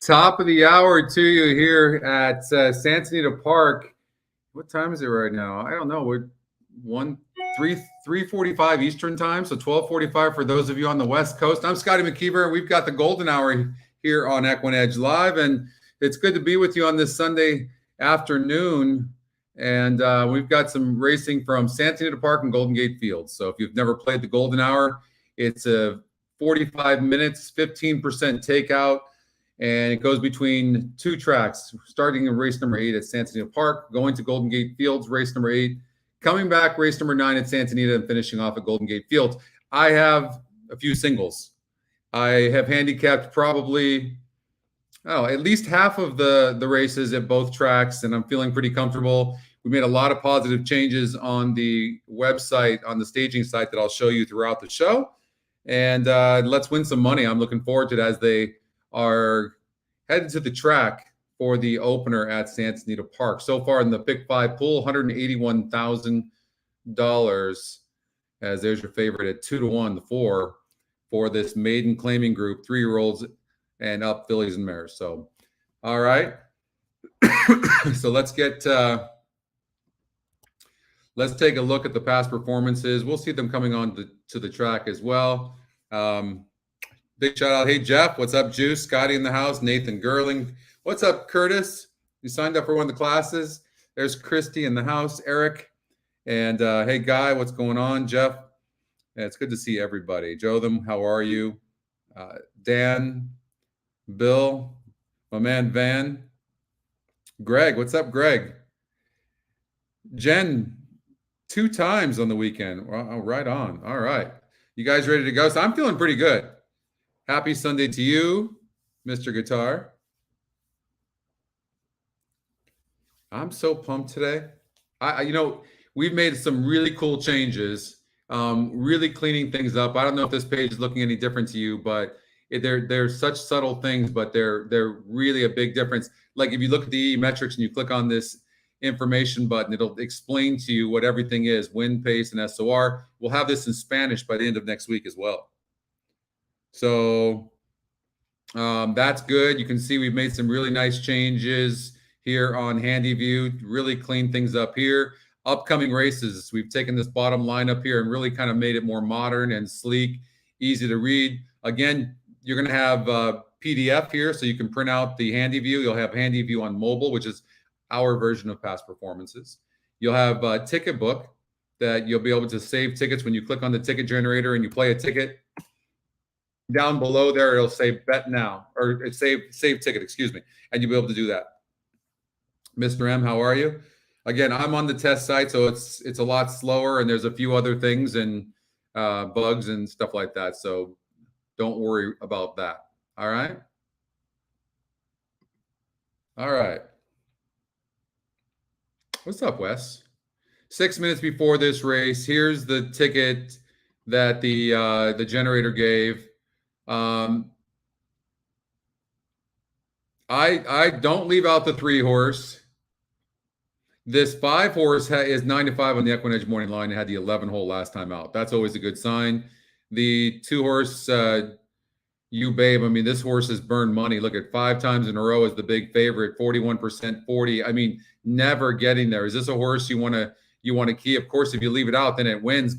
Top of the hour to you here at Santa Anita Park. What time is it right now? I don't know. We're 3:45 Eastern time, so 12:45 for those of you on the West Coast. I'm Scotty McKeever. We've got the golden hour here on Equine Edge Live, and it's good to be with you on this Sunday afternoon. And we've got some racing from Santa Anita Park and Golden Gate Field. So if you've never played the golden hour, it's a 45 minutes, 15% takeout. And it goes between two tracks, starting in race number 8 at Santa Anita Park, going to Golden Gate Fields, race number 8, coming back, race number 9 at Santa Anita, and finishing off at Golden Gate Fields. I have a few singles. I have handicapped probably, at least half of the races at both tracks, and I'm feeling pretty comfortable. We made a lot of positive changes on the website, on the staging site that I'll show you throughout the show. And let's win some money. I'm looking forward to it as they are headed to the track for the opener at Santa Anita Park. So far in the Pick 5 pool, $181,000, as there's your favorite at 2-1, the 4 for this maiden claiming group, 3-year-olds and up fillies and mares. So, all right. So let's get let's take a look at the past performances. We'll see them coming on to the track as well. Big shout out. Hey, Jeff. What's up, Juice? Scotty in the house. Nathan Gerling. What's up, Curtis? You signed up for one of the classes. There's Christy in the house. Eric. And hey, Guy. What's going on? Jeff. Yeah, it's good to see everybody. Jotham, how are you? Dan. Bill. My man, Van. Greg. What's up, Greg? Jen. 2 times on the weekend. Well, right on. All right. You guys ready to go? So I'm feeling pretty good. Happy Sunday to you, Mr. Guitar. I'm so pumped today. We've made some really cool changes, really cleaning things up. I don't know if this page is looking any different to you, but they're such subtle things, but they're really a big difference. Like if you look at the EE metrics and you click on this information button, it'll explain to you what everything is, wind, pace, and SOR. We'll have this in Spanish by the end of next week as well. So that's good. You can see we've made some really nice changes here on Handy View, really clean things up here. Upcoming races, we've taken this bottom line up here and really kind of made it more modern and sleek, easy to read. Again, you're going to have PDF here, so you can print out the Handy View. You'll have Handy View on mobile, which is our version of past performances. You'll have a ticket book that you'll be able to save tickets when you click on the ticket generator and you play a ticket. Down below there, it'll say bet now, or save ticket, excuse me. And you'll be able to do that. Mr. M, how are you? Again, I'm on the test site, so it's a lot slower, and there's a few other things and bugs and stuff like that. So don't worry about that. All right. All right. What's up, Wes? 6 minutes before this race, here's the ticket that the generator gave. I don't leave out the 3-horse. This 5-horse is 9-5 on the Equine Edge morning line. It had the 11-hole last time out. That's always a good sign. The 2-horse, You Babe. I mean, this horse has burned money. Look at 5 times in a row as the big favorite, 41%, 40. I mean, never getting there. Is this a horse you want to key? Of course, if you leave it out, then it wins.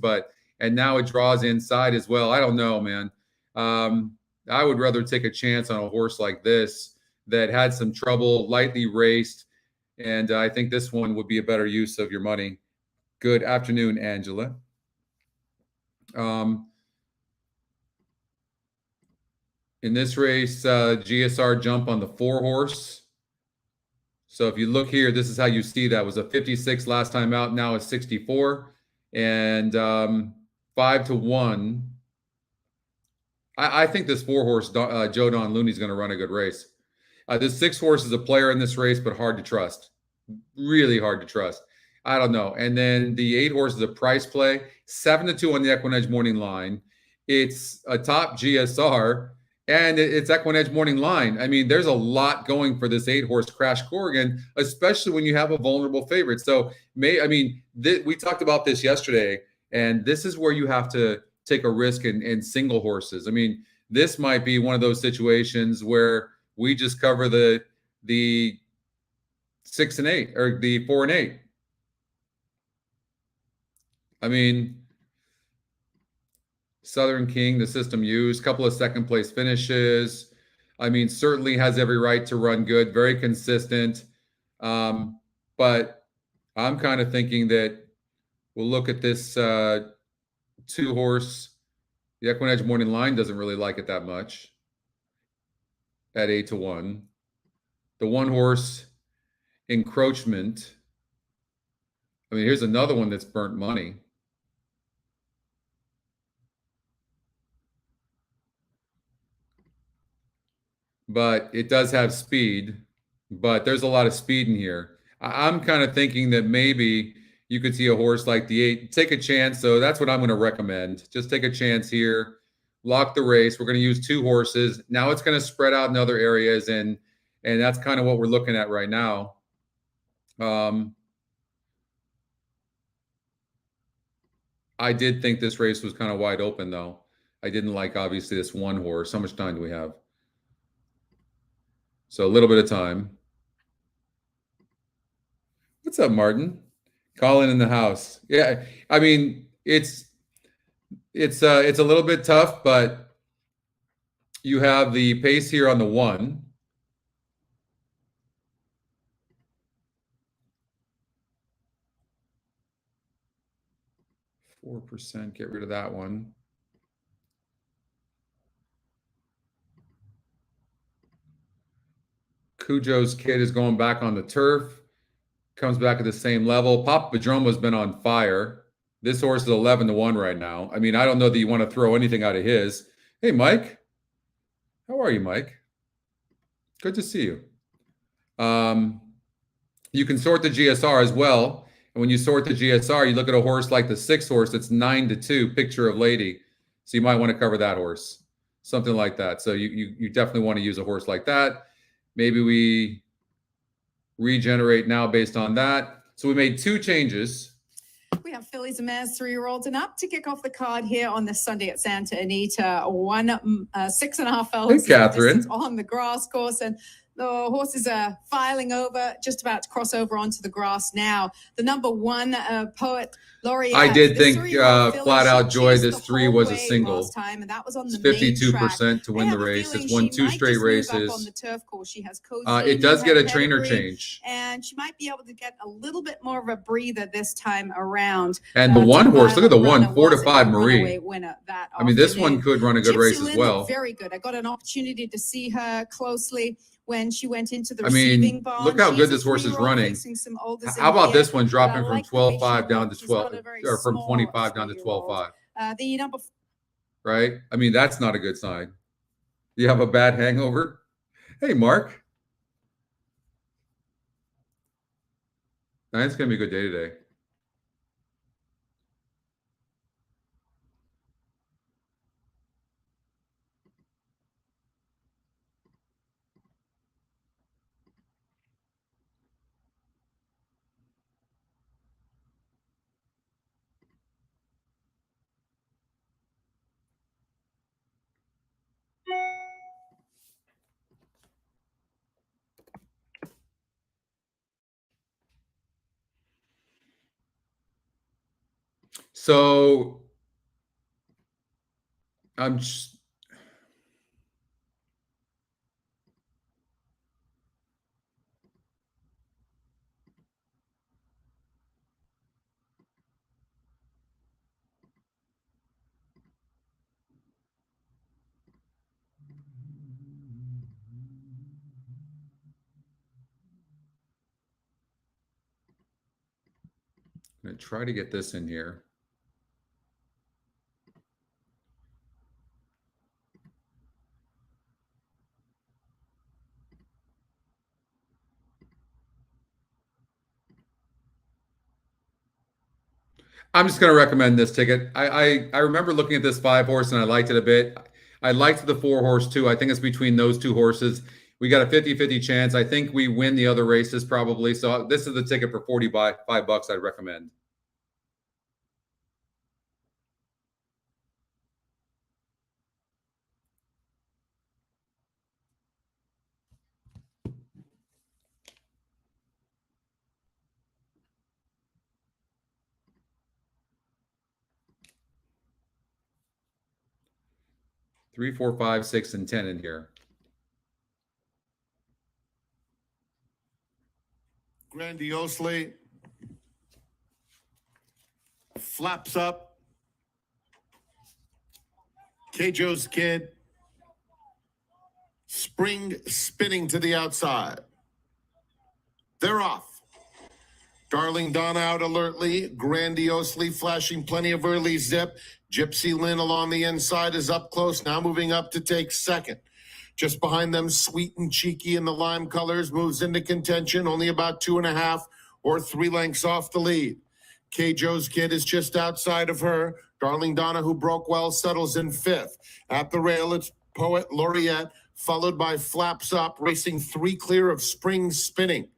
And now it draws inside as well. I don't know, man. I would rather take a chance on a horse like this that had some trouble, lightly raced, and I think this one would be a better use of your money. Good afternoon, Angela. In this race, GSR jump on the 4-horse. So if you look here, this is how you see that. It was a 56 last time out, now a 64, and 5-1. I think this 4-horse, Joe Don Looney, is going to run a good race. This 6-horse is a player in this race, but hard to trust. Really hard to trust. I don't know. And then the 8-horse is a price play. 7-2 on the Equine Edge morning line. It's a top GSR, and it's Equine Edge morning line. I mean, there's a lot going for this 8-horse Crash Corrigan, especially when you have a vulnerable favorite. So, we talked about this yesterday, and this is where you have to take a risk in single horses. I mean, this might be one of those situations where We just cover the 6 and 8 or the 4 and 8. I mean, Southern King, the system used, couple of second place finishes. I mean, certainly has every right to run good, very consistent. But I'm kind of thinking that we'll look at this 2-horse. The Equinedge Morning Line doesn't really like it that much at 8-1. The 1-horse Encroachment. I mean, here's another one that's burnt money. But it does have speed, but there's a lot of speed in here. I'm kind of thinking that maybe you could see a horse like the 8. Take a chance. So that's what I'm going to recommend. Just take a chance here. Lock the race. We're going to use 2 horses. Now it's going to spread out in other areas, and that's kind of what we're looking at right now. I did think this race was kind of wide open, though. I didn't like, obviously, this 1 horse. How much time do we have? So a little bit of time. What's up, Martin? Colin in the house. Yeah, I mean, it's a little bit tough, but you have the pace here on the 1. %, get rid of that one. Cujo's Kid is going back on the turf. Comes back at the same level. Papa Padromo's been on fire. This horse is 11-1 right now. I mean, I don't know that you want to throw anything out of his. Hey, Mike. How are you, Mike? Good to see you. You can sort the GSR as well. And when you sort the GSR, you look at a horse like the 6 horse that's 9-2, Picture of Lady. So you might want to cover that horse, something like that. So you definitely want to use a horse like that. Maybe we regenerate now based on that. So we made 2 changes. We have fillies and mares, 3-year-olds and up to kick off the card here on this Sunday at Santa Anita. 6.5 furlongs Hey, Catherine. on the grass course, and the horses are filing over, just about to cross over onto the grass now. The number 1 Poet Laureate. I did think Flat Out Joy, this 3 was a single. Last time, and that was on the 52% to win the race. It's won 2 straight races. On the turf course. She has it does get a trainer change, and she might be able to get a little bit more of a breather this time around. And the 1 horse, look at the 1, 4-5 Marie. I mean, this one could run a good race as well. Very good. I got an opportunity to see her closely when she went into the receiving barn. Look how good this horse is running. How about this one dropping from 12.5 down to 12, or from 25 down to 12.5? The number, right? I mean, that's not a good sign. You have a bad hangover? Hey, Mark. It's going to be a good day today. So I'm just going to try to get this in here. I'm just going to recommend this ticket. I remember looking at this 5 horse and I liked it a bit. I liked the 4 horse too. I think it's between those 2 horses. We got a 50-50 chance. I think we win the other races probably. So this is the ticket for $45 I'd recommend. 3, 4, 5, 6, and 10 in here. Grandiosely flaps up. K-Joe's Kid. Spring spinning to the outside. They're off. Darling Donna out alertly, grandiosely flashing plenty of early zip. Gypsy Lynn along the inside is up close, now moving up to take second. Just behind them, Sweet and Cheeky in the lime colors moves into contention, only about 2.5 or 3 lengths off the lead. K-Joe's Kid is just outside of her. Darling Donna, who broke well, settles in 5th. At the rail, it's Poet Laureate, followed by Flaps Up, racing 3 clear of Spring Spinning.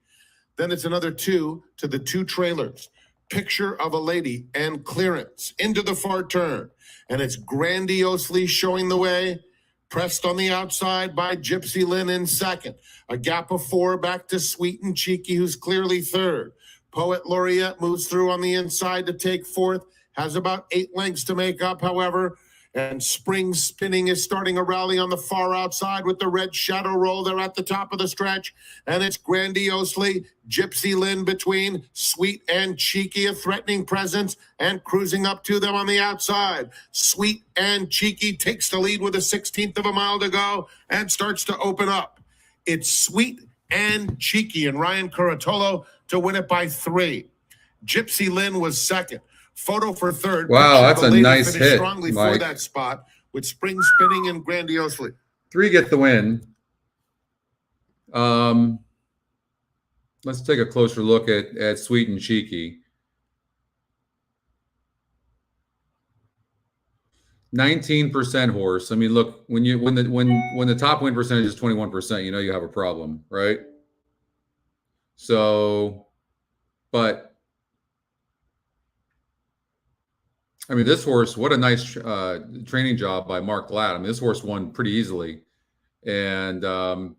Then it's another 2 to the 2 trailers. Picture of a Lady and Clearance into the far turn. And it's grandiosely showing the way. Pressed on the outside by Gypsy Lynn in second. A gap of 4 back to Sweet and Cheeky, who's clearly third. Poet Laureate moves through on the inside to take 4th. Has about 8 lengths to make up, however. And Spring Spinning is starting a rally on the far outside with the red shadow roll. They're at the top of the stretch. And it's grandiosely Gypsy Lynn between Sweet and Cheeky, a threatening presence, and cruising up to them on the outside. Sweet and Cheeky takes the lead with a 16th of a mile to go and starts to open up. It's Sweet and Cheeky and Ryan Curatolo to win it by 3. Gypsy Lynn was second. Photo for third. Wow, that's a nice hit, strongly Mike. for that spot with Spring Spinning and grandiosely. 3 get the win. Let's take a closer look at Sweet and Cheeky. 19% horse. I mean, look, when the top win percentage is 21%, you know you have a problem, right? So, but I mean, this horse, what a nice training job by Mark Glatt. I mean, this horse won pretty easily. And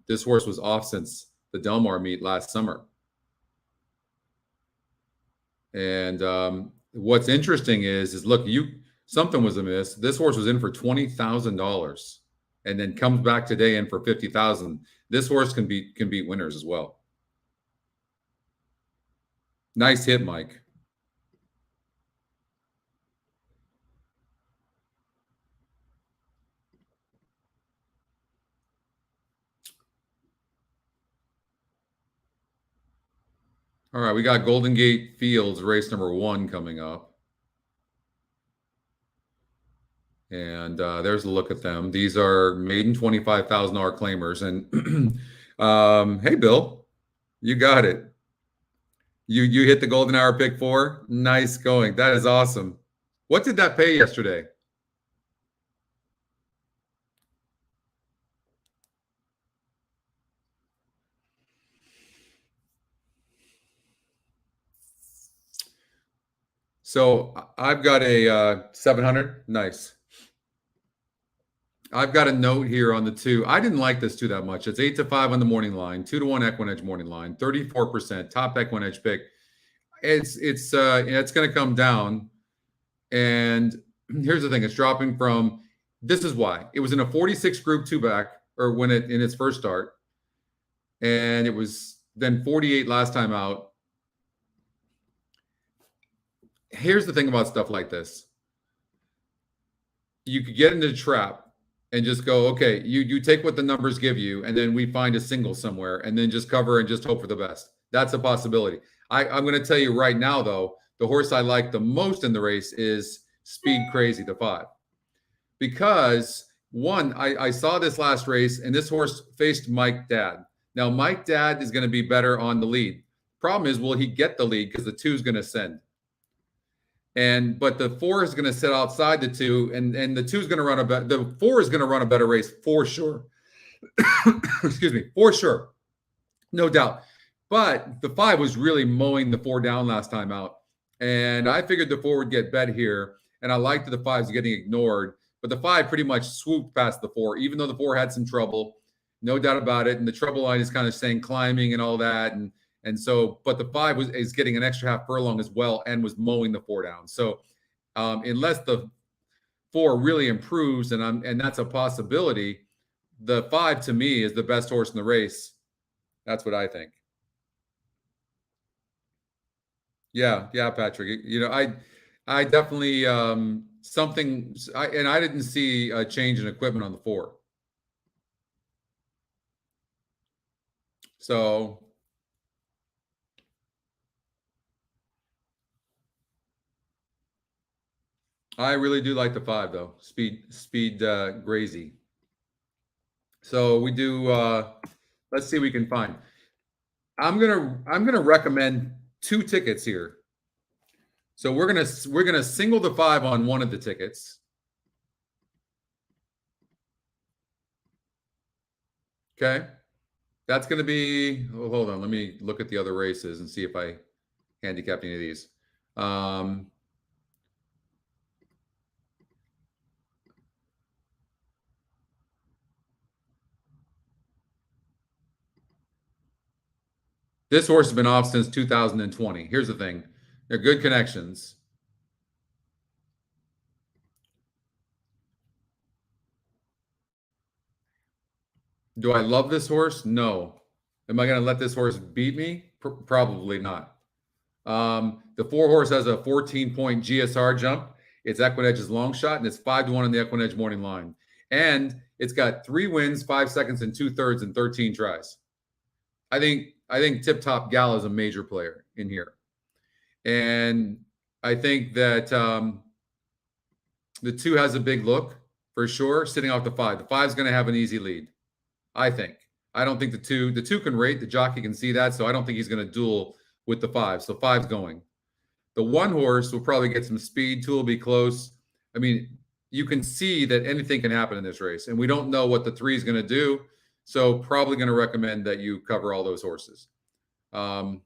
this horse was off since the Del Mar meet last summer. And what's interesting is look, something was amiss. This horse was in for $20,000 and then comes back today in for $50,000. This horse can beat winners as well. Nice hit, Mike. All right, we got Golden Gate Fields race number 1 coming up. And there's a look at them. These are maiden $25,000 claimers. And hey, Bill, you got it. You hit the golden hour pick 4. Nice going. That is awesome. What did that pay yesterday? So I've got a 700. Nice. I've got a note here on the 2. I didn't like this 2 that much. It's 8-5 on the morning line, 2-1 Equinedge morning line, 34% top Equinedge pick. It's going to come down. And here's the thing: it's dropping from. This is why it was in a 46 Group 2 back, or when it in its first start, and it was then 48 last time out. Here's the thing about stuff like this. You could get into the trap and just go, okay, you take what the numbers give you, and then we find a single somewhere, and then just cover and just hope for the best. That's a possibility. I'm going to tell you right now, though, the horse I like the most in the race is Speed Crazy, the 5. Because, one, I saw this last race, and this horse faced Mike Dad. Now, Mike Dad is going to be better on the lead. Problem is, will he get the lead? Because the 2 is going to send. But the 4 is going to sit outside the 2, and the 2 is going to run the 4 is going to run a better race for sure. Excuse me, for sure, no doubt. But the 5 was really mowing the 4 down last time out, and I figured the 4 would get bet here, and I liked the 5's getting ignored. But the 5 pretty much swooped past the 4, even though the 4 had some trouble, no doubt about it. And the trouble line is kind of saying climbing and all that, and so, but the 5 is getting an extra half furlong as well and was mowing the 4 down. So unless the 4 really improves, and that's a possibility, the 5 to me is the best horse in the race. That's what I think. Yeah, Patrick. I definitely I didn't see a change in equipment on the 4. So I really do like the 5 though. Speed Grazy. So we do let's see what we can find. I'm gonna recommend 2 tickets here. So we're gonna single the 5 on one of the tickets. Okay. That's gonna be, oh, hold on, let me look at the other races and see if I handicapped any of these. This horse has been off since 2020. Here's the thing. They're good connections. Do I love this horse? No. Am I going to let this horse beat me? Probably not. The 4 horse has a 14-point GSR jump. It's Equinedge's long shot, and it's 5-1 on the Equinedge morning line. And it's got 3 wins, 5 seconds, and 2/3 in 13 tries. I think Tip Top Gal is a major player in here. And I think that the 2 has a big look for sure, sitting off the 5. The 5 is going to have an easy lead, I think. I don't think the 2 can rate. The jockey can see that, so I don't think he's going to duel with the 5. So 5's going. The 1 horse will probably get some speed. 2 will be close. I mean, you can see that anything can happen in this race, and we don't know what the 3 is going to do. So probably going to recommend that you cover all those horses. I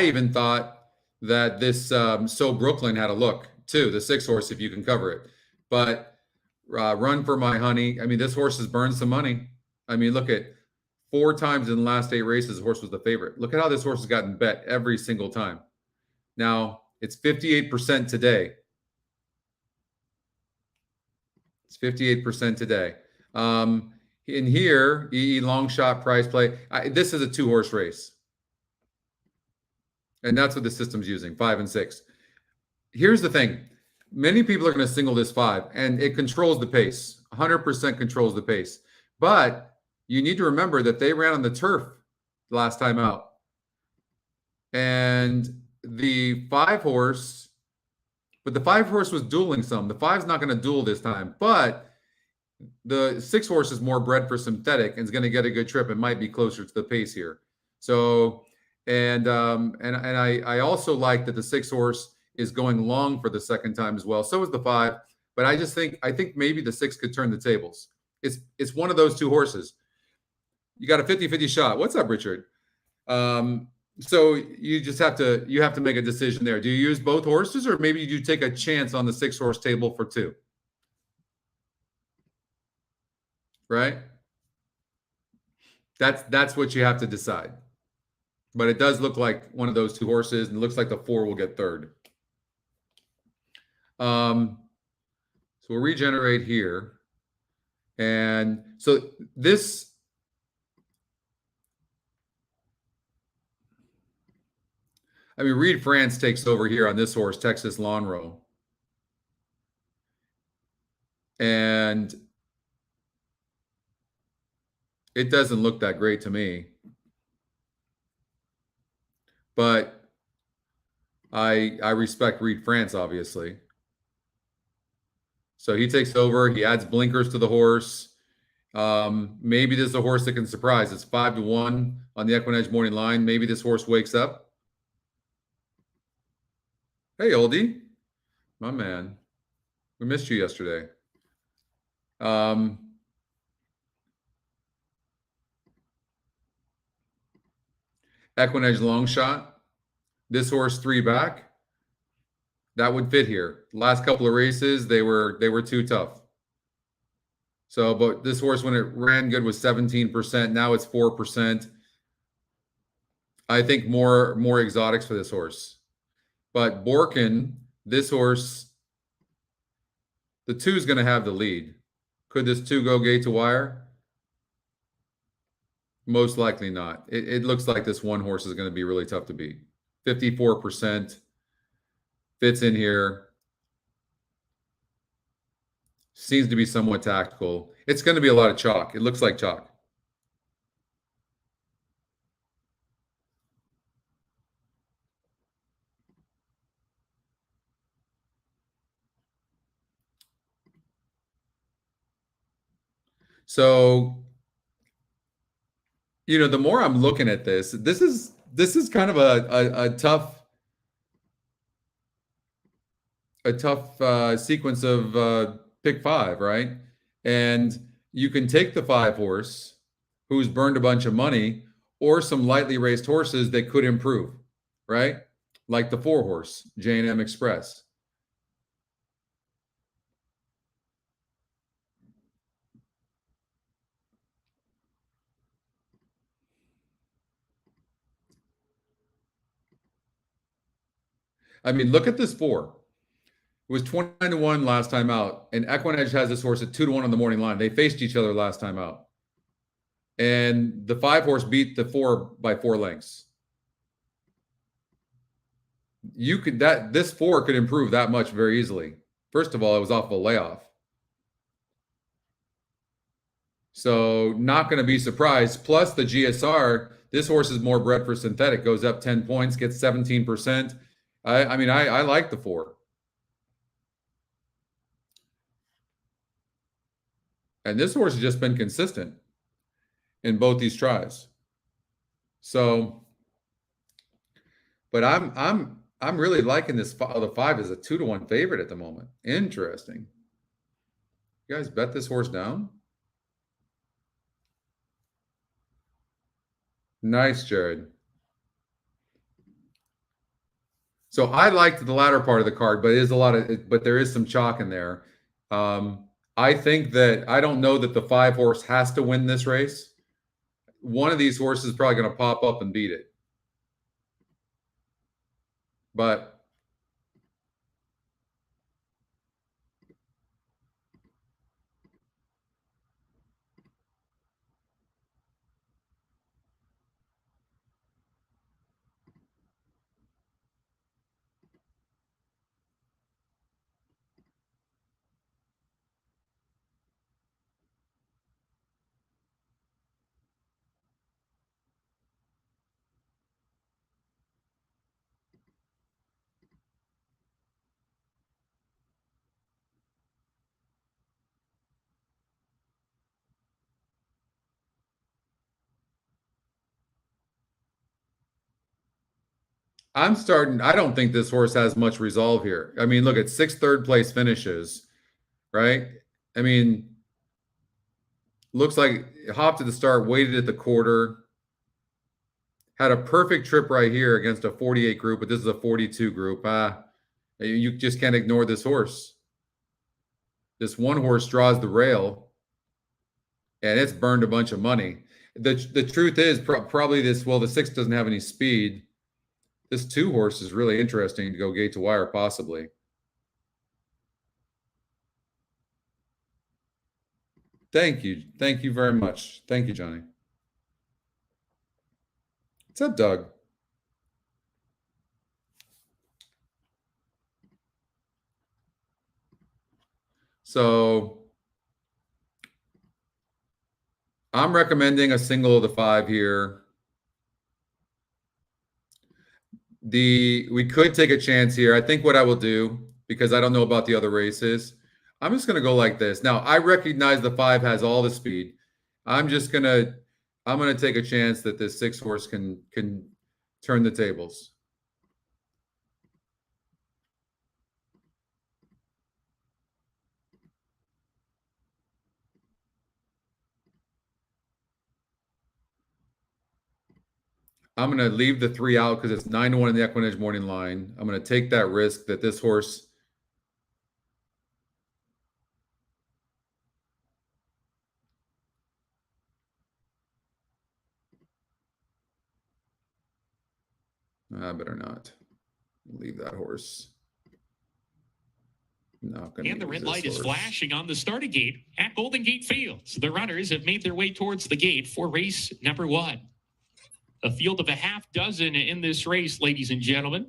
even thought that this So Brooklyn had a look too, the 6 horse, if you can cover it. But Run for My Honey, I mean, this horse has burned some money. I mean, look at 4 times in the last 8 races, the horse was the favorite. Look at how this horse has gotten bet every single time. Now, it's 58% today. It's 58% today. In here, EE long shot price play. This is a 2-horse race. And that's what the system's using, 5 and 6. Here's the thing. Many people are going to single this 5, and it controls the pace. 100% controls the pace. But you need to remember that they ran on the turf last time out. And the 5 horse, but the 5 horse was dueling some. The 5's not going to duel this time. But the 6 horse is more bred for synthetic and is going to get a good trip and might be closer to the pace here. So, and I also like that the 6 horse is going long for the second time as well. So is the 5. But I think maybe the 6 could turn the tables. It's one of those 2 horses. You got a 50-50 shot. What's up, Richard? So you just have to make a decision there. Do you use both horses, or maybe you take a chance on the 6 horse table for 2? Right? That's what you have to decide. But it does look like one of those 2 horses, and it looks like the 4 will get 3rd. So we'll regenerate here. And so this, I mean, Reed France takes over here on this horse, Texas Lonhro. And it doesn't look that great to me. But I respect Reed France, obviously. So he takes over. He adds blinkers to the horse. Maybe this is a horse that can surprise. It's 5-1 on the Equinedge morning line. Maybe this horse wakes up. Hey, oldie. My man. We missed you yesterday. Equinedge long shot. This horse 3 back. That would fit here. Last couple of races, they were too tough. So, but this horse, when it ran good, was 17%. Now it's 4%. I think more exotics for this horse. But Borkin This horse, the 2 is going to have the lead. Could this 2 go gate to wire? Most likely not. It looks like this 1 horse is going to be really tough to beat. 54% fits in here. Seems to be somewhat tactical. It's going to be a lot of chalk. It looks like chalk. So, you know, the more I'm looking at this is kind of a tough sequence of pick 5, right? And you can take the 5 horse who's burned a bunch of money, or some lightly raced horses that could improve, right? Like the 4 horse, J&M Express. I mean, look at this 4. It was 29-1 last time out, and Equinedge has this horse at 2-1 on the morning line. They faced each other last time out, and the 5 horse beat the 4 by 4 lengths. This 4 could improve that much very easily. First of all, it was off of a layoff, so not going to be surprised. Plus the GSR, this horse is more bred for synthetic. Goes up 10 points, gets 17%. I mean, I like the 4. And this horse has just been consistent in both these tries. So, but I'm really liking this. The 5 is a 2-1 favorite at the moment. Interesting. You guys bet this horse down? Nice, Jared. So I liked the latter part of the card, but there is some chalk in there. I think that I don't know that the 5 horse has to win this race. One of these horses is probably going to pop up and beat it. But I don't think this horse has much resolve here. I mean, look at 6 third-place finishes, right? I mean, looks like it hopped at the start, waited at the quarter, had a perfect trip right here against a 48 group, but this is a 42 group. You just can't ignore this horse. This 1 horse draws the rail, and it's burned a bunch of money. The truth is probably the 6 doesn't have any speed. This 2 horse is really interesting to go gate to wire, possibly. Thank you. Thank you very much. Thank you, Johnny. What's up, Doug? So I'm recommending a single of the 5 here. We could take a chance here. I think what I will do, because I don't know about the other races, I'm just going to go like this. Now, I recognize the 5 has all the speed. I'm going to take a chance that this 6 horse can turn the tables. I'm going to leave the 3 out because it's 9-1 in the Equinedge morning line. I'm going to take that risk that this horse I better not leave that horse. not going to And the use red this light is horse. flashing on the starting gate at Golden Gate Fields. The runners have made their way towards the gate for race number 1. A field of a half dozen in this race, ladies and gentlemen.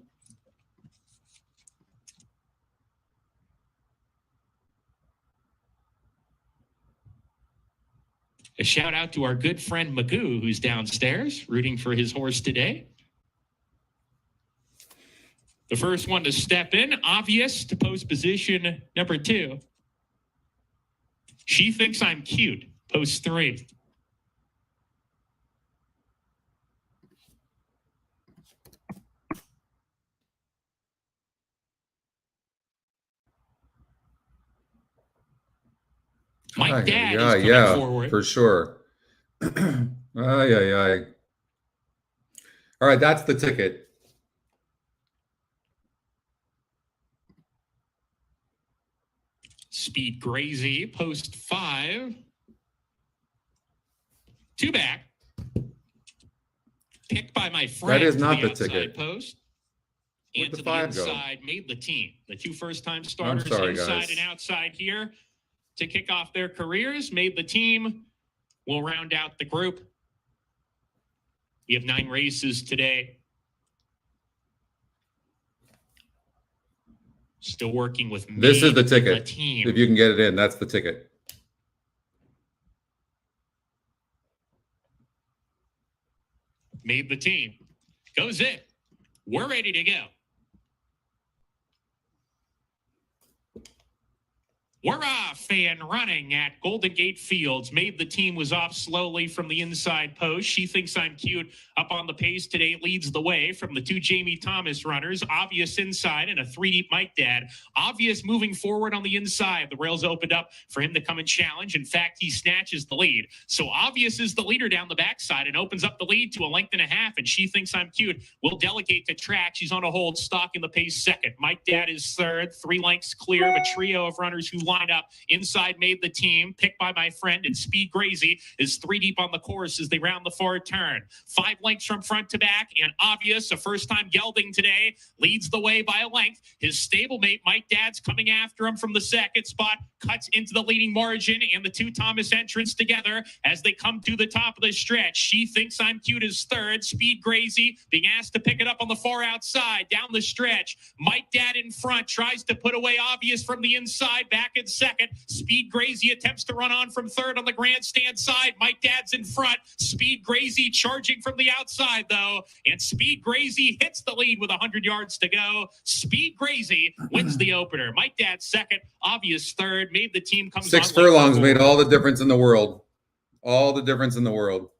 A shout out to our good friend Magoo, who's downstairs rooting for his horse today. The first one to step in, Obvious, to post position number 2. She Thinks I'm Cute, post 3. Mike Dad is coming forward. For sure. All right, that's the ticket. Speed Crazy, post 5. 2 back. Picked by my friend. That is not the outside ticket. Post. Where'd And the to the 5 go? inside, made the team. The 2 first-time starters sorry, inside guys. and outside here to kick off their careers. Made the team. We'll round out the group. We have 9 races today. Still working with This is the Made ticket. team. If you can get it in, that's the ticket. Made the team. Goes in. We're ready to go. We're off and running at Golden Gate Fields. Made the team was off slowly from the inside post. She Thinks I'm Cute up on the pace today, leads the way from the 2 Jamie Thomas runners. Obvious inside and a 3 deep Mike Dad. Obvious moving forward on the inside. The rails opened up for him to come and challenge. In fact, he snatches the lead. So Obvious is the leader down the backside and opens up the lead to a length and a half. And She Thinks I'm Cute will delegate to track. She's on a hold, stalking the pace second. Mike Dad is third, 3 lengths clear of a trio of runners who line up. Inside Made the Team, picked by my friend, and Speed Crazy is 3 deep on the course as they round the far turn. 5 lengths from front to back, and Obvious, a first-time gelding today, leads the way by a length. His stablemate, Mike Dad's coming after him from the second spot, cuts into the leading margin, and the 2 Thomas entrants together as they come to the top of the stretch. She Thinks I'm Cute is third. Speed Crazy being asked to pick it up on the far outside down the stretch. Mike Dad in front tries to put away Obvious from the inside, back in second. Speed Crazy attempts to run on from third on the grandstand side. Mike Dad's in front. Speed Crazy charging from the outside, though. And Speed Crazy hits the lead with 100 yards to go. Speed Crazy wins the opener. Mike Dad second. Obvious third. Made the team comes 6 on late furlongs before. made all the difference in the world. All the difference in the world.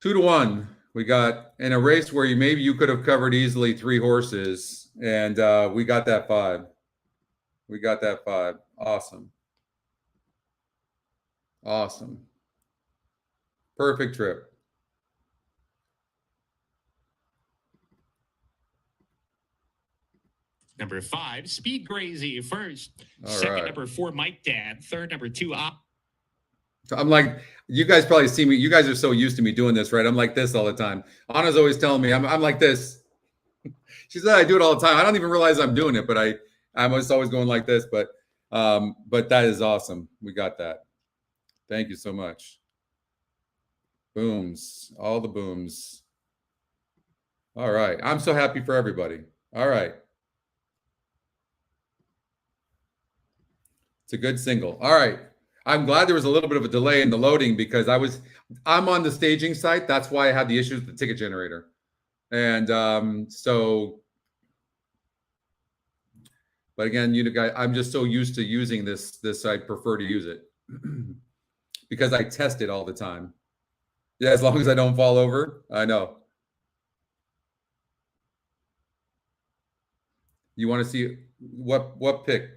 2-1. We got in a race where maybe you could have covered easily 3 horses, and we got that 5. We got that 5. Awesome. Awesome. Perfect trip. Number 5, Speed Crazy first. All Second, right. number 4, Mike Dad. Third, number 2, I'm like, you guys probably see me. You guys are so used to me doing this, right? I'm like this all the time. Anna's always telling me I'm like this. She said I do it all the time. I don't even realize I'm doing it, but I'm just always going like this. But that is awesome. We got that. Thank you so much. Booms, all the booms. All right. I'm so happy for everybody. All right. It's a good single. All right. I'm glad there was a little bit of a delay in the loading because I'm on the staging site. That's why I had the issues with the ticket generator. And but again, you guys, I'm just so used to using this, I prefer to use it because I test it all the time. Yeah, as long as I don't fall over, I know. You want to see what pick?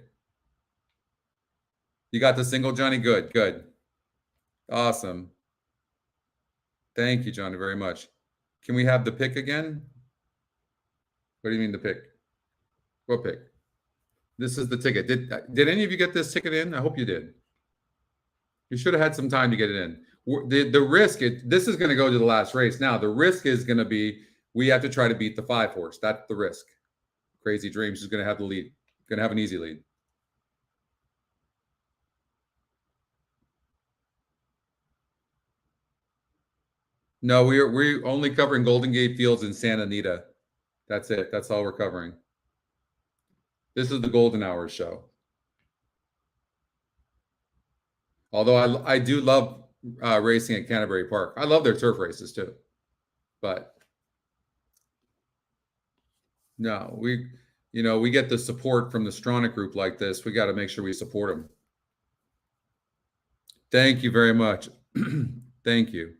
You got the single, Johnny? Good, good. Awesome. Thank you, Johnny, very much. Can we have the pick again? What do you mean the pick? What pick? This is the ticket. Did any of you get this ticket in? I hope you did. You should have had some time to get it in. The risk, this is going to go to the last race. Now, the risk is going to be we have to try to beat the 5 horse. That's the risk. Crazy Dreams is going to have the lead. Gonna have an easy lead. No, we're only covering Golden Gate Fields and Santa Anita. That's it. That's all we're covering. This is the Golden Hour show. Although I do love racing at Canterbury Park. I love their turf races too. But no, we get the support from the Stronach group like this. We got to make sure we support them. Thank you very much. Thank you.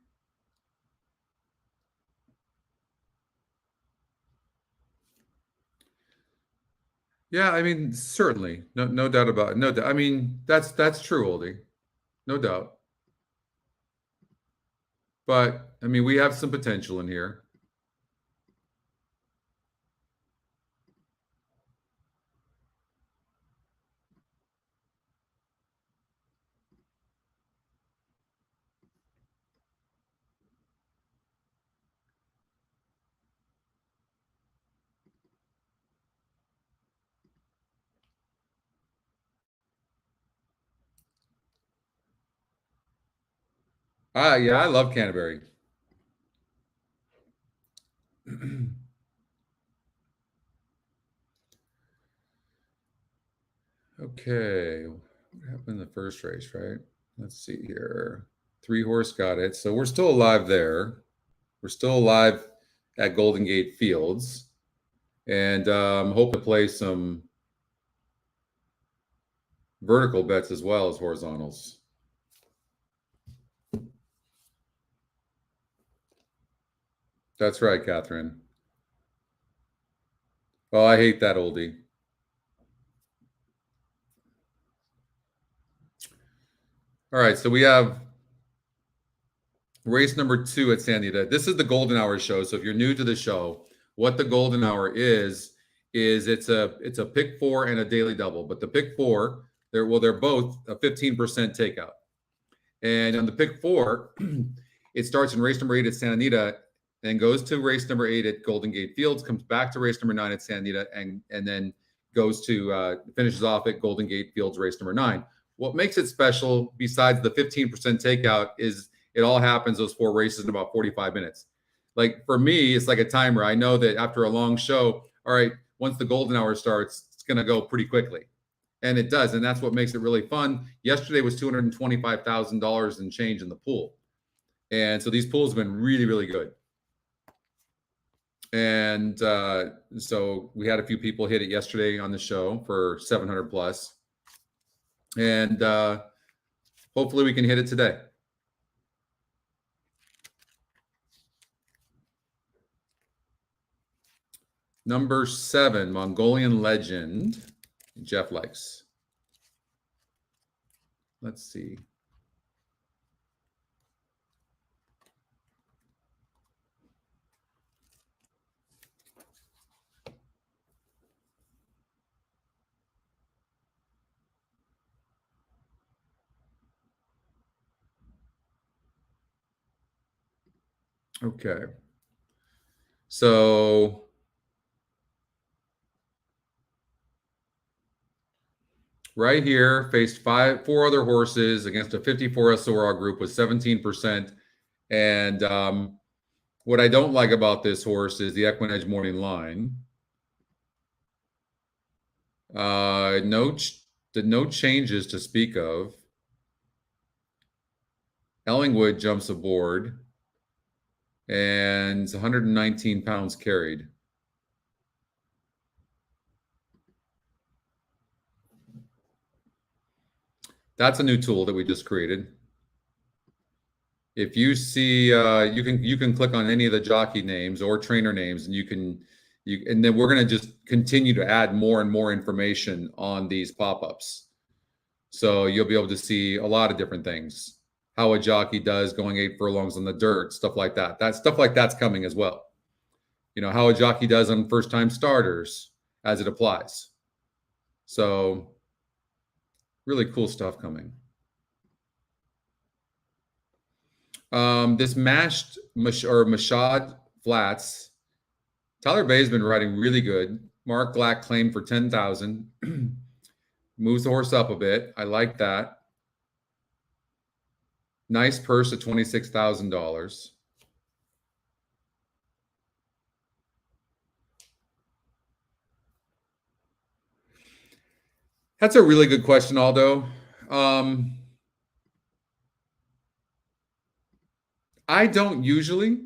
Yeah, I mean, certainly, no doubt about it. No doubt. I mean, that's true, Oldie, no doubt. But I mean, we have some potential in here. Yeah, I love Canterbury. Okay, what happened in the first race, right? Let's see here. 3-horse got it. So we're still alive there. We're still alive at Golden Gate Fields. And hope to play some vertical bets as well as horizontals. That's right, Catherine. Oh, I hate that, Oldie. All right, so we have race number 2 at Santa Anita. This is the Golden Hour show. So if you're new to the show, what the Golden Hour is it's a pick 4 and a daily double. But the pick 4, they're both a 15% takeout. And on the pick 4, it starts in race number 8 at Santa Anita, then goes to race number 8 at Golden Gate Fields, comes back to race number 9 at Santa Anita, and then goes to finishes off at Golden Gate Fields race number 9. What makes it special, besides the 15% takeout, is it all happens those 4 races in about 45 minutes. Like for me, it's like a timer. I know that after a long show, all right, once the Golden Hour starts, it's going to go pretty quickly. And it does. And that's what makes it really fun. Yesterday was $225,000 in change in the pool. And so these pools have been really, really good. And so we had a few people hit it yesterday on the show for 700 plus. And hopefully we can hit it today. Number 7, Mongolian Legend. Jeff likes. Let's see. Okay. So right here, faced 4 other horses against a 54 SOR group with 17%. And what I don't like about this horse is the Equinedge Morning Line. No changes to speak of. Ellingwood jumps aboard. And it's 119 pounds carried. That's a new tool that we just created. If you see, you can click on any of the jockey names or trainer names, and and then we're going to just continue to add more and more information on these pop-ups. So you'll be able to see a lot of different things. How a jockey does going 8 furlongs on the dirt, stuff like that. Stuff like that's coming as well. You know, how a jockey does on first-time starters as it applies. So really cool stuff coming. This Mashad Flats, Tyler Bay has been riding really good. Mark Black claimed for 10,000. Moves the horse up a bit. I like that. Nice purse at $26,000. That's a really good question, Aldo. I don't usually.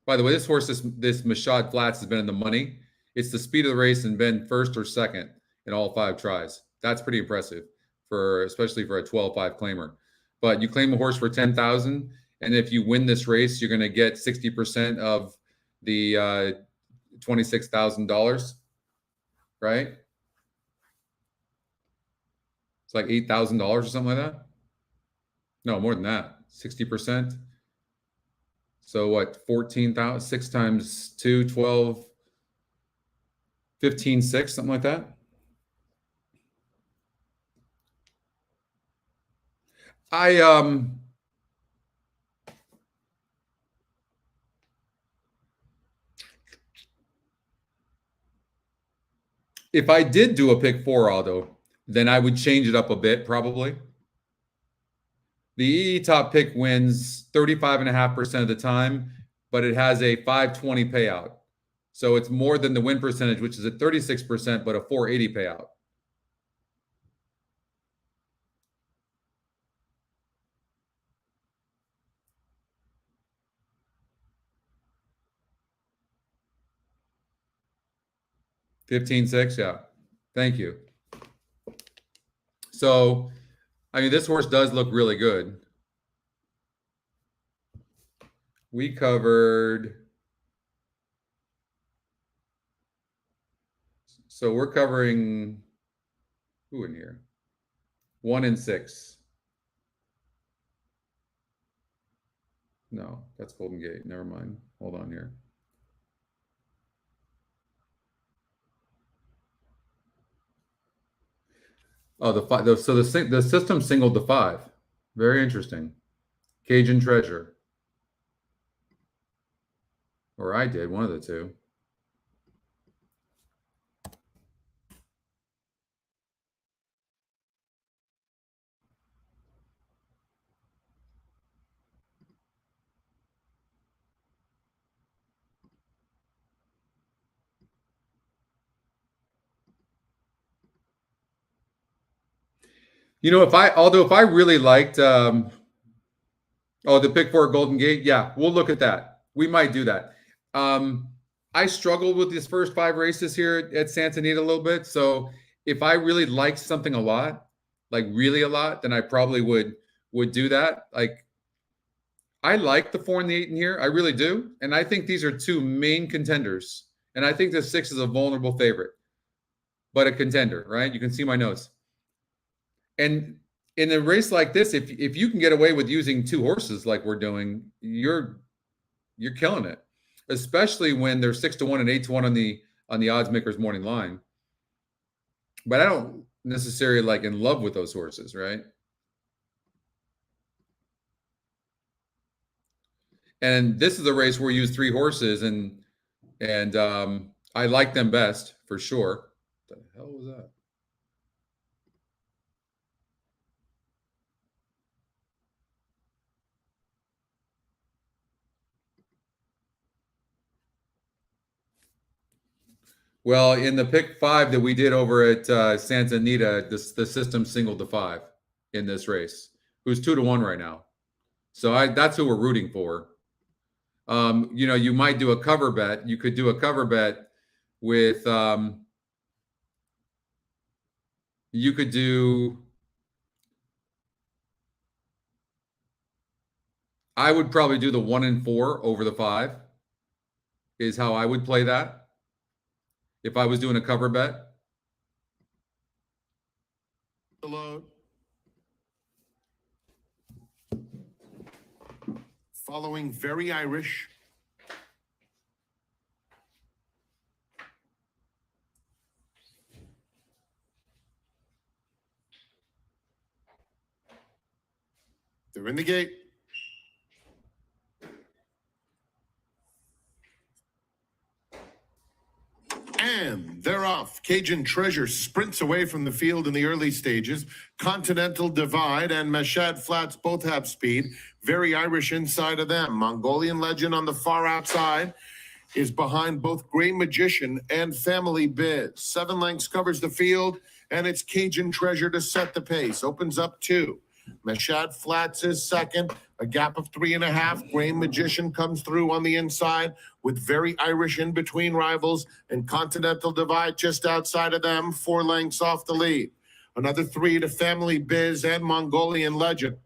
By the way, this horse, this Mashad Flats, has been in the money. It's the speed of the race and been first or second in all 5 tries. That's pretty impressive especially for a 12-5 claimer. But you claim a horse for 10,000, and if you win this race, you're going to get 60% of the $26,000, right? It's like $8,000 or something like that. No, more than that. 60%. So what? 14,000, 6 times 2, 12, 15, 6, something like that. If I did do a pick 4, Aldo, then I would change it up a bit, probably. The EE Top pick wins 35.5% of the time, but it has a 520 payout. So it's more than the win percentage, which is at 36%, but a 480 payout. $15,600, yeah. Thank you. So, I mean, this horse does look really good. We covered. So we're covering who in here? 1 and 6. No, that's Golden Gate. Never mind. Hold on here. Oh, so the system singled the 5. Very interesting. Cajun Treasure. Or I did, one of the two. You know, if I really liked the pick 4 Golden Gate, yeah, we'll look at that. We might do that. I struggled with these first 5 races here at Santa Anita a little bit. So if I really liked something a lot, like really a lot, then I probably would do that. Like, I like the 4 and the 8 in here. I really do. And I think these are 2 main contenders. And I think the 6 is a vulnerable favorite, but a contender, right? You can see my notes. And in a race like this, if you can get away with using 2 horses like we're doing, you're killing it. Especially when they're 6-1 and 8-1 on the odds makers morning line. But I don't necessarily like in love with those horses, right? And this is a race where we use 3 horses, and I like them best for sure. What the hell was that? Well, in the pick 5 that we did over at Santa Anita, the system singled the 5 in this race, who's 2-1 right now. So that's who we're rooting for. You know, you might do a cover bet. You could do a cover bet with. You could do. I would probably do the 1 and 4 over the 5. Is how I would play that. If I was doing a cover bet. Load. Following Very Irish. They're in the gate. And they're off. Cajun Treasure sprints away from the field in the early stages. Continental Divide and Mashad Flats both have speed. Very Irish inside of them. Mongolian Legend on the far outside is behind both Gray Magician and Family Biz. 7 lengths covers the field, and it's Cajun Treasure to set the pace. Opens up 2. Mashad Flats is second, a gap of 3.5. Gray Magician comes through on the inside with Very Irish in between rivals, and Continental Divide just outside of them, 4 lengths off the lead. Another 3 to Family Biz and Mongolian Legend.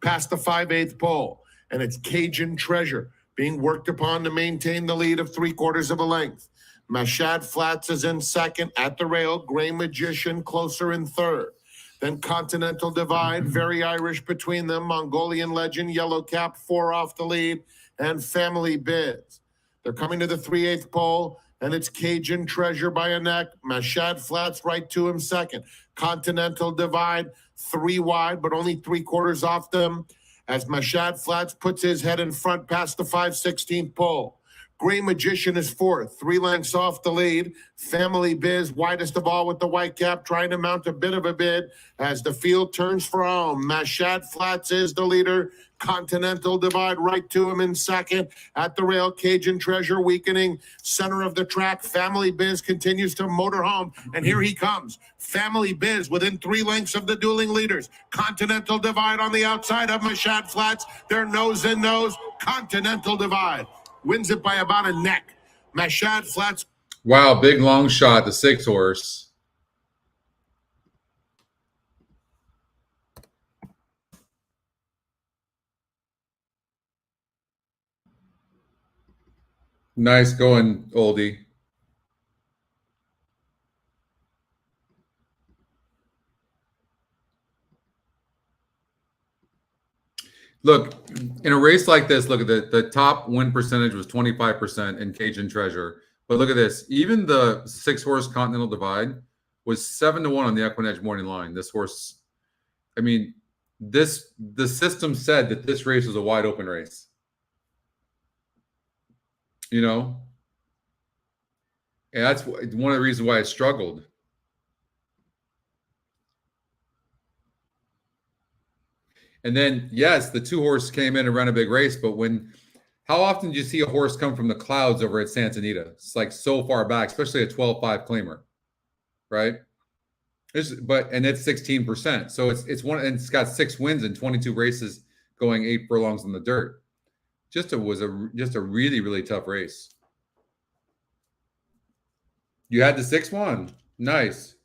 Past the 5/8 pole, and it's Cajun Treasure being worked upon to maintain the lead of 3/4 of a length. Mashad Flats is in second at the rail. Gray Magician closer in third. Then Continental Divide, Very Irish between them. Mongolian Legend, Yellow Cap, 4 off the lead, and Family Biz. They're coming to the 3/8 pole, and it's Cajun Treasure by a neck. Mashad Flats right to him second. Continental Divide, 3 wide, but only 3/4 off them, as Mashad Flats puts his head in front past the 5/16 pole. Gray Magician is fourth, 3 lengths off the lead. Family Biz, widest of all with the white cap, trying to mount a bit of a bid as the field turns for home. Mashad Flats is the leader. Continental Divide right to him in second. At the rail, Cajun Treasure weakening. Center of the track, Family Biz continues to motor home. And here he comes. Family Biz within 3 lengths of the dueling leaders. Continental Divide on the outside of Mashad Flats. They're nose and nose. Continental Divide wins it by about a neck. Mashad Flats. Wow, big long shot, the 6 horse. Nice going, oldie. Look, in a race like this, look at the top win percentage was 25% in Cajun Treasure. But look at this. Even the 6 horse Continental Divide was 7-1 on the Equinedge morning line. This horse, I mean, the system said that this race was a wide open race. You know? And that's one of the reasons why it struggled. And then, yes, the 2 horse came in and ran a big race, but how often do you see a horse come from the clouds over at Santa Anita? It's like so far back, especially a 12-5 claimer, right? And it's 16%. So it's one, and it's got 6 wins and 22 races going 8 furlongs on the dirt. Was a really, really tough race. You had the 6-1. Nice.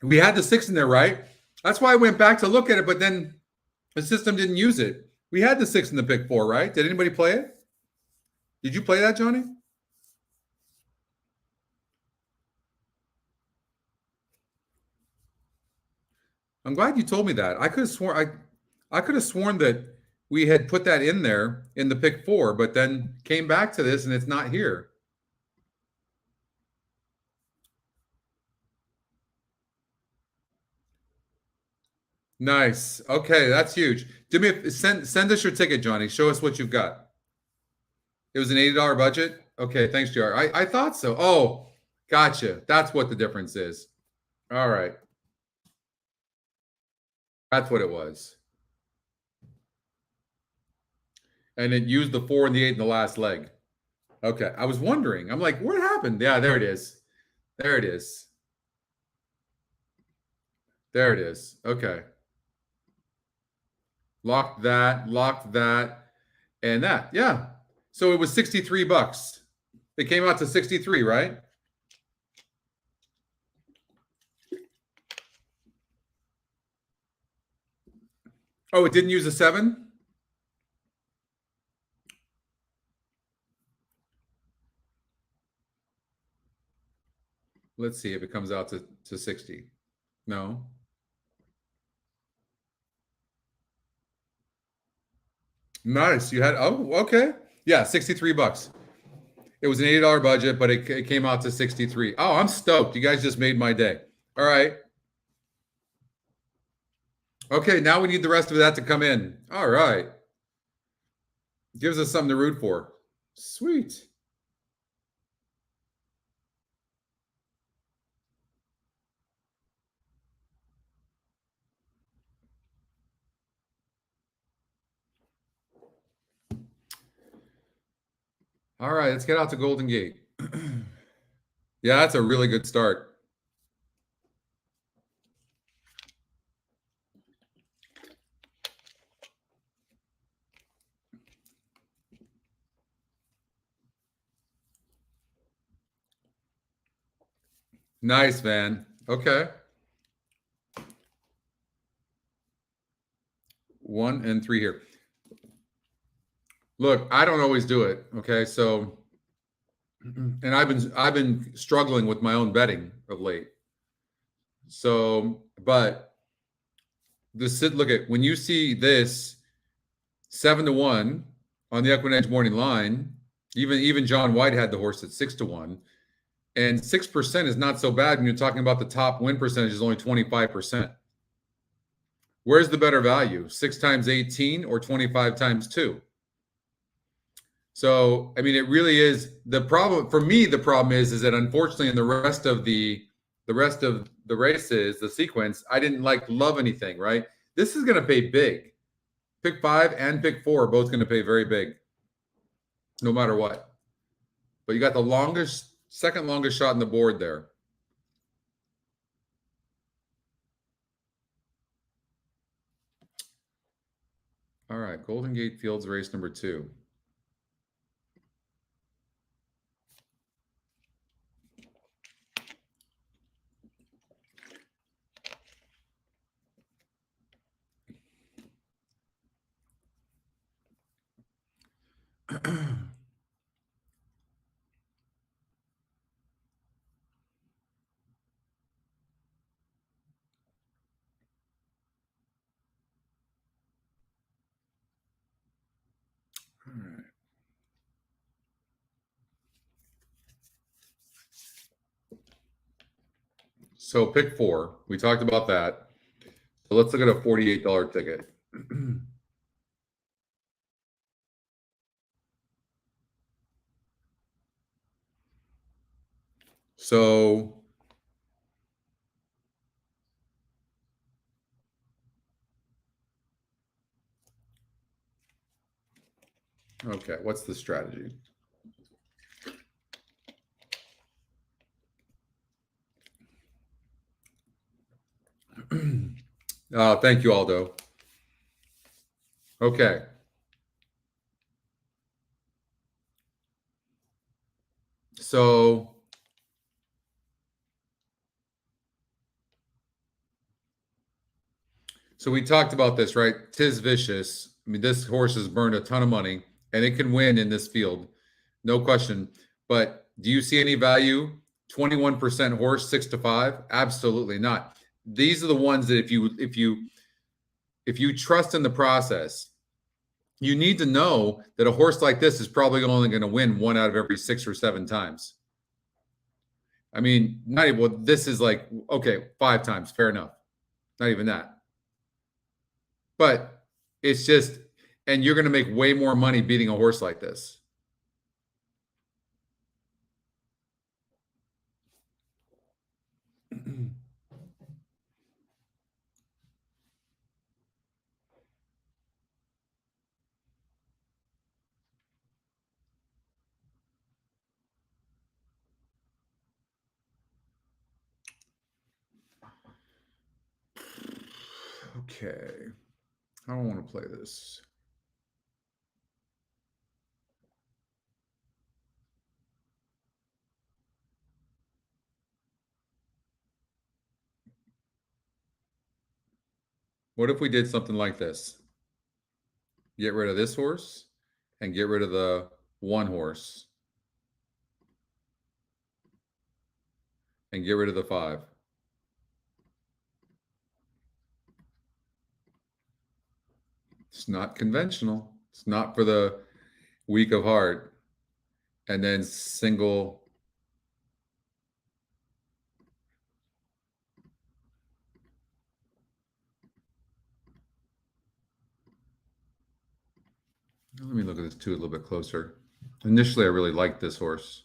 We had the 6 in there, right? That's why I went back to look at it, but then the system didn't use it. We had the 6 in the pick 4, right? Did anybody play it? Did you play that, Johnny? I'm glad you told me that. I could have sworn that we had put that in there in the pick 4, but then came back to this and it's not here. Nice. Okay, that's huge. Send us your ticket, Johnny. Show us what you've got. It was an $80 budget. Okay, thanks, JR. I thought so. Oh, gotcha. That's what the difference is. All right. That's what it was. And it used the 4 and the 8 in the last leg. Okay. I was wondering. I'm like, what happened? Yeah, there it is. There it is. There it is. Okay. Locked that, and that. Yeah. So it was $63. It came out to 63, right? Oh, it didn't use a 7? Let's see if it comes out to 60. No. Nice. You had, oh, okay. Yeah, $63. It was an $80 budget, but it came out to 63. Oh, I'm stoked. You guys just made my day. All right. Okay, now we need the rest of that to come in. All right. Gives us something to root for. Sweet. All right, let's get out to Golden Gate. Yeah, that's a really good start. Nice, man. Okay. 1 and 3 here. Look, I don't always do it. Okay, so, and I've been struggling with my own betting of late. So, but look at when you see this 7-1 on the Equinedge morning line. Even John White had the horse at 6-1, and 6% is not so bad when you're talking about the top win percentage is only 25%. Where's the better value? 6 times 18 or 25 times 2? So, I mean, it really is the problem for me. The problem is that unfortunately in the rest of the races, the sequence, I didn't love anything, right? This is going to pay big. Pick 5 and pick 4 are both going to pay very big, no matter what. But you got the second longest shot on the board there. All right, Golden Gate Fields race number 2. All right. So pick 4. We talked about that. So let's look at a $48 ticket. So okay, what's the strategy? Thank you, Aldo. Okay. So we talked about this, right? Tis Vicious. I mean, this horse has burned a ton of money and it can win in this field. No question. But do you see any value? 21% horse, 6-5? Absolutely not. These are the ones that if you trust in the process, you need to know that a horse like this is probably only going to win 1 out of every 6 or 7 times. I mean, not even, well, this is okay, 5 times, fair enough. Not even that. But it's just, and you're going to make way more money beating a horse like this. Okay. I don't want to play this. What if we did something like this? Get rid of this horse and get rid of the 1 horse and get rid of the 5. It's not conventional. It's not for the weak of heart. And then single. Let me look at this too a little bit closer. Initially, I really liked this horse.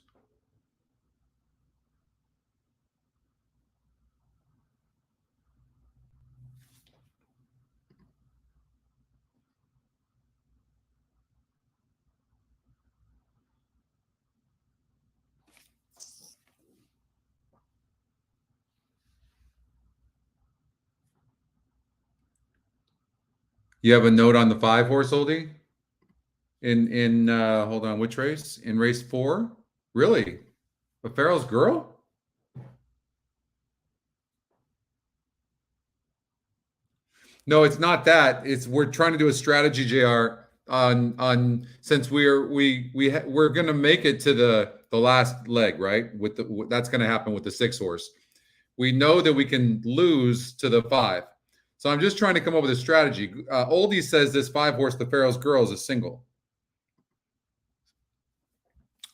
You have a note on the 5-horse, Oldie? In hold on, which race? In race 4? Really? A Farrell's Girl? No, it's not that. It's we're trying to do a strategy, JR, on since we're going to make it to the last leg, right? With the that's going to happen with the 6-horse. We know that we can lose to the 5. So I'm just trying to come up with a strategy. Oldie says this 5-horse, the Farrell's Girl, is a single.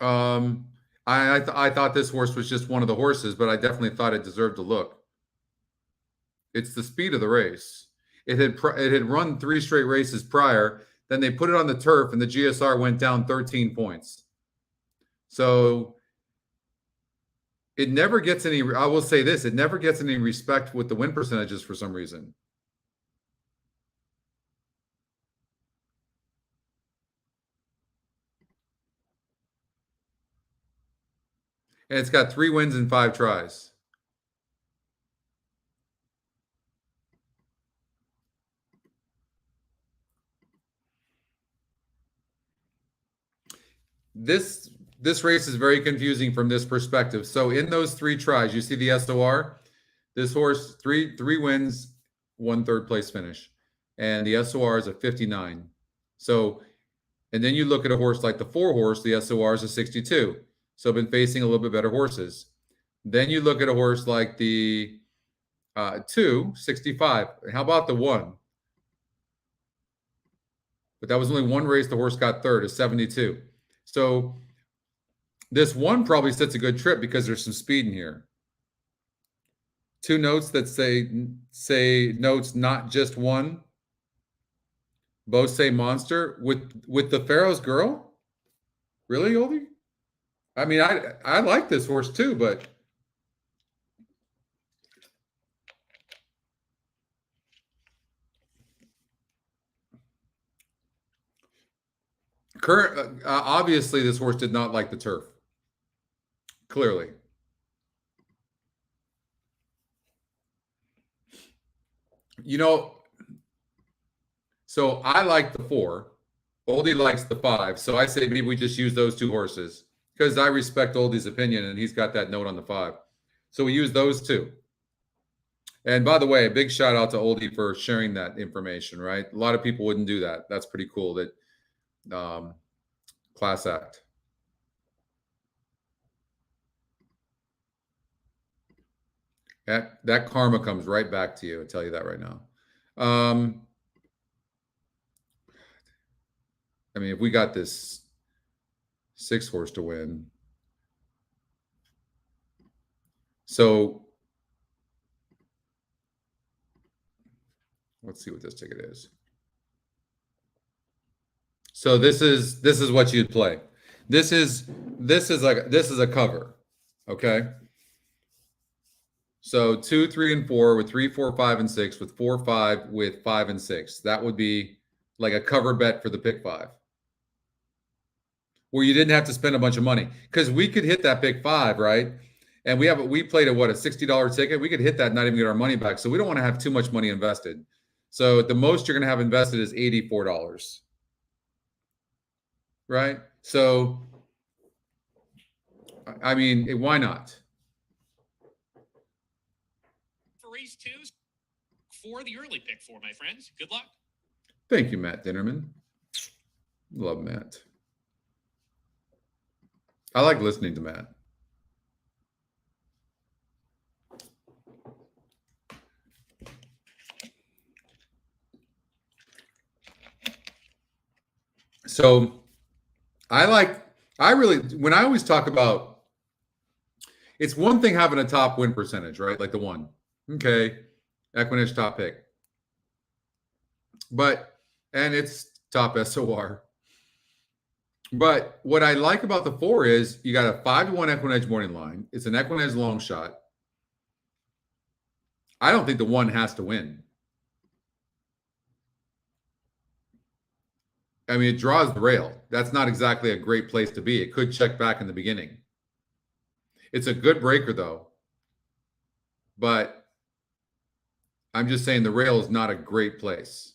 I thought this horse was just one of the horses, but I definitely thought it deserved a look. It's the speed of the race. It had run 3 straight races prior. Then they put it on the turf, and the GSR went down 13 points. So it never gets any. I will say this: it never gets any respect with the win percentages for some reason. And it's got 3 wins and 5 tries. This race is very confusing from this perspective. So in those 3 tries, you see the SOR. This horse, three wins, 1 third-place finish, and the SOR is a 59. So, and then you look at a horse like the 4-horse, the SOR is a 62. So been facing a little bit better horses. Then you look at a horse like the 2, 65. How about the 1? But that was only 1 race the horse got third, a 72. So this 1 probably sets a good trip because there's some speed in here. 2 notes that say notes, not just 1. Both say monster with the Farrell's Girl. Really, Oldie? I mean, I like this horse too, but obviously this horse did not like the turf. Clearly. You know, so I like the 4. Oldie likes the 5. So I say maybe we just use those 2 horses because I respect Oldie's opinion and he's got that note on the 5. So we use those 2. And by the way, a big shout out to Oldie for sharing that information, right? A lot of people wouldn't do that. That's pretty cool. That class act. That karma comes right back to you. I'll tell you that right now. I mean, if we got this 6-horse to win. So let's see what this ticket is. So this is what you'd play. This is a cover. Okay. So 2, 3, and 4 with 3, 4, 5, and 6 with 4, 5 with 5 and 6. That would be like a cover bet for the pick 5. Where you didn't have to spend a bunch of money. Because we could hit that pick 5, right? And we played a $60 ticket. We could hit that and not even get our money back. So we don't want to have too much money invested. So the most you're going to have invested is $84. Right? So I mean, why not? For race 2, for the early pick 4, my friends. Good luck. Thank you, Matt Dinnerman. Love Matt. I like listening to Matt. So when I always talk about, it's one thing having a top win percentage, right? Like the 1. Okay. Equinix top pick. And it's top SOR. But what I like about the 4 is you got a 5-1 Equinedge morning line. It's an Equinedge long shot. I don't think the 1 has to win. I mean, it draws the rail. That's not exactly a great place to be. It could check back in the beginning. It's a good breaker, though. But I'm just saying the rail is not a great place.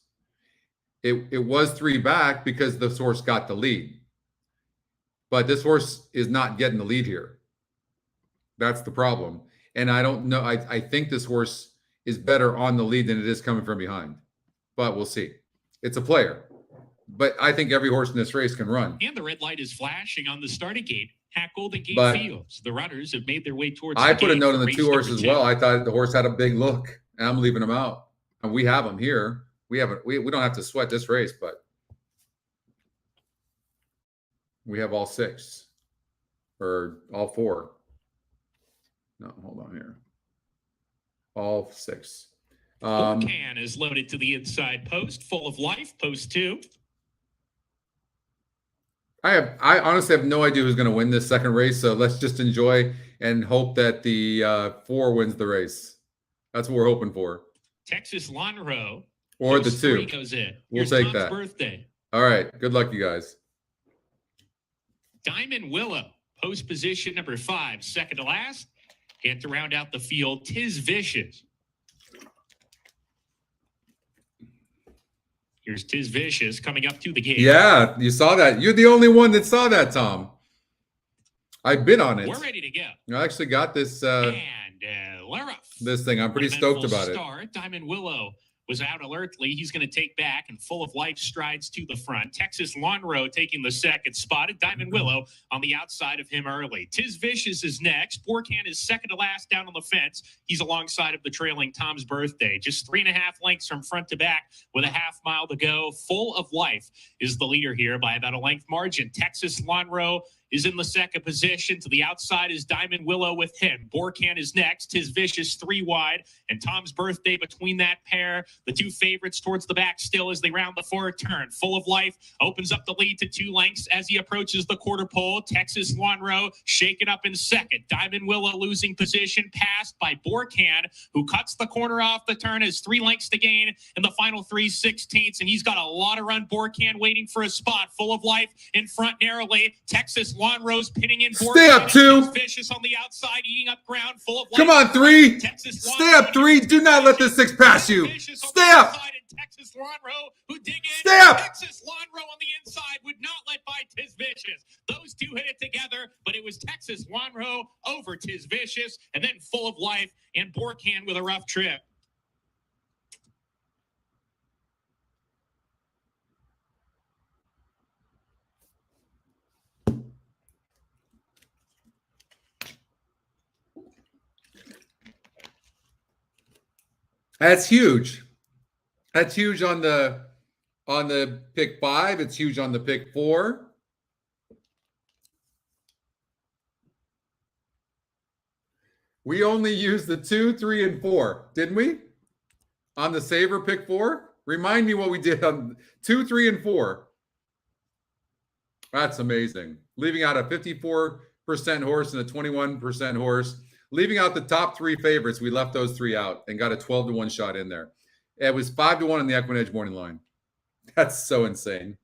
It was 3 back because the horse got the lead. But this horse is not getting the lead here. That's the problem. And I don't know. I think this horse is better on the lead than it is coming from behind. But we'll see. It's a player. But I think every horse in this race can run. And the red light is flashing on the starting gate at Golden Gate But Fields. The runners have made their way towards I the put a gate note for on the race 2 horses as number 2. well. I thought the horse had a big look, and I'm leaving him out. And we have him here. We don't have to sweat this race, but we have all 6 or all 4. No, hold on here. All 6. Can is loaded to the inside post, full of life, post 2. I honestly have no idea who's going to win this second race, so let's just enjoy and hope that the 4 wins the race. That's what we're hoping for. Texas Lonhro. Or the post 3 2. goes in. We'll Here's take Tom's that. birthday. All right. Good luck, you guys. Diamond Willow, post position number 5, second to last. And to round out the field, Tiz Vicious. Here's Tiz Vicious coming up to the gate. Yeah, you saw that. You're the only one that saw that, Tom. I've been on it. We're ready to go. I actually got this And Lara. this thing. I'm pretty stoked about it. Start. Diamond Willow was out alertly. He's going to take back and full of life strides to the front. Texas Lonhro taking the second spot. And Diamond Willow on the outside of him early. Tiz Vicious is next. Borkan is second to last down on the fence. He's alongside of the trailing Tom's Birthday. Just 3.5 lengths from front to back with a half mile to go. Full of life is the leader here by about a length margin. Texas Lonhro is in the second position. To the outside is Diamond Willow with him. Borkan is next. Tiz Vicious 3 wide. And Tom's Birthday between that pair. The 2 favorites towards the back still as they round the 4th turn. Full of life opens up the lead to 2 lengths as he approaches the quarter pole. Texas Lonhro shaken up in second. Diamond Willow losing position, passed by Borkan, who cuts the corner off the turn, has 3 lengths to gain in the final 3/16. And he's got a lot of run. Borkan waiting for a spot. Full of life in front narrowly. Texas Lonhro's pinning in Borkan. Stay up 2. Vicious on the outside, eating up ground. Full of life. Come on, 3. Texas Stay up 3. Do not let this 6 pass you. Stay up. Texas Lonhro, who dig in. Stay up. Texas Lonhro on the inside would not let by Tiz Vicious. Those 2 hit it together, but it was Texas Lonhro over Tiz Vicious, and then Full of Life and Borkan with a rough trip. That's huge. That's huge on the pick 5. It's huge on the pick 4. We only used the 2, 3, and 4, didn't we? On the Saver pick 4? Remind me what we did on 2, 3, and 4. That's amazing. Leaving out a 54% horse and a 21% horse. Leaving out the top 3 favorites, we left those 3 out and got a 12-1 shot in there. It was 5-1 in the Equinedge morning line. That's so insane.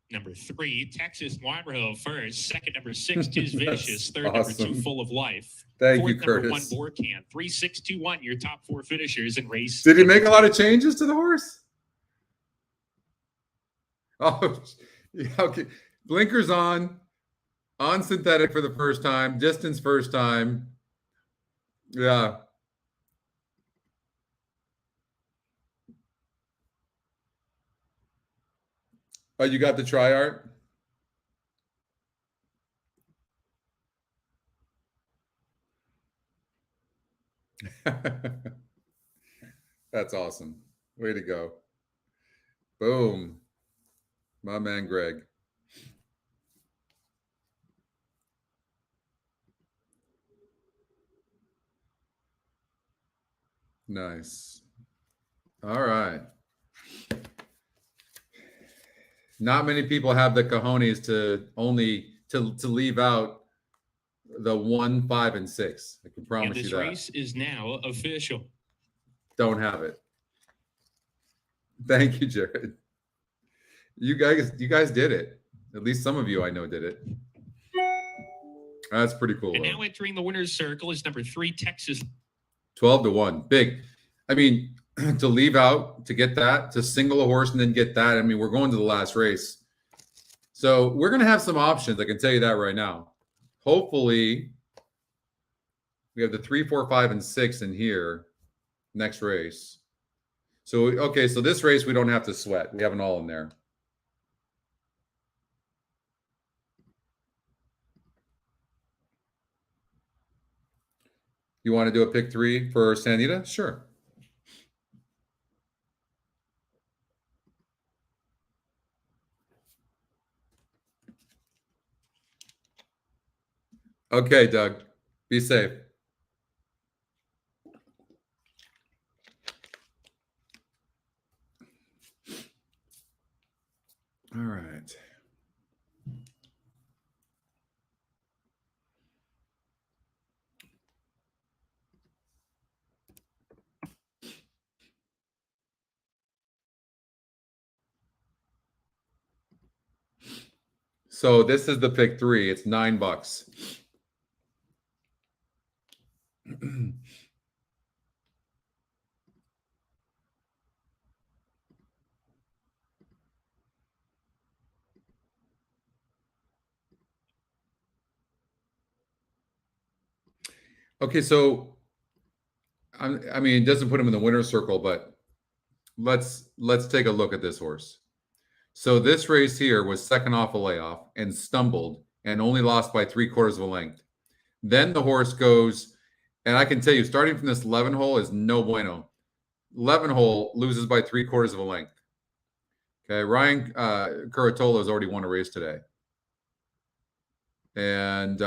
Number 3, Texas Lonhro first. Second, number 6, Tiz Vicious. Third, number 2, Full of Life. Thank Fourth, you, Curtis. Number 1, Borkan. 3, 6, 2, 1. Your top 4 finishers in race. Did he make a lot of changes to the horse? Oh, yeah, okay. Blinkers on synthetic for the first time, distance first time. Yeah. Oh, you got the tri art? That's awesome. Way to go. Boom. My man, Greg. Nice. All right. Not many people have the cojones to leave out the 1, 5, and 6. I can And promise this you that. race is now official. Don't have it. Thank you, Jared. You guys did it. At least some of you I know did it. That's pretty cool. And though. now entering the winner's circle is number 3, Texas. 12-1. Big. I mean, to leave out, to get that, to single a horse and then get that. I mean, we're going to the last race. So we're going to have some options. I can tell you that right now. Hopefully, we have the 3, 4, 5, and 6 in here next race. So, okay, so this race we don't have to sweat. We have it all in there. You want to do a pick 3 for Sanita? Sure. Okay, Doug. Be safe. All right. So this is the pick 3. It's $9. Okay, so I mean, it doesn't put him in the winner's circle, but let's take a look at this horse. So this race here was second off a layoff and stumbled and only lost by 3/4 of a length. Then the horse goes, and I can tell you, starting from this 11 hole is no bueno. 11 hole loses by 3/4 of a length. Okay, Ryan Curatola has already won a race today, and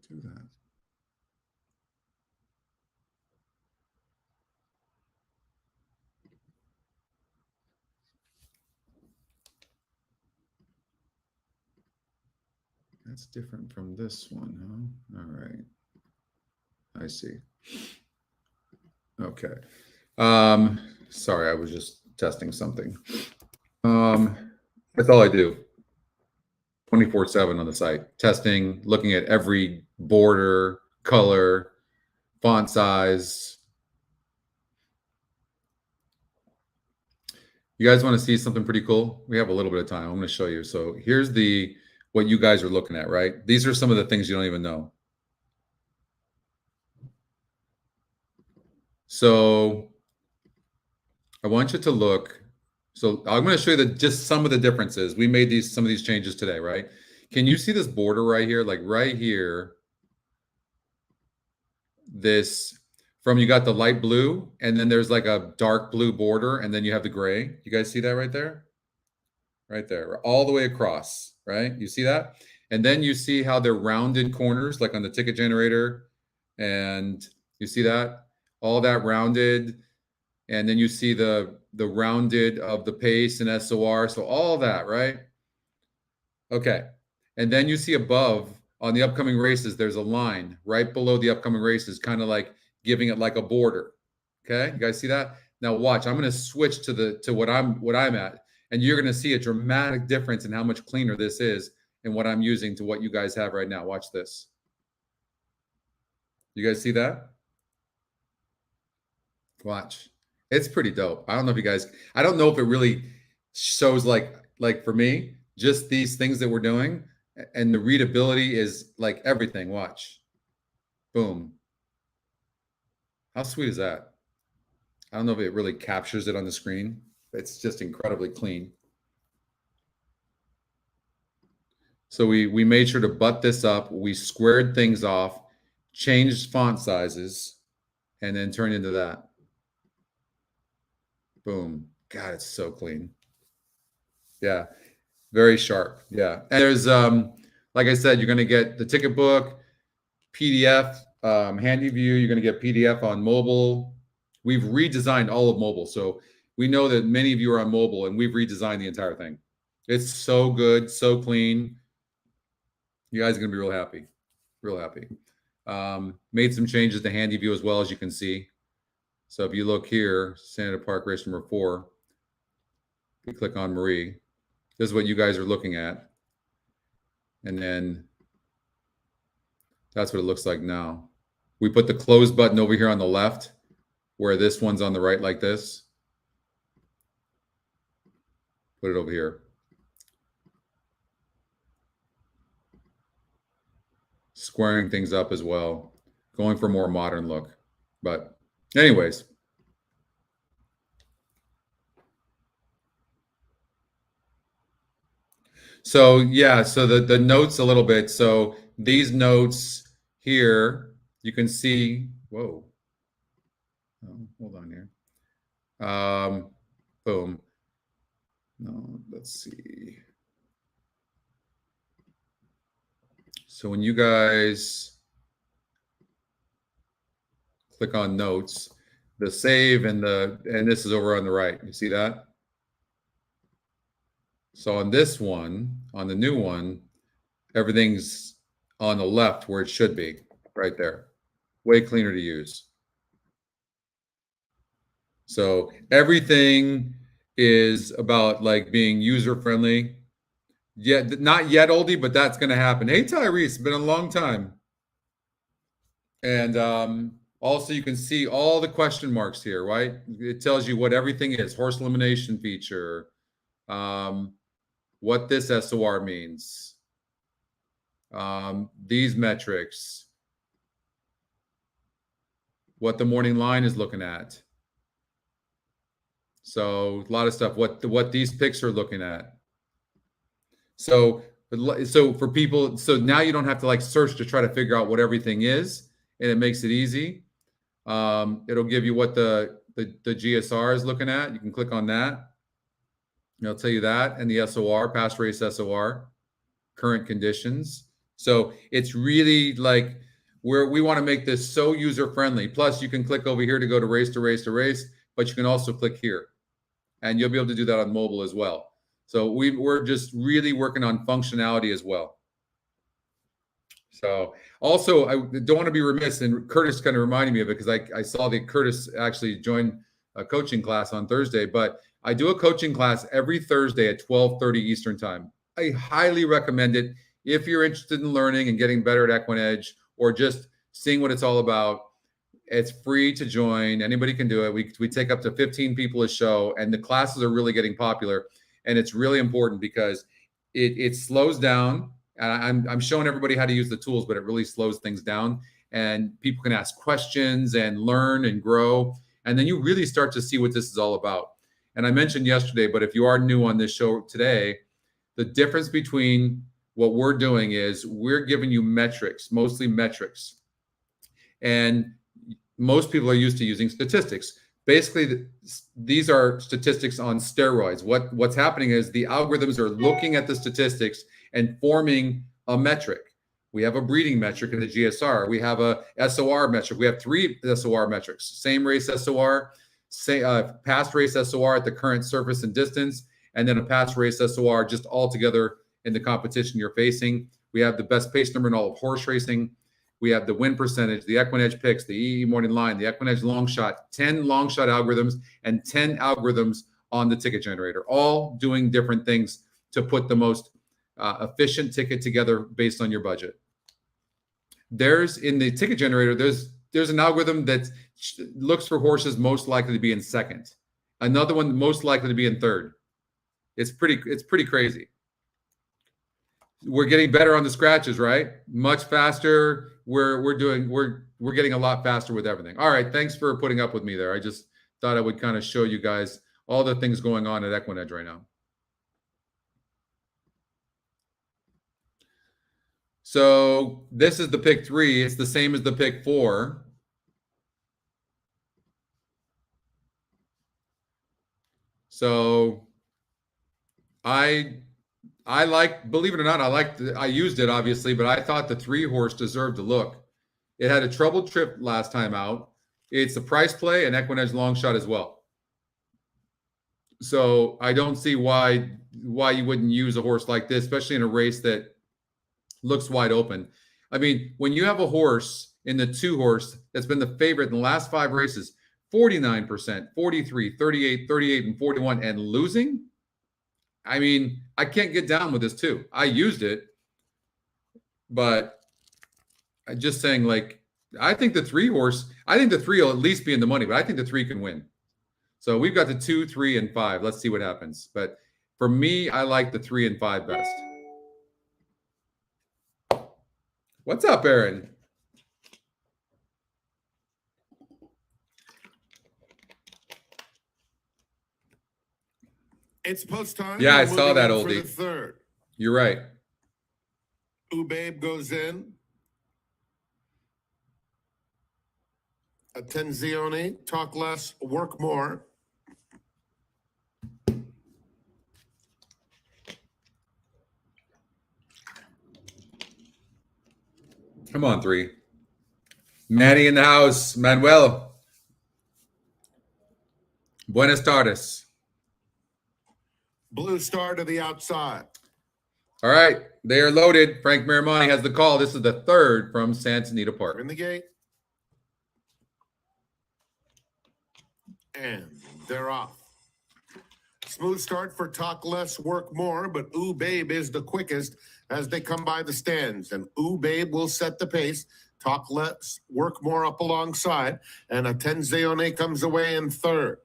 do that. That's different from this one, huh? All right. I see. Okay. Sorry, I was just testing something. That's all I do. 24/7 on the site, testing, looking at every border, color, font size. You guys want to see something pretty cool? We have a little bit of time. I'm going to show you. So here's what you guys are looking at, right? These are some of the things you don't even know. So I want you to look. So I'm going to show you just some of the differences. We made some of these changes today, right? Can you see this border right here? Like right here, you got the light blue, and then there's like a dark blue border, and then you have the gray. You guys see that right there? Right there, all the way across, right? You see that? And then you see how they're rounded corners, like on the ticket generator, and you see that? All that rounded, and then you see the rounded of the pace and SOR, so all that, right? Okay, and then you see above on the upcoming races, there's a line right below the upcoming races, kind of like giving it like a border. Okay, you guys see that? Now watch, I'm going to switch to what I'm at, and you're going to see a dramatic difference in how much cleaner this is and what I'm using to what you guys have right now. Watch this. You guys see that? Watch. It's pretty dope. I don't know if it really shows like for me, just these things that we're doing, and the readability is like everything. Watch. Boom. How sweet is that? I don't know if it really captures it on the screen. It's just incredibly clean. So we made sure to butt this up. We squared things off, changed font sizes, and then turned into that. Boom. God, it's so clean. Yeah. Very sharp. Yeah. And there's, like I said, you're going to get the ticket book, PDF, handy view. You're going to get PDF on mobile. We've redesigned all of mobile. So we know that many of you are on mobile, and we've redesigned the entire thing. It's so good, so clean. You guys are going to be real happy. Real happy. Made some changes to handy view as well, as you can see. So if you look here, Santa Park race number 4, you click on Marie. This is what you guys are looking at. And then that's what it looks like now. We put the close button over here on the left, where this one's on the right like this. Put it over here. Squaring things up as well. Going for a more modern look. But anyways. So yeah, so the notes a little bit. So these notes here, you can see, whoa. Oh, hold on here. Boom. No, let's see. So when you guys click on notes, the save and this is over on the right. You see that? So on this one, on the new one, everything's on the left where it should be, right there. Way cleaner to use. So everything is about like being user friendly. Yeah, not yet, oldie, but that's going to happen. Hey, Tyrese, been a long time. And also you can see all the question marks here, right? It tells you what everything is. Horse elimination feature, what this SOR means, these metrics, what the morning line is looking at. So a lot of stuff, what these picks are looking at. So for people, so now you don't have to like search to try to figure out what everything is, and it makes it easy. It'll give you what the GSR is looking at. You can click on that. It'll tell you that, and the SOR, past race SOR, current conditions. So it's really like we want to make this so user friendly. Plus, you can click over here to go to race to race to race, but you can also click here, and you'll be able to do that on mobile as well. So we're just really working on functionality as well. So also, I don't want to be remiss, and Curtis kind of reminded me of it because I saw that Curtis actually joined a coaching class on Thursday, but I do a coaching class every Thursday at 12:30 Eastern time. I highly recommend it if you're interested in learning and getting better at Equinedge or just seeing what it's all about. It's free to join. Anybody can do it. We take up to 15 people a show, and the classes are really getting popular. And it's really important because it slows down. And I'm showing everybody how to use the tools, but it really slows things down. And people can ask questions and learn and grow. And then you really start to see what this is all about. And I mentioned yesterday, but if you are new on this show today, the difference between what we're doing is we're giving you metrics, mostly metrics. And most people are used to using statistics. Basically, these are statistics on steroids. What's happening is the algorithms are looking at the statistics and forming a metric. We have a breeding metric in the GSR. We have a SOR metric. We have 3 SOR metrics: same race SOR, past race SOR at the current surface and distance, and then a past race SOR just all together in the competition you're facing. We have the best pace number in all of horse racing. We have the win percentage, the Equinedge picks, the EE morning line, the Equinedge long shot, 10 long shot algorithms, and 10 algorithms on the ticket generator, all doing different things to put the most efficient ticket together based on your budget. There's in the ticket generator, there's an algorithm that looks for horses most likely to be in second. Another one most likely to be in third. It's pretty crazy. We're getting better on the scratches, right? Much faster. We're getting a lot faster with everything. All right, thanks for putting up with me there. I just thought I would kind of show you guys all the things going on at Equinedge right now. So this is the pick 3. It's the same as the pick 4. So I like, believe it or not, I used it obviously, but I thought the 3 horse deserved to look. It had a troubled trip last time out. It's a price play and Equinedge long shot as well. So I don't see why you wouldn't use a horse like this, especially in a race that looks wide open. I mean, when you have a horse in the 2-horse that's been the favorite in the last 5 races, 49%, 43, 38, 38, and 41, and losing, I mean, I can't get down with this too. I used it, but I'm just saying, like, I think the 3-horse, I think the 3 will at least be in the money, but I think the 3 can win. So we've got the 2, 3, and 5. Let's see what happens. But for me, I like the 3 and 5 best. What's up, Aaron? It's post time. Yeah, I We're saw moving that, in for oldie. the third. You're right. Ooh Babe goes in. Attenzione, talk less, work more. Come on, 3. Manny in the house. Manuel. Buenas tardes. Blue Star to the outside. All right. They are loaded. Frank Miramani has the call. This is the 3rd from Santa Anita Park. In the gate. And they're off. Smooth start for Talk Less, Work More, but Ooh Babe is the quickest as they come by the stands. And Ooh Babe will set the pace. Talk Less, Work More up alongside. And Attenzione comes away in 3rd.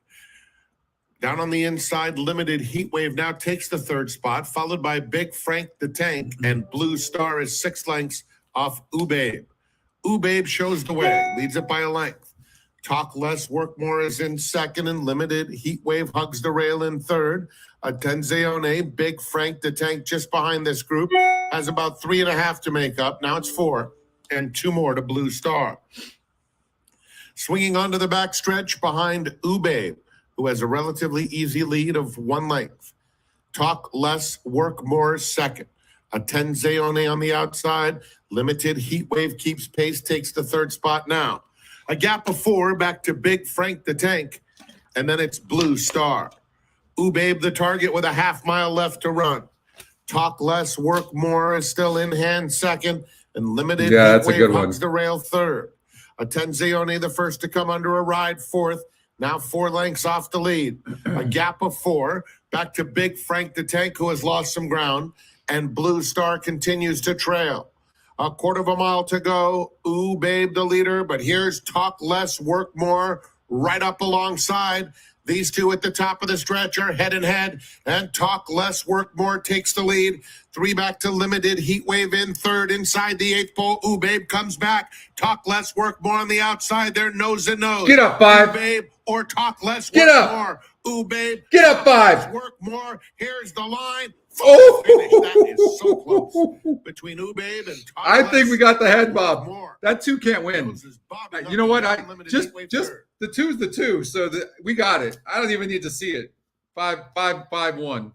Down on the inside, Limited Heatwave now takes the 3rd spot, followed by Big Frank the Tank, and Blue Star is 6 lengths off Ooh Babe. Ooh Babe shows the way, leads it by a length. Talk Less, Work More is in 2nd, and Limited Heatwave hugs the rail in 3rd. Attenzione, Big Frank the Tank just behind this group, has about 3.5 to make up. Now it's 4, and 2 more to Blue Star. Swinging onto the back stretch behind Ooh Babe, who has a relatively easy lead of 1 length. Talk Less, Work More 2nd. Attenzione on the outside. Limited Heatwave keeps pace, takes the 3rd spot now. A gap of 4 back to Big Frank the Tank, and then it's Blue Star. Ooh Babe the target with a half-mile left to run. Talk Less, Work More is still in hand 2nd, and Limited That's a good Heatwave one. hugs the rail 3rd. Attenzione the first to come under a ride 4th. Now 4 lengths off the lead. A gap of 4. Back to Big Frank the Tank, who has lost some ground. And Blue Star continues to trail. A 1/4 mile to go. Ooh Babe the leader. But here's Talk Less, Work More right up alongside. These 2 at the top of the stretch are head and head. And Talk Less, Work More takes the lead. 3 back to Limited Heatwave in 3rd. Inside the 8th pole, Ooh Babe comes back. Talk Less, Work More on the outside. They're nose and nose. Get up, 5. Ooh Babe or Talk Less, Get Work up. More. Ooh Babe. Get up, 5. Work More. Here's the line. Oh. Finish. That is so close. Between Ooh Babe and Talk I Less, think we got the head Work bob. More. That 2 can't win. Nose is bobbing You know up what? and I down. Limited just Heatwave just 3rd. the 2's the 2. So we got it. I don't even need to see it. 5, 5, 5, 1.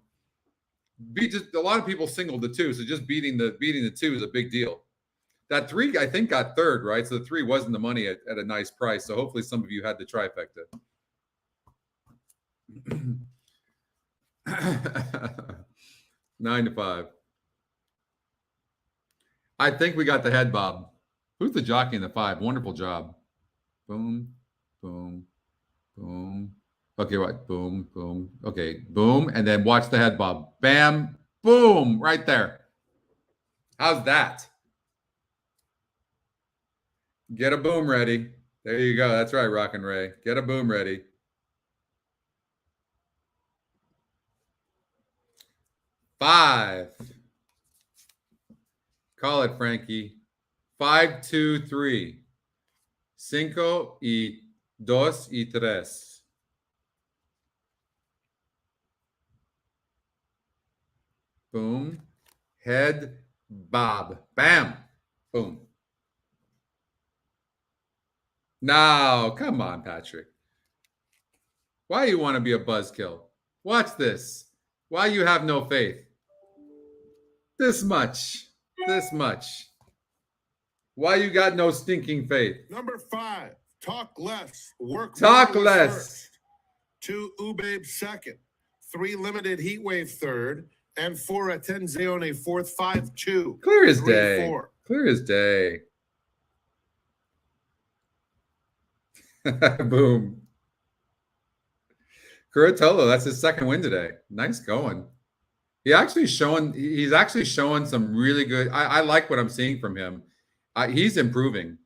Just a lot of people singled the 2, so just beating the 2 is a big deal. That 3, I think, got 3rd, right? So the 3 was in the money at a nice price. So hopefully some of you had the trifecta. 9 to 5. I think we got the head bob. Who's the jockey in the 5? Wonderful job. Boom, boom, boom. Okay, what? Boom, boom. Okay, boom, and then watch the head bob. Bam, boom, right there. How's that? Get a boom ready. There you go. That's right, Rockin' Ray. Get a boom ready. Five. Call it, Frankie. 5, 2, 3. 5 y 2 y 3. Boom. Head bob. Bam. Boom. Now, come on, Patrick. Why you want to be a buzzkill? Watch this. Why you have no faith? This much. This much. Why you got no stinking faith? Number 5, Talk Less, Work Talk More was Less. first. 2, Ubabe second. 3, Limited Heatwave third. And 4, Attenzione fourth. 5, 2. Clear as 3, day. 4. Clear as day. Boom. Curatolo, that's his second win today. Nice going. He's actually showing some really good. I like what I'm seeing from him. He's improving.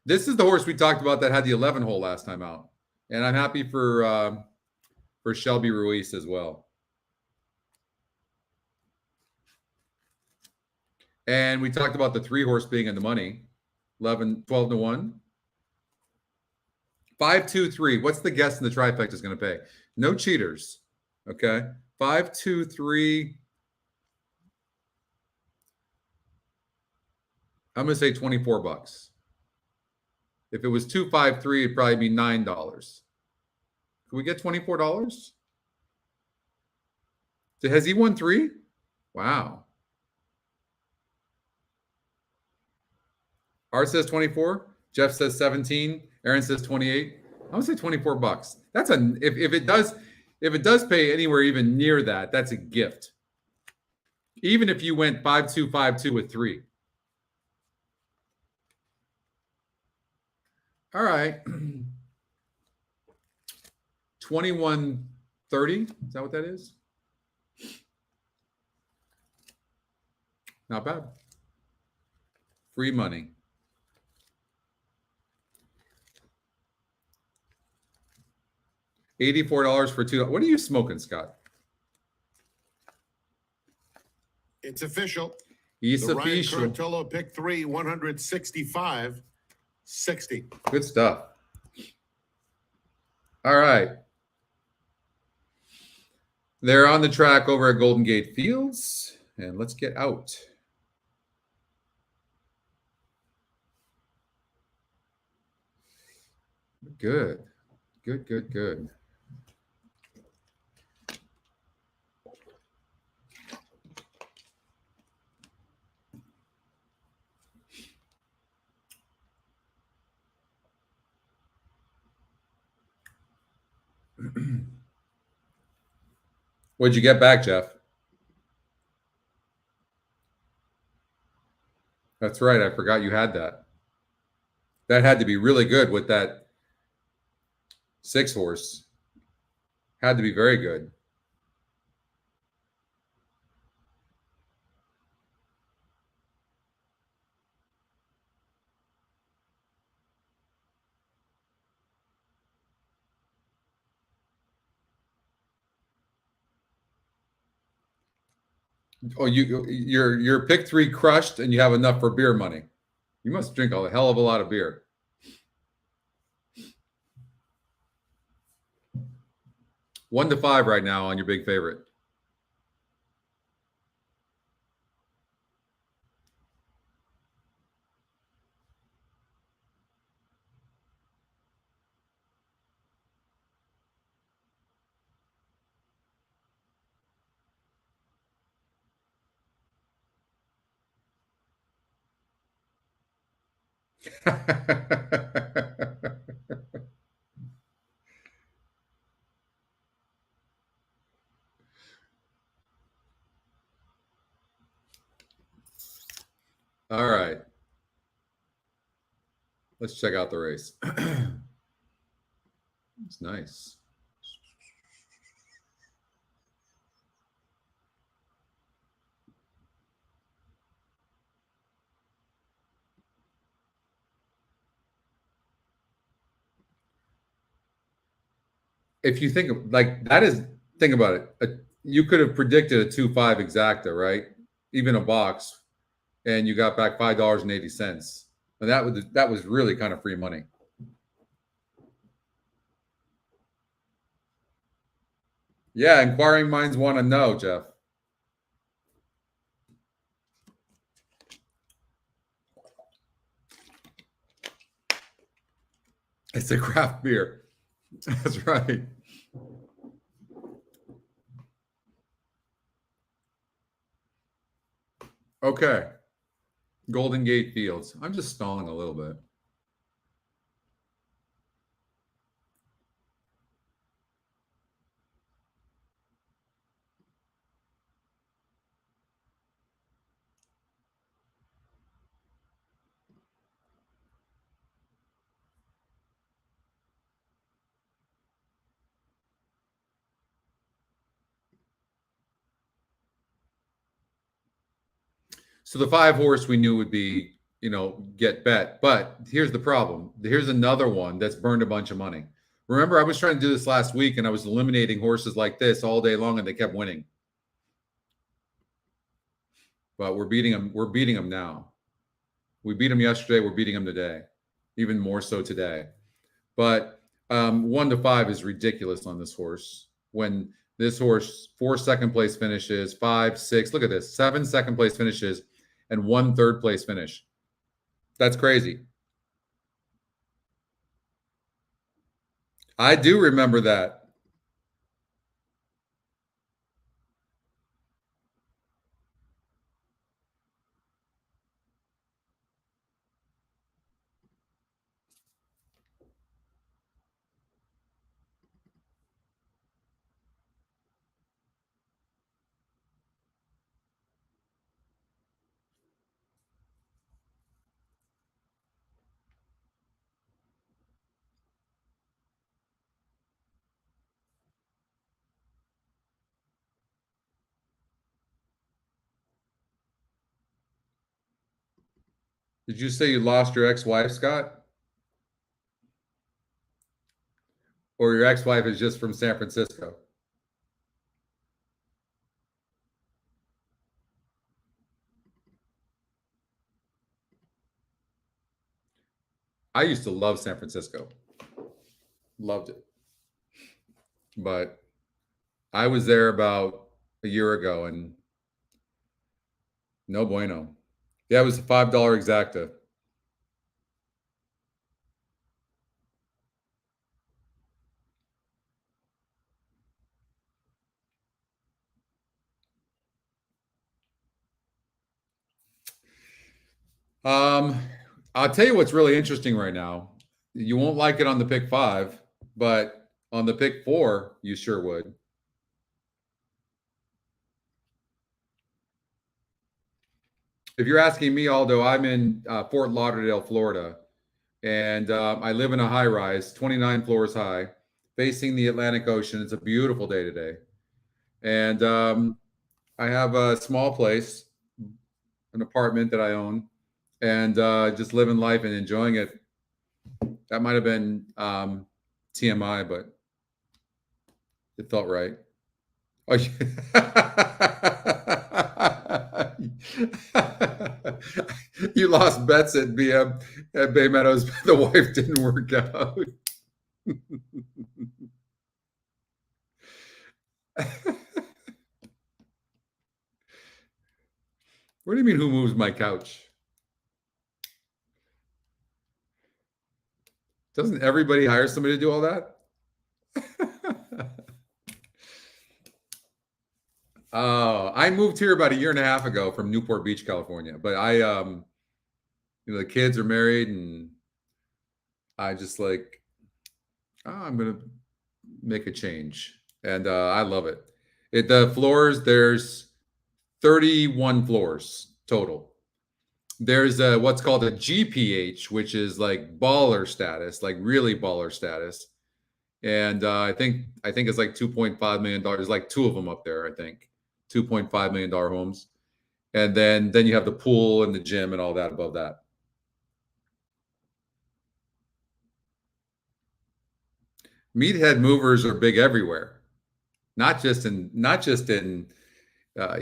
This is the horse we talked about that had the 11 hole last time out, and I'm happy for Shelby Ruiz as well. And we talked about the 3 horse being in the money, 12 to 1. 5, 2, 3. What's the guess in the trifecta is going to pay? No cheaters. Okay. 5, 2, 3. I'm going to say $24. If it was 2, 5, 3, it'd probably be $9. Can we get $24? Has he won 3? Wow. Art says 24. Jeff says 17. Aaron says 28. I'm gonna say $24. That's if it does pay anywhere even near that, that's a gift. Even if you went 5, 2, 5, 2 with 3. All right. 2130. Is that what that is? Not bad. Free money. $84 for 2. What are you smoking, Scott? It's official. It's The Ryan official. Curatolo pick 3, 165.60. Good stuff. All right. They're on the track over at Golden Gate Fields, and let's get out. Good. Good, good, good. What'd you get back, Jeff? That's right. I forgot you had that. That had to be really good with that 6 horse. Had to be very good. Oh, your pick 3 crushed, and you have enough for beer money. You must drink a hell of a lot of beer. One to 5 right now on your big favorite. All right. Let's check out the race. It's nice. If you think of, like, that is, think about it. You could have predicted a 2-5 exacta, right? Even a box, and you got back $5.80. And that was really kind of free money. Yeah, inquiring minds want to know, Jeff. It's a craft beer. That's right. Okay. Golden Gate Fields. I'm just stalling a little bit. So the 5 horse we knew would be, get bet. But here's the problem. Here's another one that's burned a bunch of money. Remember, I was trying to do this last week and I was eliminating horses like this all day long and they kept winning. But we're beating them. We're beating them now. We beat them yesterday. We're beating them today, even more so today. But 1 to 5 is ridiculous on this horse. When this horse 4 second place finishes, 5, 6. Look at this: 7 second place finishes, and 1 third place finish. That's crazy. I do remember that. Did you say you lost your ex-wife, Scott? Or your ex-wife is just from San Francisco? I used to love San Francisco. Loved it. But I was there about a year ago and no bueno. Yeah, it was a $5 exacta. I'll tell you what's really interesting right now. You won't like it on the pick 5, but on the pick 4, you sure would. If you're asking me, Aldo, I'm in Fort Lauderdale, Florida, and I live in a high rise, 29 floors high, facing the Atlantic Ocean. It's a beautiful day today. And I have a small place, an apartment that I own, and just living life and enjoying it. That might have been TMI, but it felt right. Oh, you lost bets at BM at Bay Meadows. The wife didn't work out. What do you mean, who moves my couch? Doesn't everybody hire somebody to do all that? I moved here about a year and a half ago from Newport Beach, California. But the kids are married, and I just like, I'm gonna make a change, and I love it. The floors, there's 31 floors total. There's what's called a GPH, which is like baller status, like really baller status. And I think it's like $2.5 million. There's like 2 of them up there, I think. $2.5 million homes. And then you have the pool and the gym and all that above that. Meathead movers are big everywhere, not just in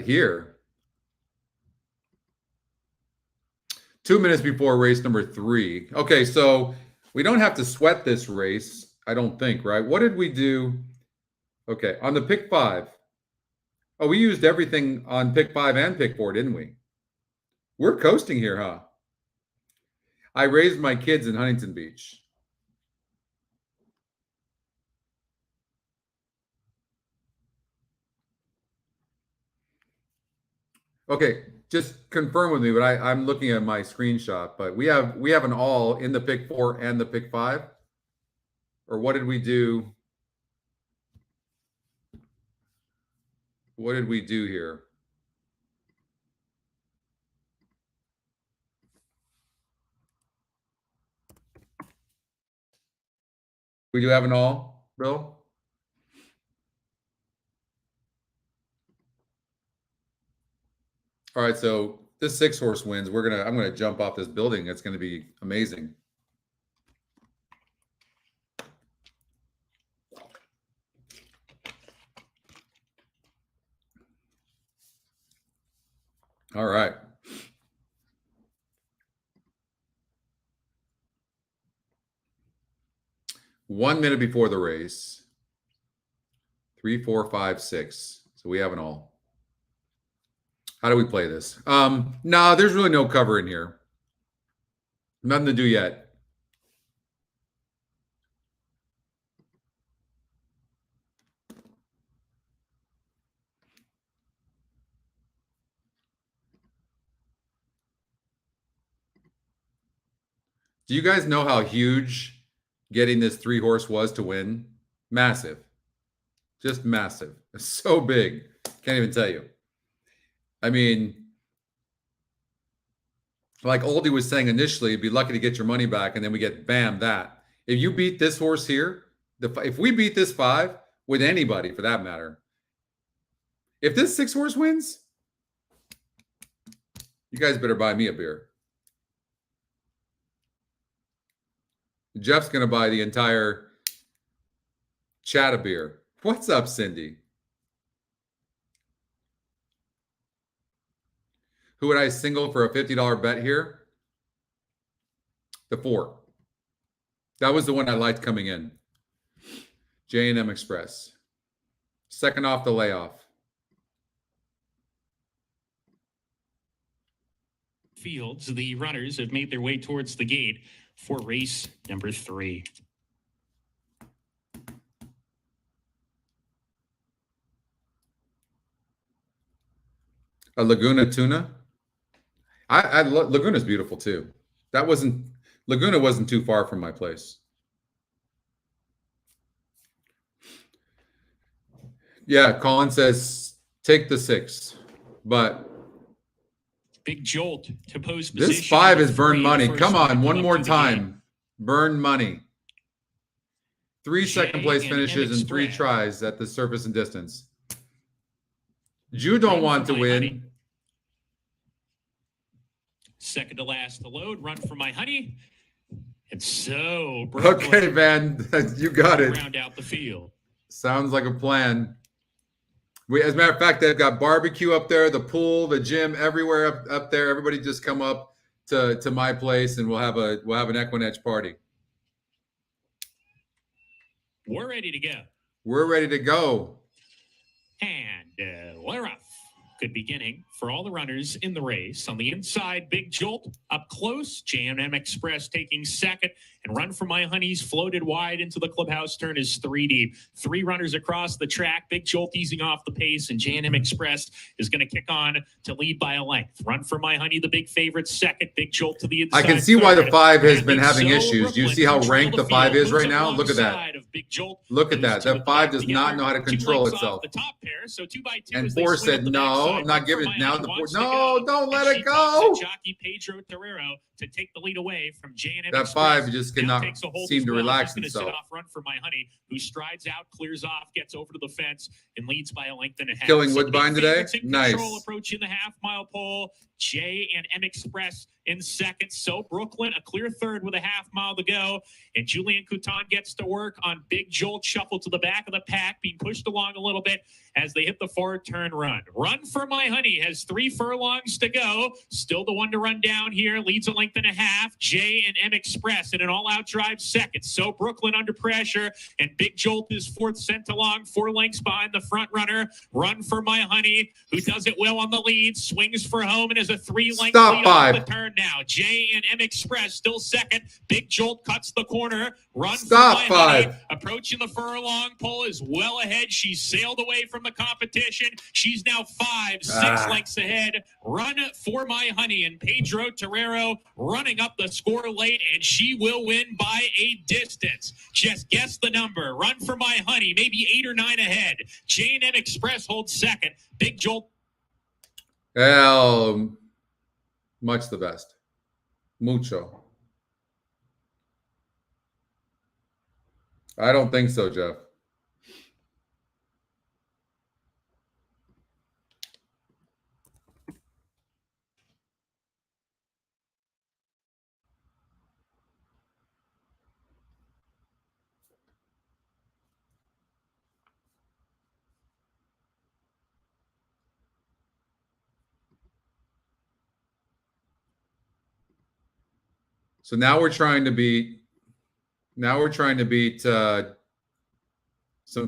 here. 2 minutes before race number 3. Okay, so we don't have to sweat this race, I don't think, right? What did we do? Okay, on the pick 5. Oh, we used everything on pick 5 and pick 4, didn't we? We're coasting here, huh? I raised my kids in Huntington Beach. Okay, just confirm with me, but I'm looking at my screenshot. But we have an all in the pick 4 and the pick 5, or what did we do? What did we do here? We do have an all, Bill? All right, so this 6-horse wins. I'm gonna jump off this building. It's gonna be amazing. All right. One minute before the race. 3, 4, 5, 6. So we have an all. How do we play this? No, there's really no cover in here. Nothing to do yet. Do you guys know how huge getting this 3-horse was to win? Massive. Just massive. It's so big. Can't even tell you. I mean, like Oldie was saying initially, be lucky to get your money back, and then we get bam that. If you beat this horse here, if we beat this 5 with anybody for that matter, if this 6-horse wins, you guys better buy me a beer. Jeff's going to buy the entire chat a beer. What's up, Cindy? Who would I single for a $50 bet here? The 4. That was the one I liked coming in. J&M Express. Second off the layoff. Fields, the runners have made their way towards the gate for race number 3. A Laguna Tuna. Laguna's beautiful too. Laguna wasn't too far from my place. Yeah, Colin says take the 6, but Big Jolt to pose this position. 5 is burn 3, money. first Come on, time one up more to the time. game. Burn money. 3 second-place J&M finishes and 3 Express. tries at the surface and distance. You don't want to My win. honey. Second to last to load. Run for my honey. And so, Okay, Van, you got it. Round out the field. Sounds like a plan. As a matter of fact, they've got barbecue up there, the pool, the gym, everywhere up there. Everybody just come up to my place, and we'll have an Equinedge party. We're ready to go. We're ready to go. And we're off. Good beginning for all the runners in the race. On the inside, Big Jolt up close. J&M Express taking second. And Run for My Honeys floated wide into the clubhouse turn is 3 deep. 3 runners across the track. Big Jolt easing off the pace, and J&M Express is going to kick on to lead by a length. Run for My Honey, the big favorite, second. Big Jolt to the inside. I can see why the third. 5 has been And having so issues. Do you Brooklyn see how control ranked the 5 field, is right moves now? Look at that. alongside of Big Jolt. Look at Those that. two That 5 does together, not know how to 2 control lengths itself. off the top pair, so 2 by 2 And as they 4 swing up said, the no, backside. I'm not Run giving for it My now. Honey wants to No, go. don't let And it she talks go. to jockey Pedro Torrero to take the lead away from J&M That Express. 5 just Now cannot takes a hold seem as to well. relax She's gonna himself. sit off Run for My Honey, who strides out, clears off, gets over to the fence, and leads by a length and a half. Killing So the Woodbine big today? favorites in Nice. control, approaching the half-mile pole. J&M Express in second. So Brooklyn, a clear third with a half mile to go. And Julian Couton gets to work on Big Jolt, shuffle to the back of the pack, being pushed along a little bit as they hit the forward turn run. Run for My Honey has 3 furlongs to go. Still the one to run down here. Leads a length and a half. J&M Express in an all-out drive second. So Brooklyn under pressure. And Big Jolt is fourth, sent along 4 lengths behind the front runner. Run for My Honey, who does it well on the lead. Swings for home and is a 3-length Stop lead 5. off the turn now. J&M Express still second. Big Jolt cuts the corner. Run Stop for My 5. Honey. Approaching the furlong pole is well ahead. She sailed away from from the competition. She's now 5-6 lengths ahead. Run for My Honey, and Pedro Torrero running up the score late, and she will win by a distance. Just guess the number. Run for My Honey, maybe 8 or 9 ahead. J&N Express holds second. Big Jolt. Well, much the best. Mucho. I don't think so, Jeff. So now we're trying to beat. Now we're trying to beat some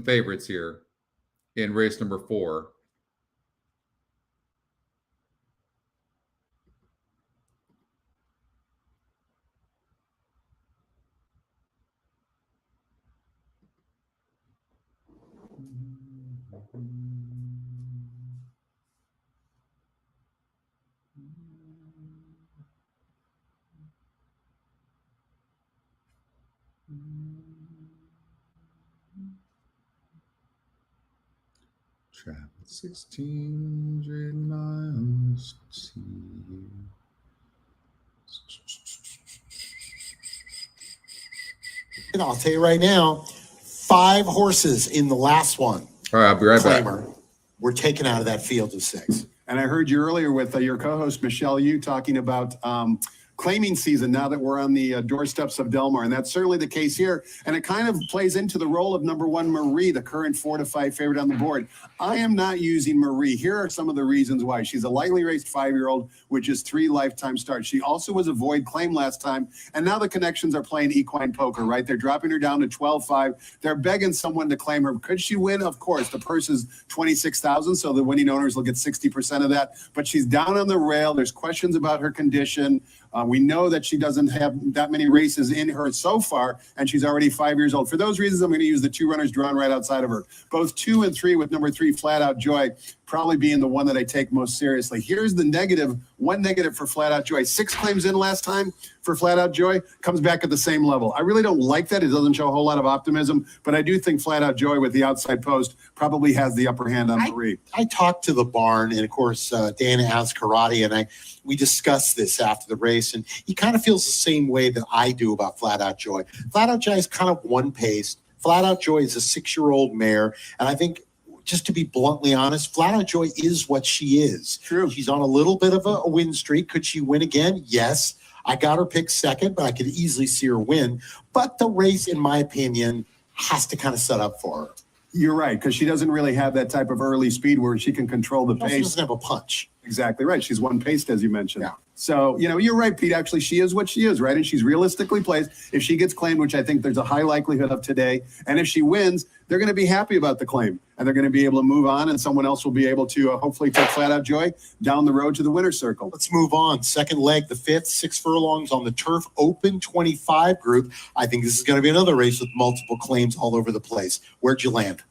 favorites here in race number 4. Travel 1,600 miles to see you. And I'll tell you right now, 5 horses in the last one. All right, I'll be right back. Claimer were taken out of that field of 6. And I heard you earlier with your co-host, Michelle Yu, talking about claiming season now that we're on the doorsteps of Del Mar. And that's certainly the case here. And it kind of plays into the role of number 1, Marie, the current 4-5 favorite on the board. I am not using Marie. Here are some of the reasons why. She's a lightly raced 5-year-old with just 3 lifetime starts. She also was a void claim last time. And now the connections are playing equine poker, right? They're dropping her down to 12-5. They're begging someone to claim her. Could she win? Of course. The purse is $26,000, so the winning owners will get 60% of that. But she's down on the rail. There's questions about her condition. We know that she doesn't have that many races in her so far, and she's already 5 years old. For those reasons, I'm going to use the 2 runners drawn right outside of her. Both 2 and 3 with number 3, Flat Out Joy, probably being the one that I take most seriously. Here's the negative, one negative for Flat Out Joy. 6 claims in last time for Flat Out Joy, comes back at the same level. I really don't like that. It doesn't show a whole lot of optimism, but I do think Flat Out Joy with the outside post probably has the upper hand on Marie. I talked to the barn, and of course, Dan asked Karate, and we discussed this after the race, and he kind of feels the same way that I do about Flat Out Joy. Flat Out Joy is kind of one-paced. Flat Out Joy is a 6-year-old mare, and I think, just to be bluntly honest, Flat Out Joy is what she is. True. She's on a little bit of a win streak. Could she win again? Yes. I got her picked second, but I could easily see her win. But the race, in my opinion, has to kind of set up for her. You're right, because she doesn't really have that type of early speed where she can control the She also pace. doesn't have a punch. Exactly right. She's one-paced, as you mentioned. Yeah. So, you're right, Pete. Actually, she is what she is, right? And she's realistically placed. If she gets claimed, which I think there's a high likelihood of today, and if she wins, they're going to be happy about the claim, and they're going to be able to move on, and someone else will be able to hopefully take Flat Out Joy down the road to the winner's circle. Let's move on. Second leg, the 5th, 6 furlongs on the Turf Open 25 group. I think this is going to be another race with multiple claims all over the place. Where'd you land?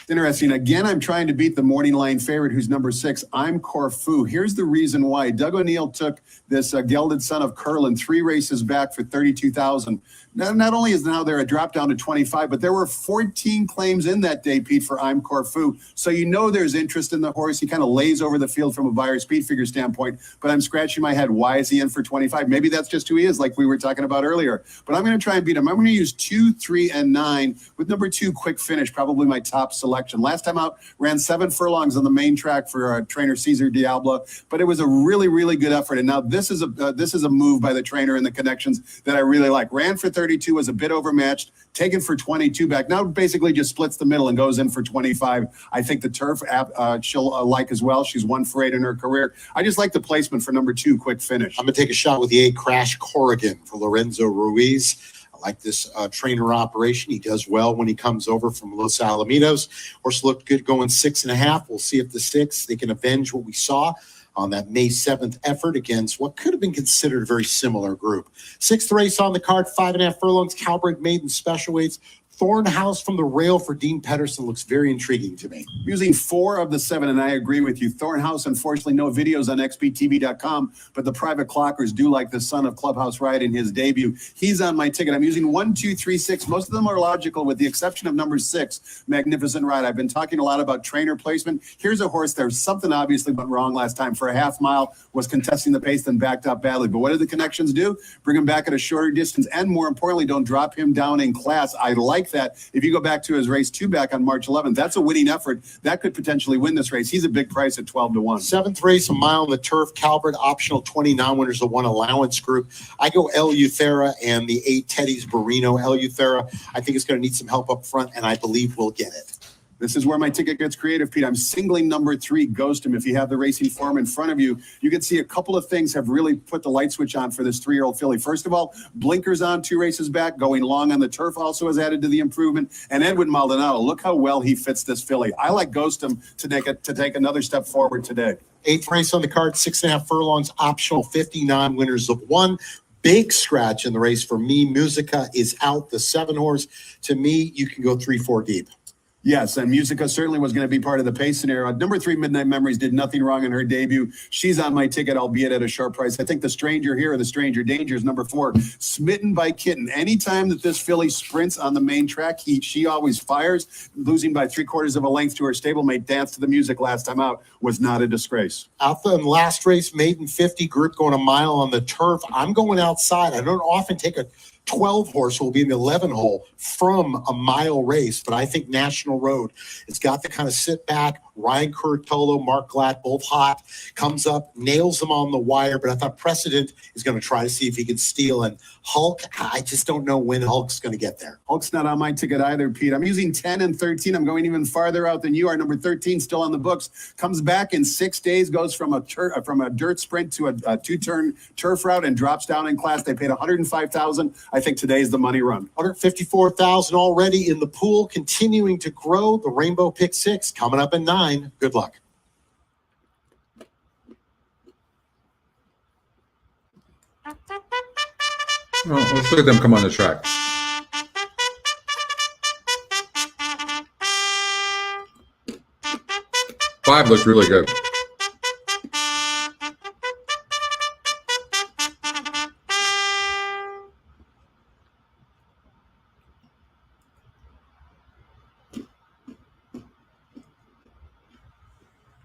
Interesting. Again, I'm trying to beat the morning line favorite, who's number 6. I'm Corfu. Here's the reason why. Doug O'Neill took this gelded son of Curlin 3 races back for $32,000. Not only is now there a drop down to 25, but there were 14 claims in that day, Pete, for I'm Corfu. So there's interest in the horse. He kind of lays over the field from a buyer speed figure standpoint, but I'm scratching my head. Why is he in for 25? Maybe that's just who he is, like we were talking about earlier. But I'm going to try and beat him. I'm going to use 2, 3, and 9 with number 2, Quick Finish, probably my top selection. Last time out, ran 7 furlongs on the main track for trainer Cesar Diablo, but it was a really, really good effort. And now this is a move by the trainer and the connections that I really like. Ran for 32, was a bit overmatched, taken for 22 back. Now basically just splits the middle and goes in for 25. I think the Turf she'll like as well. She's 1 for 8 in her career. I just like the placement for number 2, Quick Finish. I'm going to take a shot with the 8, Crash Corrigan for Lorenzo Ruiz. I like this trainer operation. He does well when he comes over from Los Alamitos. Horse looked good going 6.5. We'll see if the 6, they can avenge what we saw on that May 7th effort against what could have been considered a very similar group. 6th race on the card, 5.5 furlongs, Cowbreak Maiden Special Weights, Thornhouse from the rail for Dean Pedersen looks very intriguing to me. Using 4 of the 7, and I agree with you. Thornhouse, unfortunately, no videos on xbtv.com, but the private clockers do like the son of Clubhouse Riot in his debut. He's on my ticket. I'm using 1, 2, 3, 6. Most of them are logical, with the exception of number 6, Magnificent Ride. I've been talking a lot about trainer placement. Here's a horse. There's something obviously went wrong last time. For a half mile, was contesting the pace, then backed up badly. But what did the connections do? Bring him back at a shorter distance, and more importantly, don't drop him down in class. I like that. If you go back to his race 2 back on March 11th, that's a winning effort. That could potentially win this race. He's a big price at 12 to 1. 7th race, a mile on the turf. Calvert, optional 20 non-winners of 1 allowance group. I go Eleuthera and the 8 Teddy's Barino. Eleuthera, I think it's going to need some help up front, and I believe we'll get it. This is where my ticket gets creative, Pete. I'm singling number 3, Ghost Him. If you have the racing form in front of you, you can see a couple of things have really put the light switch on for this 3-year-old filly. First of all, blinkers on 2 races back, going long on the turf also has added to the improvement. And Edwin Maldonado, look how well he fits this filly. I like Ghost Him to take another step forward today. 8th race on the card, 6.5 furlongs, optional 50 non-winners of 1. Big scratch in the race for me. Musica is out, the 7 horse. To me, you can go 3-4 deep. Yes, and Musica certainly was going to be part of the pace scenario. Number 3, Midnight Memories, did nothing wrong in her debut. She's on my ticket, albeit at a short price. I think the stranger here, or the stranger danger, is number 4, Smitten by Kitten. Anytime that this filly sprints on the main track, she always fires. Losing by 3/4 of a length to her stablemate Dance to the Music last time out was not a disgrace. Out the last race, maiden 50 group going a mile on the turf. I'm going outside. I don't often take a 12 horse who will be in the 11 hole from a mile race, but I think National Road, it's got the kind of sit back. Ryan Curtolo, Mark Glatt, both hot, comes up, nails them on the wire, but I thought Precedent is going to try to see if he can steal. And Hulk, I just don't know when Hulk's going to get there. Hulk's not on my ticket either, Pete. I'm using 10 and 13. I'm going even farther out than you are. Number 13 still on the books. Comes back in 6 days, goes from a dirt sprint to a 2-turn turf route and drops down in class. They paid $105,000. I think today's the money run. 154,000 already in the pool, continuing to grow. The Rainbow Pick 6 coming up in 9. Good luck. Well, let's look at them come on the track. Five looked really good.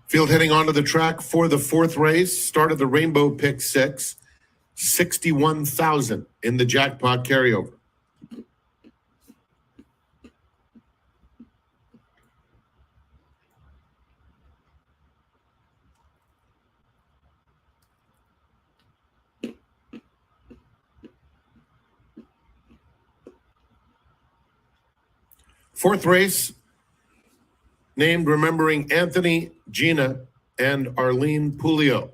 Field heading onto the track for the 4th race. Start of the Rainbow Pick 6. 61,000 in the jackpot carryover. Fourth race, named remembering Anthony, Gina, and Arlene Pulio.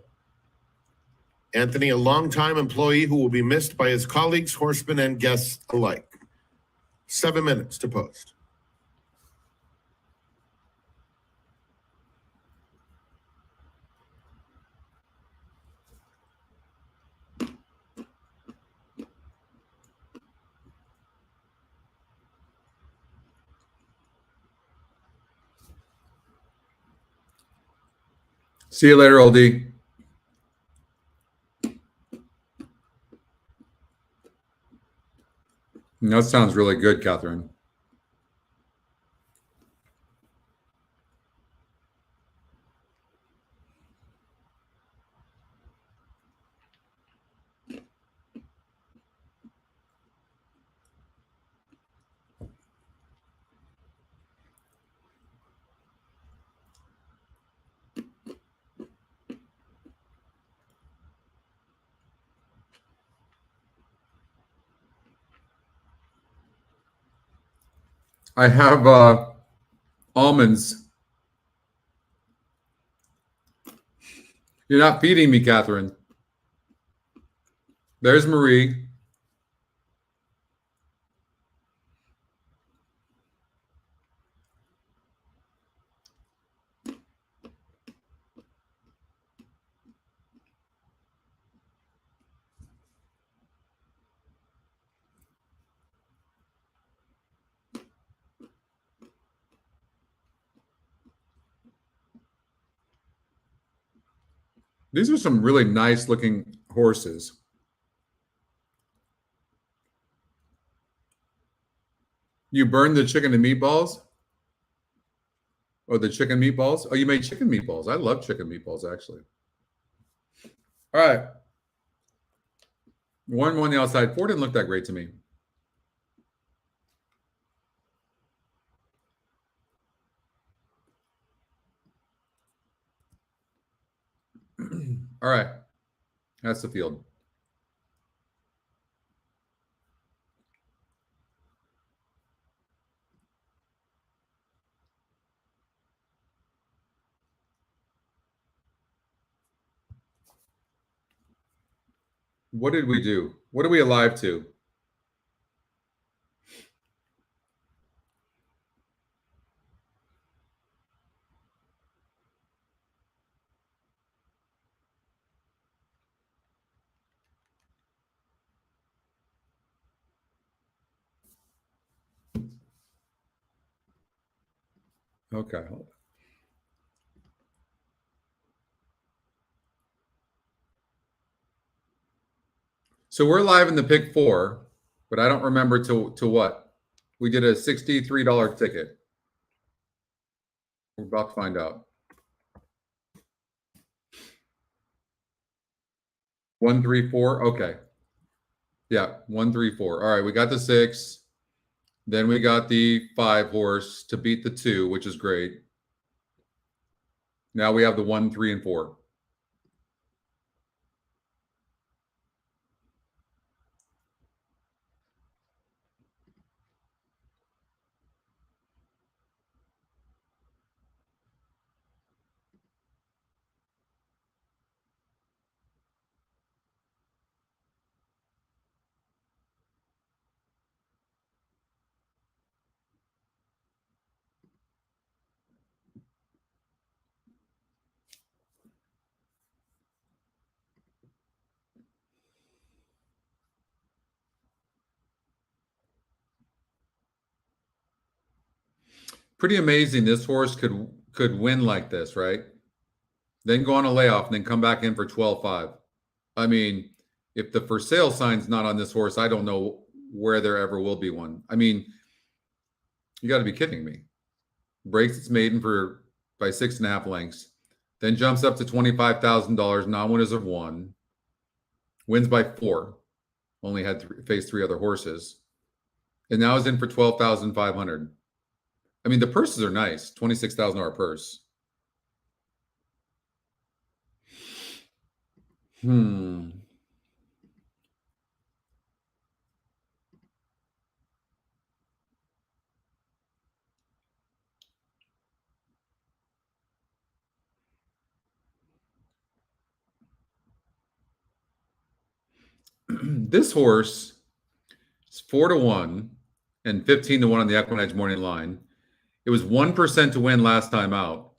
Anthony, a longtime employee who will be missed by his colleagues, horsemen, and guests alike. 7 minutes to post. See you later, LD. That sounds really good, Catherine. I have almonds. You're not feeding me, Catherine. There's Marie. These are some really nice looking horses. You burned the chicken and meatballs? Or the chicken meatballs? Oh, you made chicken meatballs. I love chicken meatballs, actually. All right. 1-1 on the outside. 4 didn't look that great to me. All right. That's the field. What did we do? What are we alive to? Okay. So we're live in the pick 4, but I don't remember to what. We did a $63 ticket. We're about to find out. 1, 3, 4. Okay. Yeah, 1, 3, 4. All right, we got the 6. Then we got the 5 horse to beat the 2, which is great. Now we have the 1, 3, and 4. Pretty amazing. This horse could win like this, right? Then go on a layoff and then come back in for 12.5. I mean, if the for sale sign's not on this horse, I don't know where there ever will be one. I mean, you got to be kidding me. Breaks its maiden by 6.5 lengths, then jumps up to $25,000. Non-winners of 1, wins by 4. Only had faced 3 other horses, and now is in for 12,500. I mean, the purses are nice. $26,000 purse. This horse is 4-1 and 15-1 on the Equinedge morning line. It was 1% to win last time out.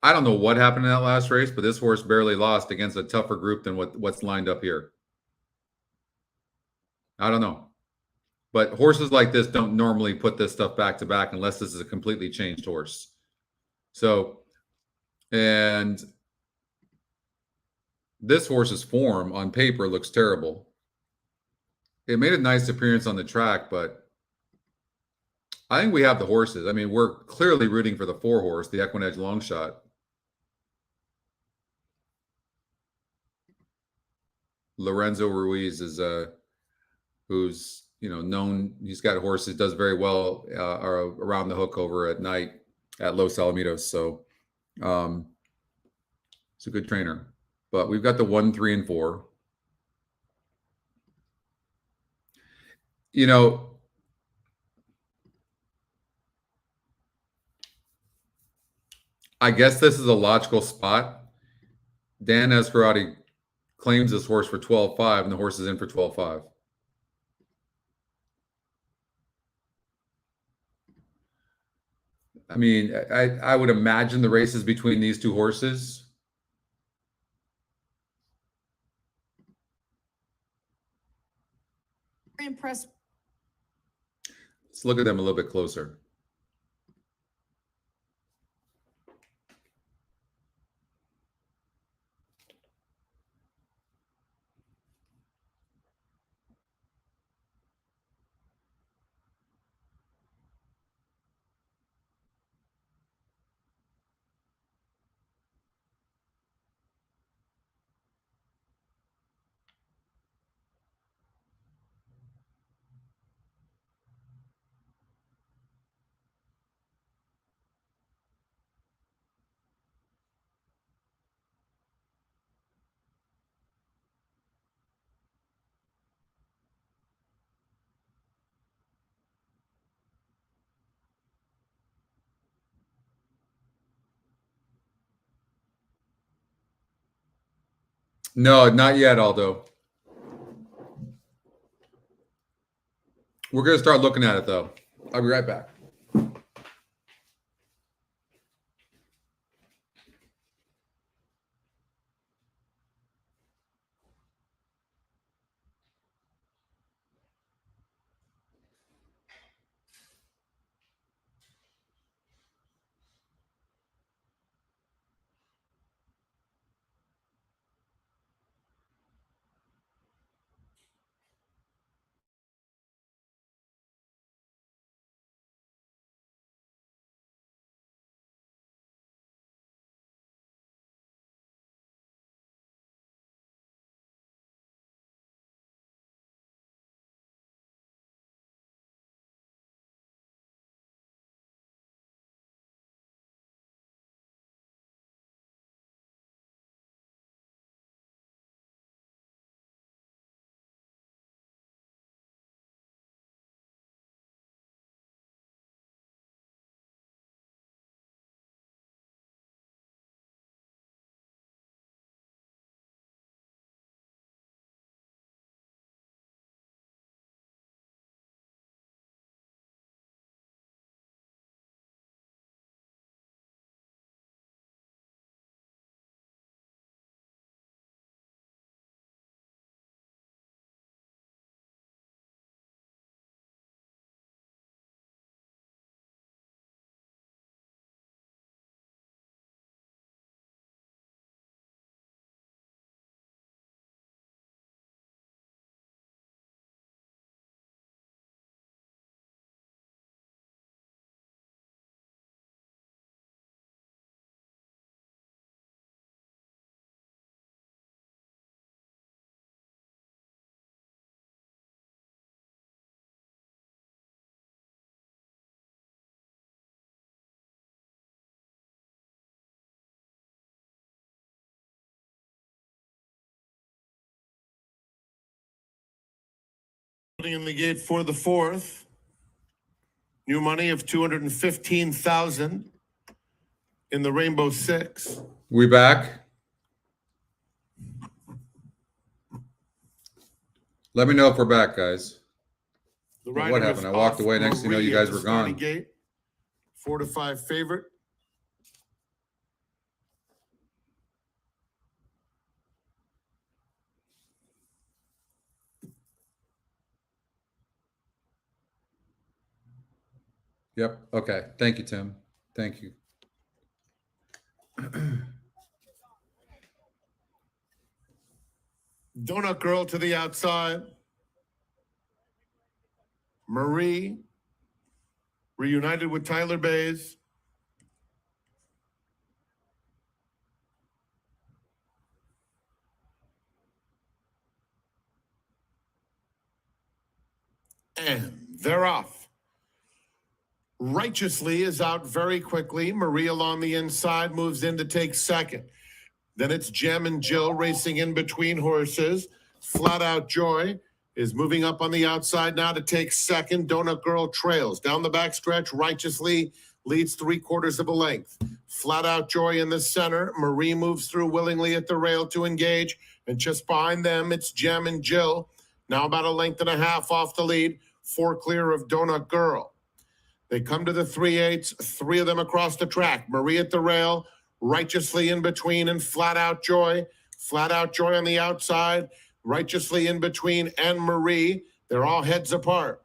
I don't know what happened in that last race, but this horse barely lost against a tougher group than what's lined up here. I don't know. But horses like this don't normally put this stuff back to back unless this is a completely changed horse. So, and this horse's form on paper looks terrible. It made a nice appearance on the track, but I think we have the horses. I mean, we're clearly rooting for the 4 horse, the Equinedge long shot. Lorenzo Ruiz is who's known. He's got horses, does very well around the hook over at night at Los Alamitos. So it's a good trainer. But we've got the 1, 3, and 4. I guess this is a logical spot. Dan Escarati claims this horse for 12.5, and the horse is in for 12.5. I mean, I would imagine the race is between these 2 horses. Very impressed. Let's look at them a little bit closer. No, not yet, Aldo. We're going to start looking at it, though. I'll be right back. In the gate for the fourth. New money of 215,000 in the Rainbow Six. We back? Let me know if we're back, guys. The What rider happened? is I walked off. away. Next thing you know, you Marie at guys the were starting gone. Gate, 4-5 favorite. Yep. Okay. Thank you, Tim. Thank you. Donut Girl to the outside. Marie reunited with Tyler Bays. And they're off. Righteously is out very quickly. Marie along the inside moves in to take second. Then it's Gem and Jill racing in between horses. Flat Out Joy is moving up on the outside now to take second. Donut Girl trails. Down the backstretch, Righteously leads 3/4 of a length. Flat Out Joy in the center. Marie moves through willingly at the rail to engage. And just behind them, it's Gem and Jill. Now about 1.5 lengths off the lead. 4 clear of Donut Girl. They come to the 3/8, 3 of them across the track. Marie at the rail, Righteously in between, and Flat Out Joy. Flat Out Joy on the outside, Righteously in between, and Marie. They're all heads apart.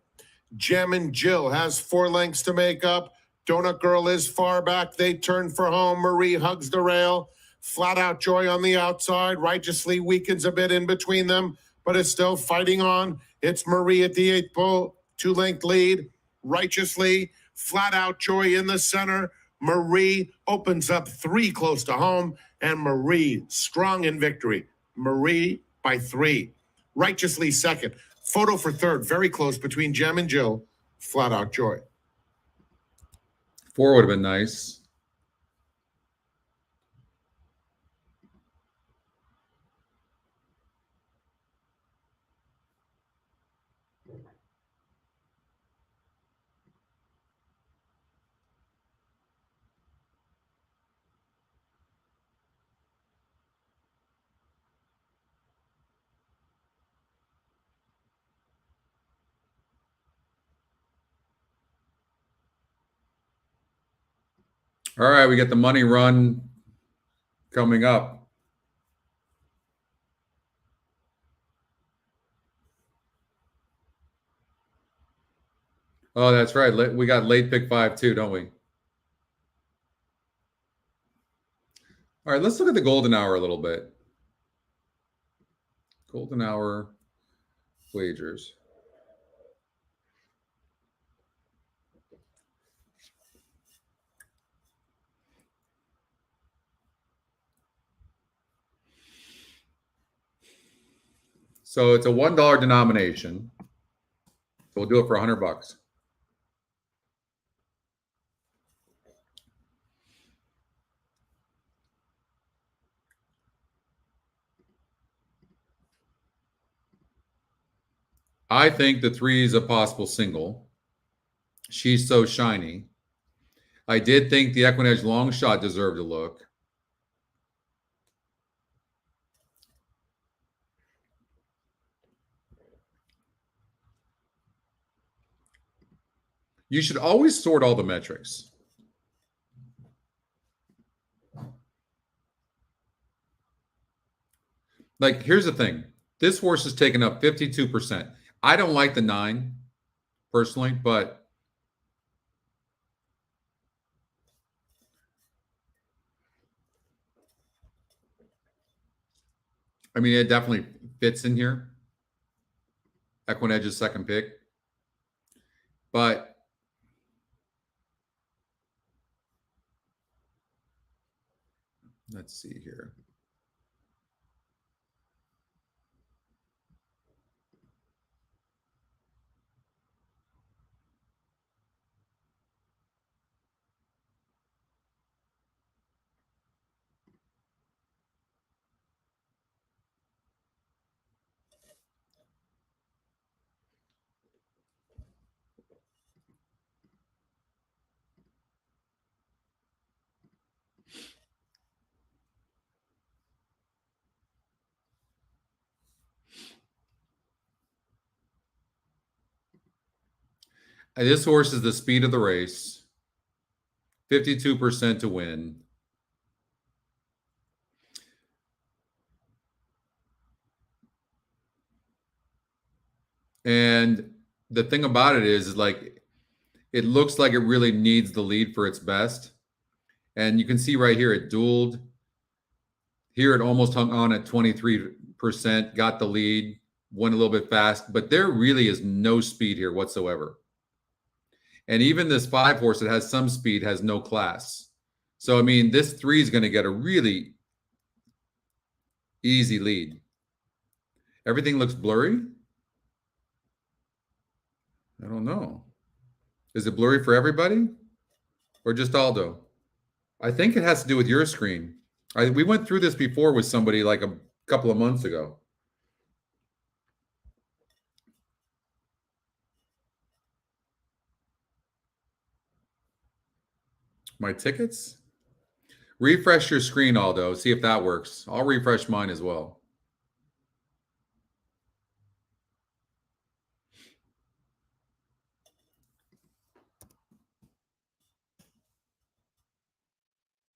Gem and Jill has 4 lengths to make up. Donut Girl is far back. They turn for home. Marie hugs the rail. Flat Out Joy on the outside. Righteously weakens a bit in between them, but is still fighting on. It's Marie at the 8th pole, 2-length lead. Righteously, Flat Out Joy in the center. Marie opens up 3 close to home, and Marie strong in victory. Marie by 3. Righteously second. Photo for third, very close between Gem and Jill. Flat Out Joy. 4 would have been nice. All right, we get the money run coming up. Oh, that's right. We got late pick 5 too, don't we? All right, let's look at the golden hour a little bit. Golden hour wagers. So it's a $1 denomination. So we'll do it for $100. I think the 3 is a possible single. She's so shiny. I did think the Equinedge long shot deserved a look. You should always sort all the metrics. Like, here's the thing. This horse has taken up 52%. I don't like the 9 personally, but I mean, it definitely fits in here. Equinedge's second pick. But let's see here. This horse is the speed of the race. 52% to win. And the thing about it is like, it looks like it really needs the lead for its best. And you can see right here, it dueled. Here it almost hung on at 23%, got the lead, went a little bit fast, but there really is no speed here whatsoever. And even this 5 horse that has some speed has no class. So, I mean, this 3 is going to get a really easy lead. Everything looks blurry. I don't know. Is it blurry for everybody or just Aldo? I think it has to do with your screen. We went through this before with somebody like a couple of months ago. My tickets? Refresh your screen, Aldo. See if that works. I'll refresh mine as well.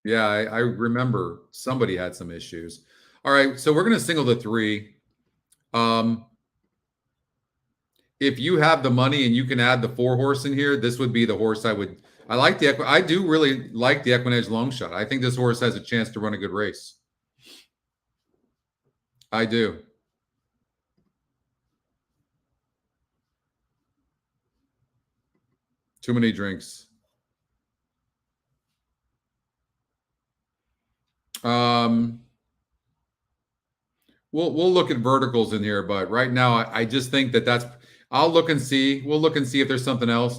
Yeah, I remember somebody had some issues. All right, so we're going to single the 3. If you have the money and you can add the 4 horse in here, this would be the horse I would. I do really like the Equinedge long shot. I think this horse has a chance to run a good race. I do. Too many drinks. We'll look at verticals in here, but right now I just think that's. I'll look and see. We'll look and see if there's something else.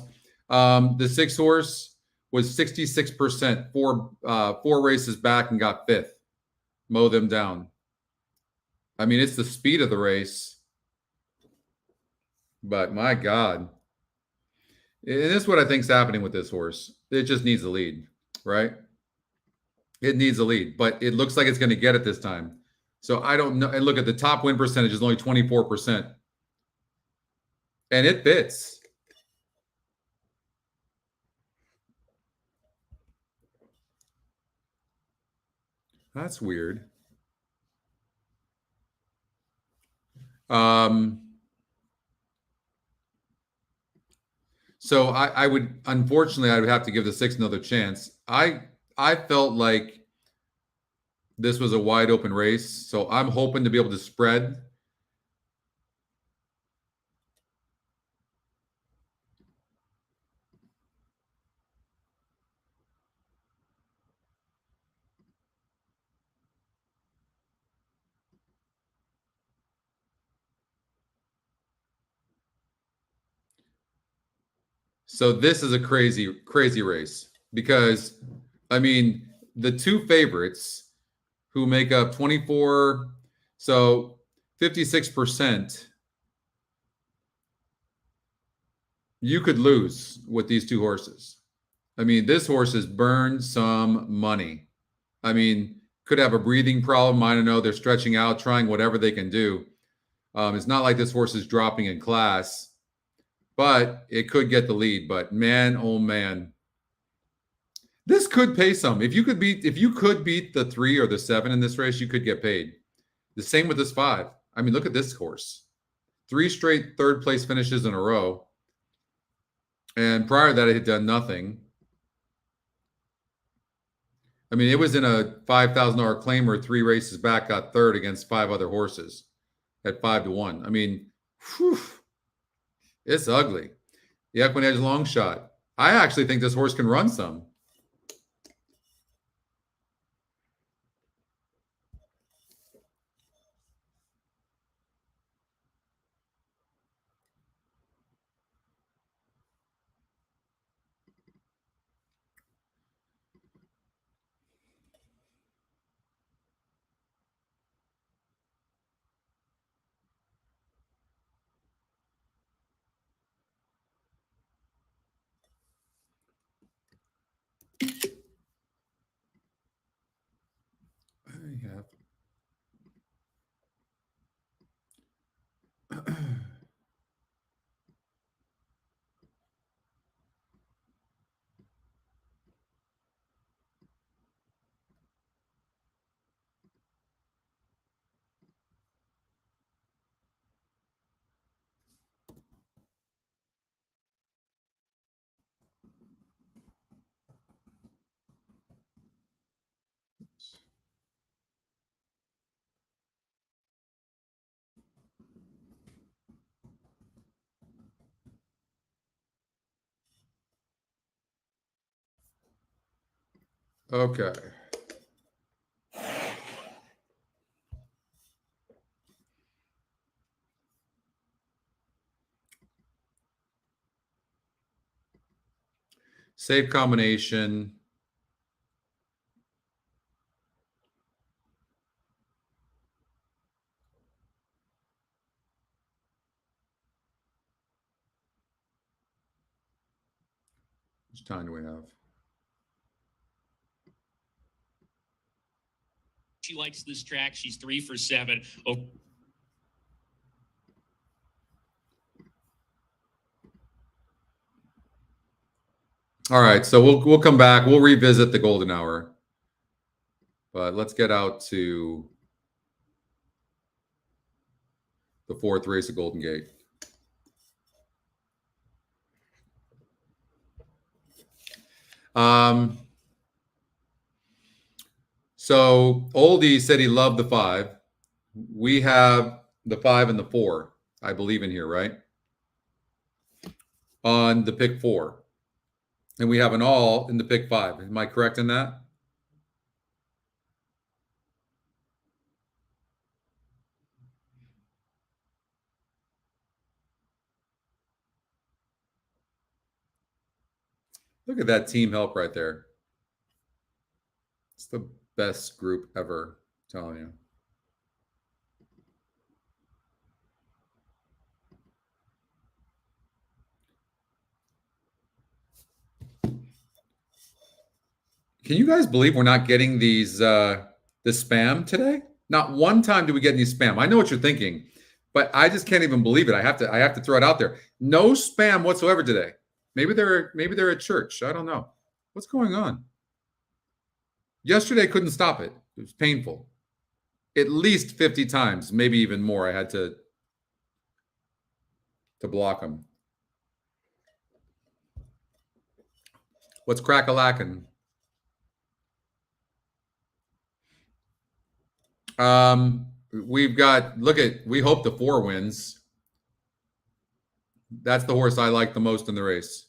The 6 horse was 66%, 4 races back and got 5th. Mow them down. I mean, it's the speed of the race, but my God, and this is what I think is happening with this horse. It just needs the lead, right? It needs a lead, but it looks like it's going to get it this time. So I don't know. And look at the top win percentage is only 24%. And it fits. That's weird. So I would, unfortunately, I would have to give the 6 another chance. I felt like this was a wide open race, so I'm hoping to be able to spread. So this is a crazy, crazy race because, I mean, the 2 favorites who make up 24, so 56%, you could lose with these 2 horses. I mean, this horse has burned some money. I mean, could have a breathing problem. I don't know. They're stretching out, trying whatever they can do. It's not like this horse is dropping in class, but it could get the lead. But man, oh man, this could pay some. If you could beat the 3 or the 7 in this race, you could get paid. The same with this 5. I mean, look at this horse. 3 straight third place finishes in a row. And prior to that, it had done nothing. I mean, it was in a $5,000 claimer 3 races back, got third against 5 other horses at 5-1. I mean, whew, it's ugly. The Equinedge long shot. I actually think this horse can run some. Okay. Safe combination. How much time do we have? She likes this track. She's 3 for 7. Oh. All right, so we'll come back. We'll revisit the golden hour. But let's get out to the 4th race of Golden Gate. So Oldie said he loved the 5. We have the 5 and the 4, I believe, in here, right? On the pick 4. And we have an all in the pick 5. Am I correct in that? Look at that team help right there. It's the best group ever, I'm telling you. Can you guys believe we're not getting these the spam today? Not one time do we get any spam. I know what you're thinking, but I just can't even believe it. I have to throw it out there. No spam whatsoever today. Maybe they're at church. I don't know. What's going on? Yesterday I couldn't stop it. It was painful. At least 50 times, maybe even more. I had to block him. What's crack-a-lackin'? We've got, we hope the 4 wins. That's the horse I like the most in the race.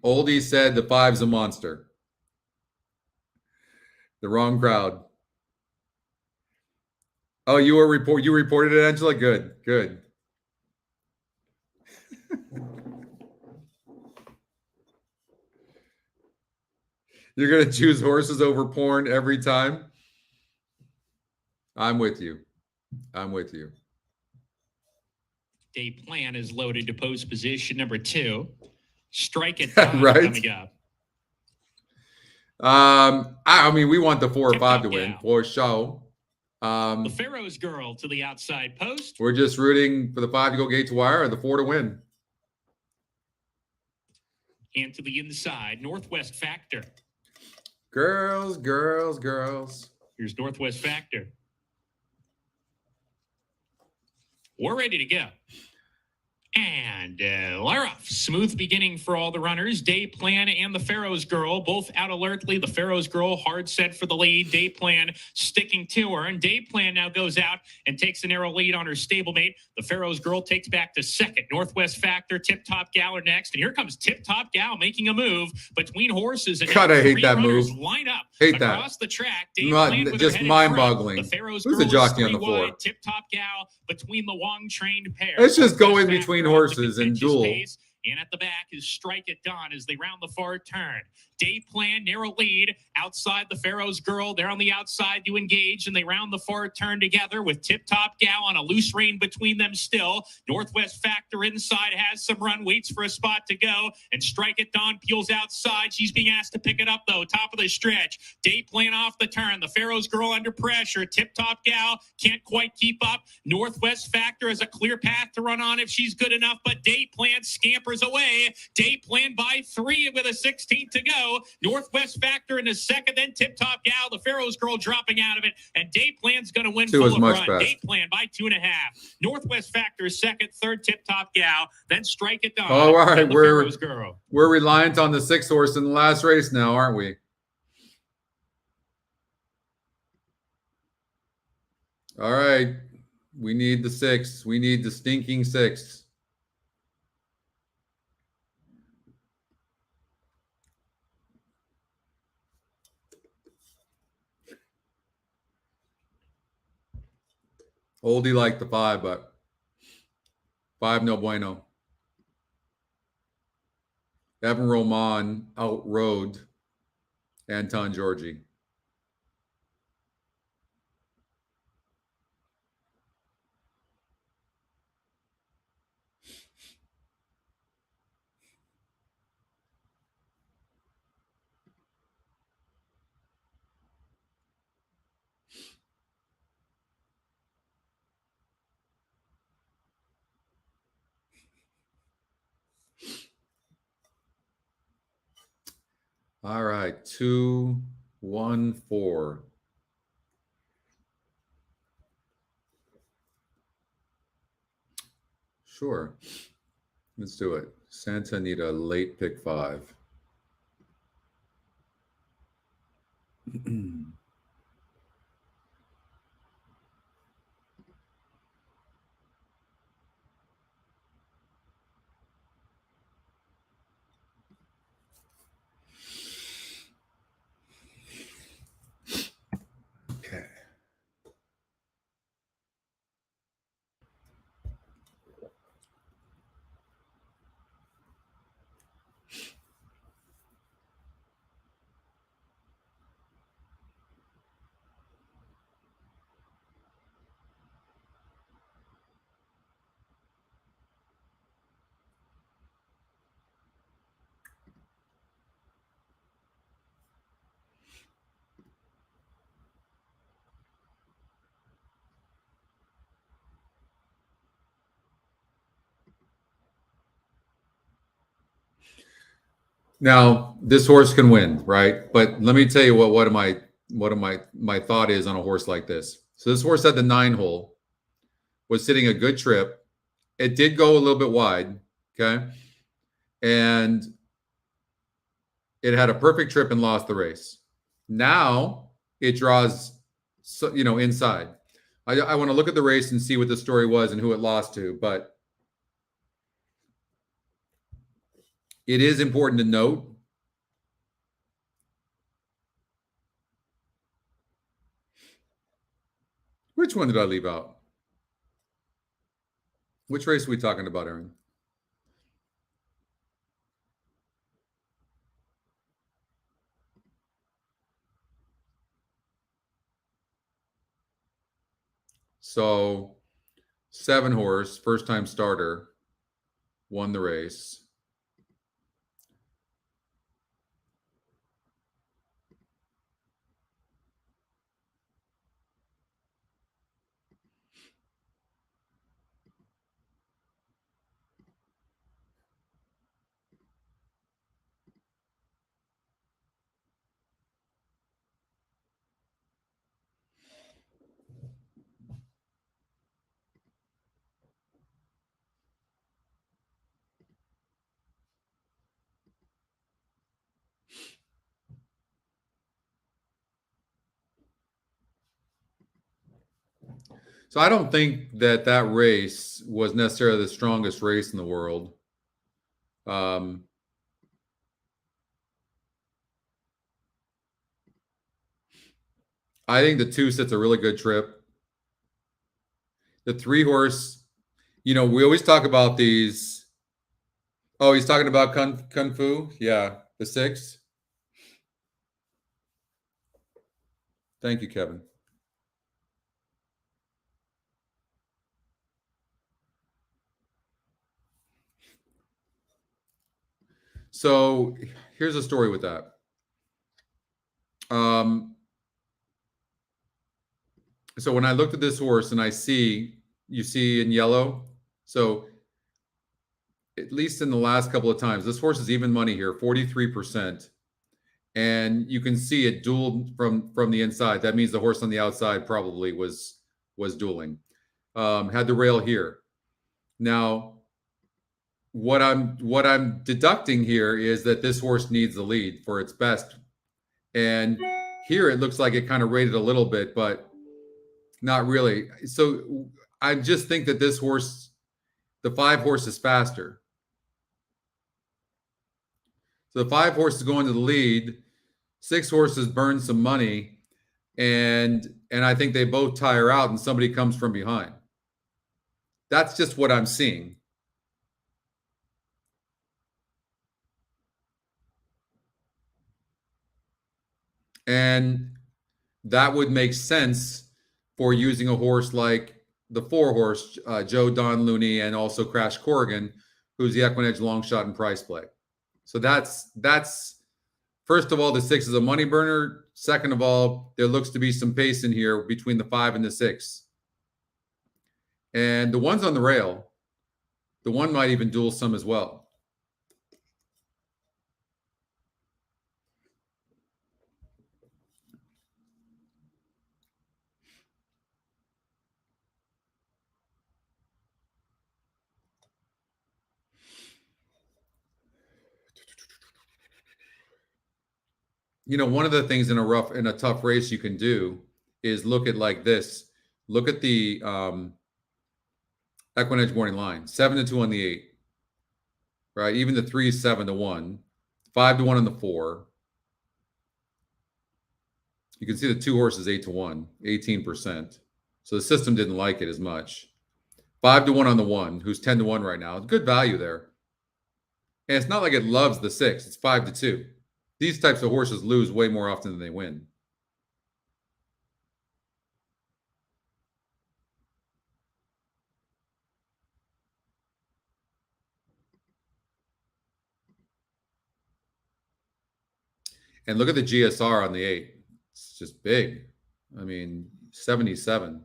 Oldie said the 5's a monster. The wrong crowd. Oh, you reported it, Angela? Good, good. You're going to choose horses over porn every time? I'm with you. I'm with you. Day Plan is loaded to post position number 2. Strike It Down Right. coming up. I mean, we want the 4 or Tip 5 top to win down. for show. The Pharaoh's Girl to the outside post. We're just rooting for the 5 to go gate to wire or the 4 to win. And to the inside, Northwest Factor. Girls, girls, girls. Here's Northwest Factor. We're ready to go. And we're off. Smooth beginning for all the runners. Day Plan and the Pharaoh's Girl both out alertly. The Pharaoh's Girl hard set for the lead. Day Plan sticking to her. And Day Plan now goes out and takes a narrow lead on her stablemate. The Pharaoh's Girl takes back to second. Northwest Factor, Tip Top Gal are next. And here comes Tip Top Gal making a move between horses. And God, I hate 3 that runners move. line up Hate that. across the track. Day Not- Plan with her just head in front. mind-boggling. The Pharaoh's Who's Girl the jockey is on the 3 floor? wide. Tip Top Gal between the Wong-trained pair. Let's just go in Northwest between Factor off the horses and contentious duel. pace. And at the back is Strike It Dawn as they round the far turn. Day Plan, narrow lead outside the Pharaoh's Girl. They're on the outside to engage, and they round the far turn together with Tip Top Gal on a loose rein between them still. Northwest Factor inside has some run, waits for a spot to go, and Strike It Dawn peels outside. She's being asked to pick it up, though. Top of the stretch. Day Plan off the turn. The Pharaoh's Girl under pressure. Tip Top Gal can't quite keep up. Northwest Factor has a clear path to run on if she's good enough, but Day Plan scampers away. Day Plan by 3 with a 16th to go. Northwest Factor in the second, then Tip Top Gal. The Pharaoh's Girl dropping out of it, and Day Plan's going to win 2 full is of much run. best. Day Plan by 2.5. Northwest Factor second, third Tip Top Gal, then Strike It Dawn. All right, then the Pharaoh's Girl. We're reliant on the 6th horse in the last race now, aren't we? All right. We need the 6. We need the stinking 6. Oldie liked the 5, but 5 no bueno. Evan Roman outrode Anton Georgi. All right, 2, 1, 4. Sure. Let's do it. Santa Anita, late pick 5. Okay. Now, this horse can win, right? But let me tell you what my thought is on a horse like this. So this horse at the 9 hole was sitting a good trip. It did go a little bit wide, okay? And it had a perfect trip and lost the race. Now it draws, inside. I want to look at the race and see what the story was and who it lost to, but it is important to note which one did I leave out? Which race are we talking about, Aaron? So 7 horse, first time starter, won the race. So I don't think that race was necessarily the strongest race in the world. I think the 2 sits a really good trip. The 3 horse, we always talk about these. Oh, he's talking about Kung Fu? Yeah, the 6. Thank you, Kevin. So here's a story with that. So when I looked at this horse and you see in yellow. So at least in the last couple of times, this horse is even money here, 43%. And you can see it dueled from the inside. That means the horse on the outside probably was dueling. Had the rail here. Now, what I'm deducting here is that this horse needs the lead for its best. And here it looks like it kind of rated a little bit, but not really. So I just think that this horse, the 5 horse, is faster. So the 5 horse is going to the lead. 6 horses burn some money, and I think they both tire out and somebody comes from behind. That's just what I'm seeing. And that would make sense for using a horse like the 4 horse, Joe Don Looney, and also Crash Corrigan, who's the Equinedge long shot and price play. So that's first of all, the 6 is a money burner. Second of all, there looks to be some pace in here between the 5 and the 6. And the one's on the rail. The one might even duel some as well. One of the things in a tough race you can do is look at like this. Look at the Equinedge morning line, 7-2 on the 8, right? Even the 3 is 7-1, 5-1 on the 4. You can see the 2 horses 8-1, 18%. So the system didn't like it as much. 5-1 on the 1, who's 10-1 right now. Good value there. And it's not like it loves the 6. It's 5-2. These types of horses lose way more often than they win. And look at the GSR on the 8. It's just big. I mean, 77.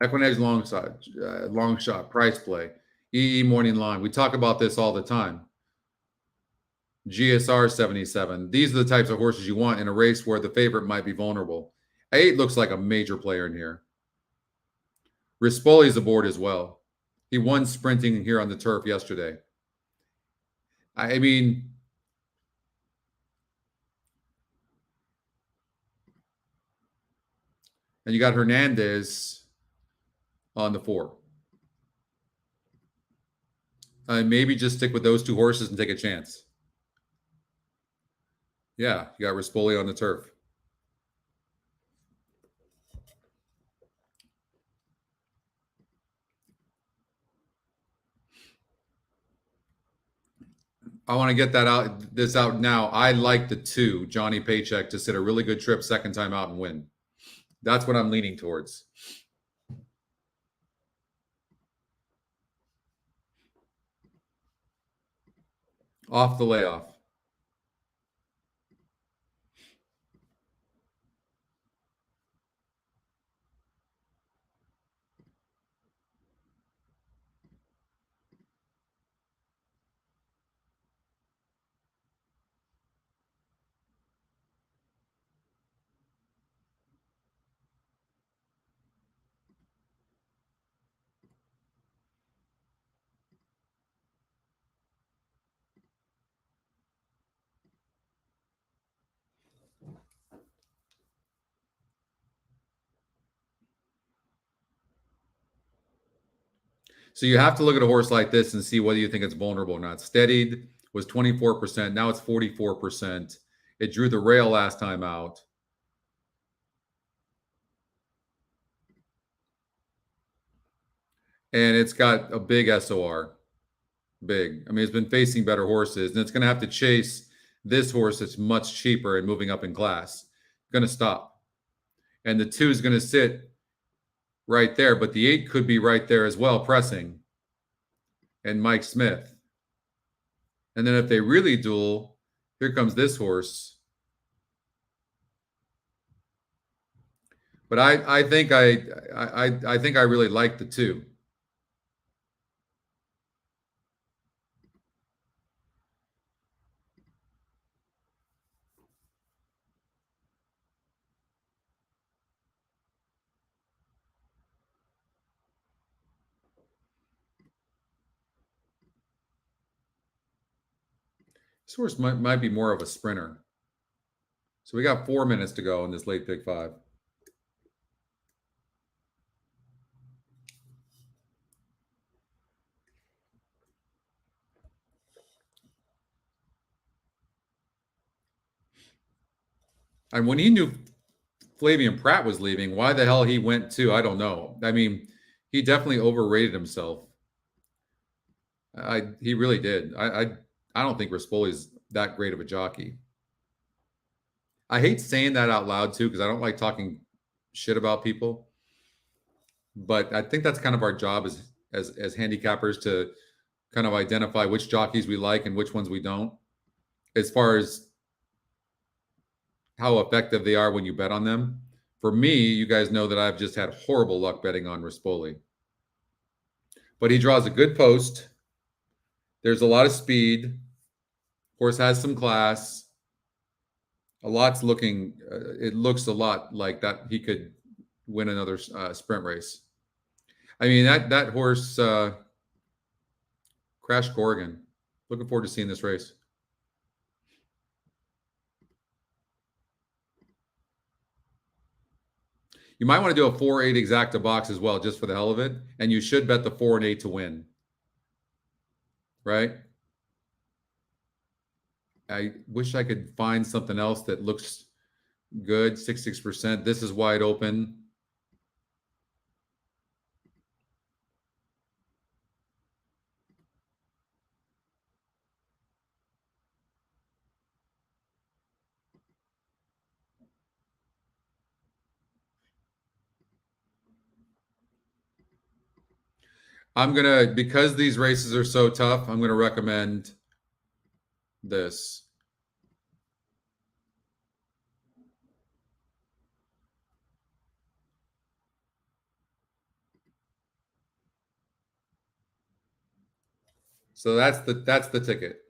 Equinedge long shot price play. EE Morning Line. We talk about this all the time. GSR 77. These are the types of horses you want in a race where the favorite might be vulnerable. 8 looks like a major player in here. Rispoli's aboard as well. He won sprinting here on the turf yesterday. I mean, and you got Hernandez on the 4. Maybe just stick with those 2 horses and take a chance. Yeah, you got Rispoli on the turf. I want to get this out now. I like the 2, Johnny Paycheck, to sit a really good trip second time out and win. That's what I'm leaning towards. Off the layoff. So you have to look at a horse like this and see whether you think it's vulnerable or not. Steadied was 24%. Now it's 44%. It drew the rail last time out. And it's got a big SOR. Big. I mean, it's been facing better horses, and it's going to have to chase this horse that's much cheaper and moving up in class. Going to stop. And the 2 is going to sit right there, but the 8 could be right there as well, pressing. And Mike Smith. And then if they really duel, here comes this horse. But I think I think I really like the 2. This horse might be more of a sprinter. So we got 4 minutes to go in this late pick 5. And when he knew Flavian Pratt was leaving, why the hell he went too, I don't know. I mean, he definitely overrated himself. He really did. I don't think Rispoli's that great of a jockey. I hate saying that out loud too, because I don't like talking shit about people. But I think that's kind of our job as handicappers, to kind of identify which jockeys we like and which ones we don't, as far as how effective they are when you bet on them. For me, you guys know that I've just had horrible luck betting on Rispoli. But he draws a good post. There's a lot of speed. Horse has some class. A lot's looking, it looks a lot like that he could win another sprint race. I mean, that horse, Crash Corrigan. Looking forward to seeing this race. You might want to do a 4-8 exacta box as well, just for the hell of it. And you should bet the 4 and 8 to win. Right? I wish I could find something else that looks good. 66%. This is wide open. I'm going to, because these races are so tough, I'm going to recommend this. So that's the ticket.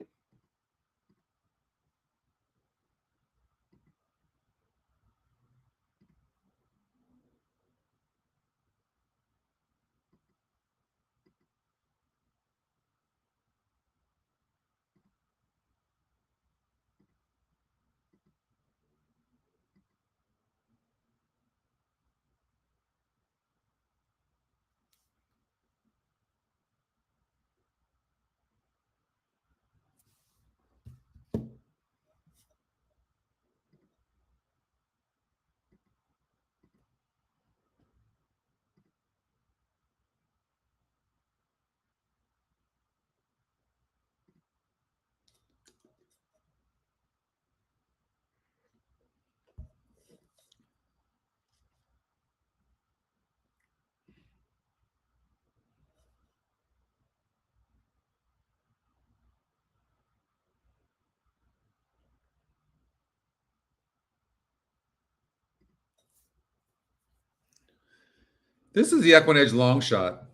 This is the Equinedge long shot.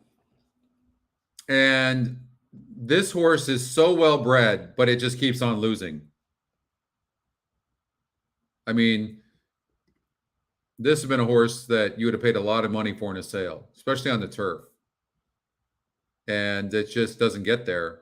And this horse is so well bred, but it just keeps on losing. I mean, this has been a horse that you would have paid a lot of money for in a sale, especially on the turf. And it just doesn't get there.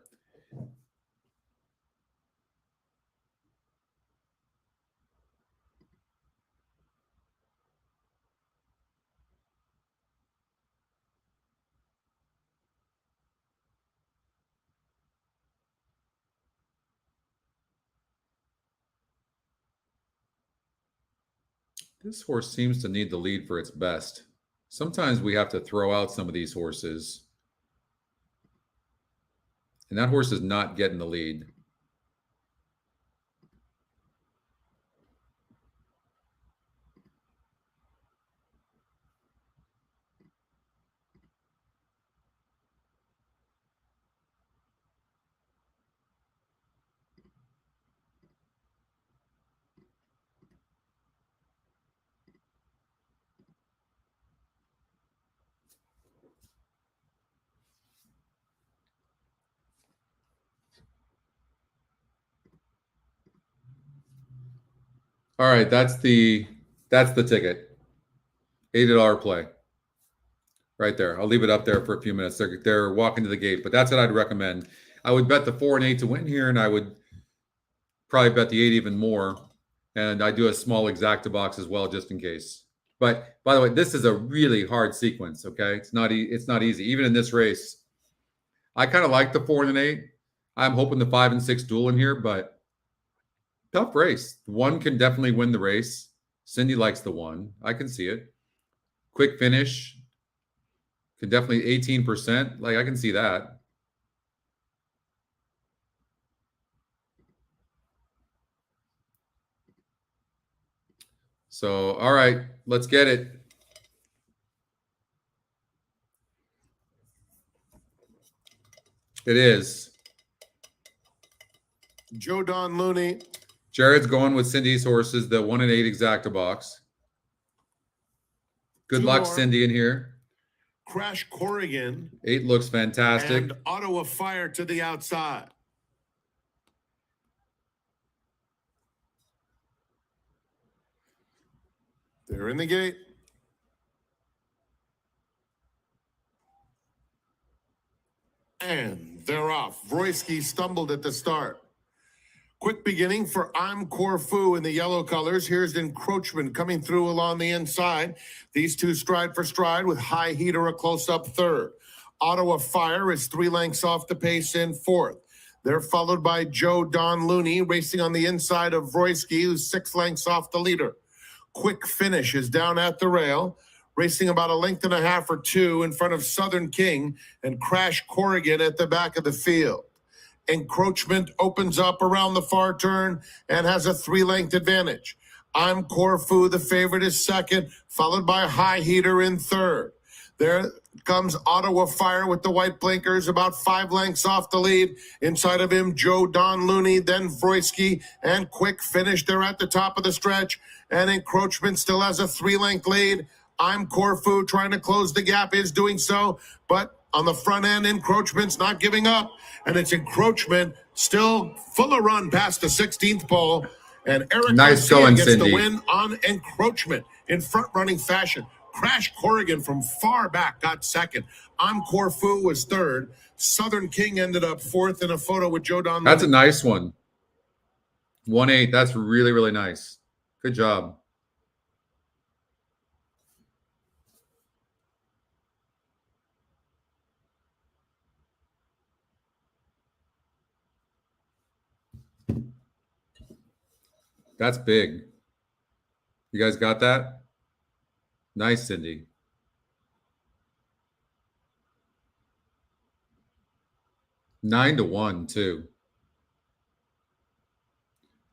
This horse seems to need the lead for its best. Sometimes we have to throw out some of these horses. And that horse is not getting the lead. All right, that's the ticket. $80 play. Right there. I'll leave it up there for a few minutes. They're walking to the gate, but that's what I'd recommend. I would bet the 4 and 8 to win here, and I would probably bet the 8 even more. And I do a small exacta box as well, just in case. But by the way, this is a really hard sequence. Okay, it's not easy, even in this race. I kind of like the 4 and 8. I'm hoping the 5 and 6 duel in here, but tough race. 1 can definitely win the race. Cindy likes the 1. I can see it. Quick finish. Can definitely 18%. Like, I can see that. So, all right, let's get it. It is. Joe Don Looney. Jared's going with Cindy's horses, the 1 and 8 exacta box. Good 2 luck, more. Cindy, in here. Crash Corrigan. 8 looks fantastic. And Ottawa Fire to the outside. They're in the gate. And they're off. Vroyski stumbled at the start. Quick beginning for I'm Corfu in the yellow colors. Here's Encroachment coming through along the inside. These two stride for stride with High Heater a close-up third. Ottawa Fire is 3 lengths off the pace in fourth. They're followed by Joe Don Looney racing on the inside of Vroyski, who's 6 lengths off the leader. Quick Finish is down at the rail, racing about 1.5 lengths or 2 in front of Southern King and Crash Corrigan at the back of the field. Encroachment opens up around the far turn and has a 3-length advantage. I'm Corfu, the favorite, is second, followed by High Heater in third. There comes Ottawa Fire with the white blinkers, about 5 lengths off the lead. Inside of him, Joe Don Looney, then Vroyski, and Quick Finish. They're at the top of the stretch, and Encroachment still has a 3-length lead. I'm Corfu trying to close the gap, is doing so, but On the front end, Encroachment's not giving up, and it's Encroachment still full of run past the 16th pole. And Eric Nice Garcia going, gets Cindy. the win on Encroachment in front-running fashion. Crash Corrigan from far back got second. Encore Fu was third. Southern King ended up fourth in a photo with Joe Don. That's a nice one. 1-8. That's really, really nice. Good job. That's big. You guys got that? Nice, Cindy. Nine to 1, too.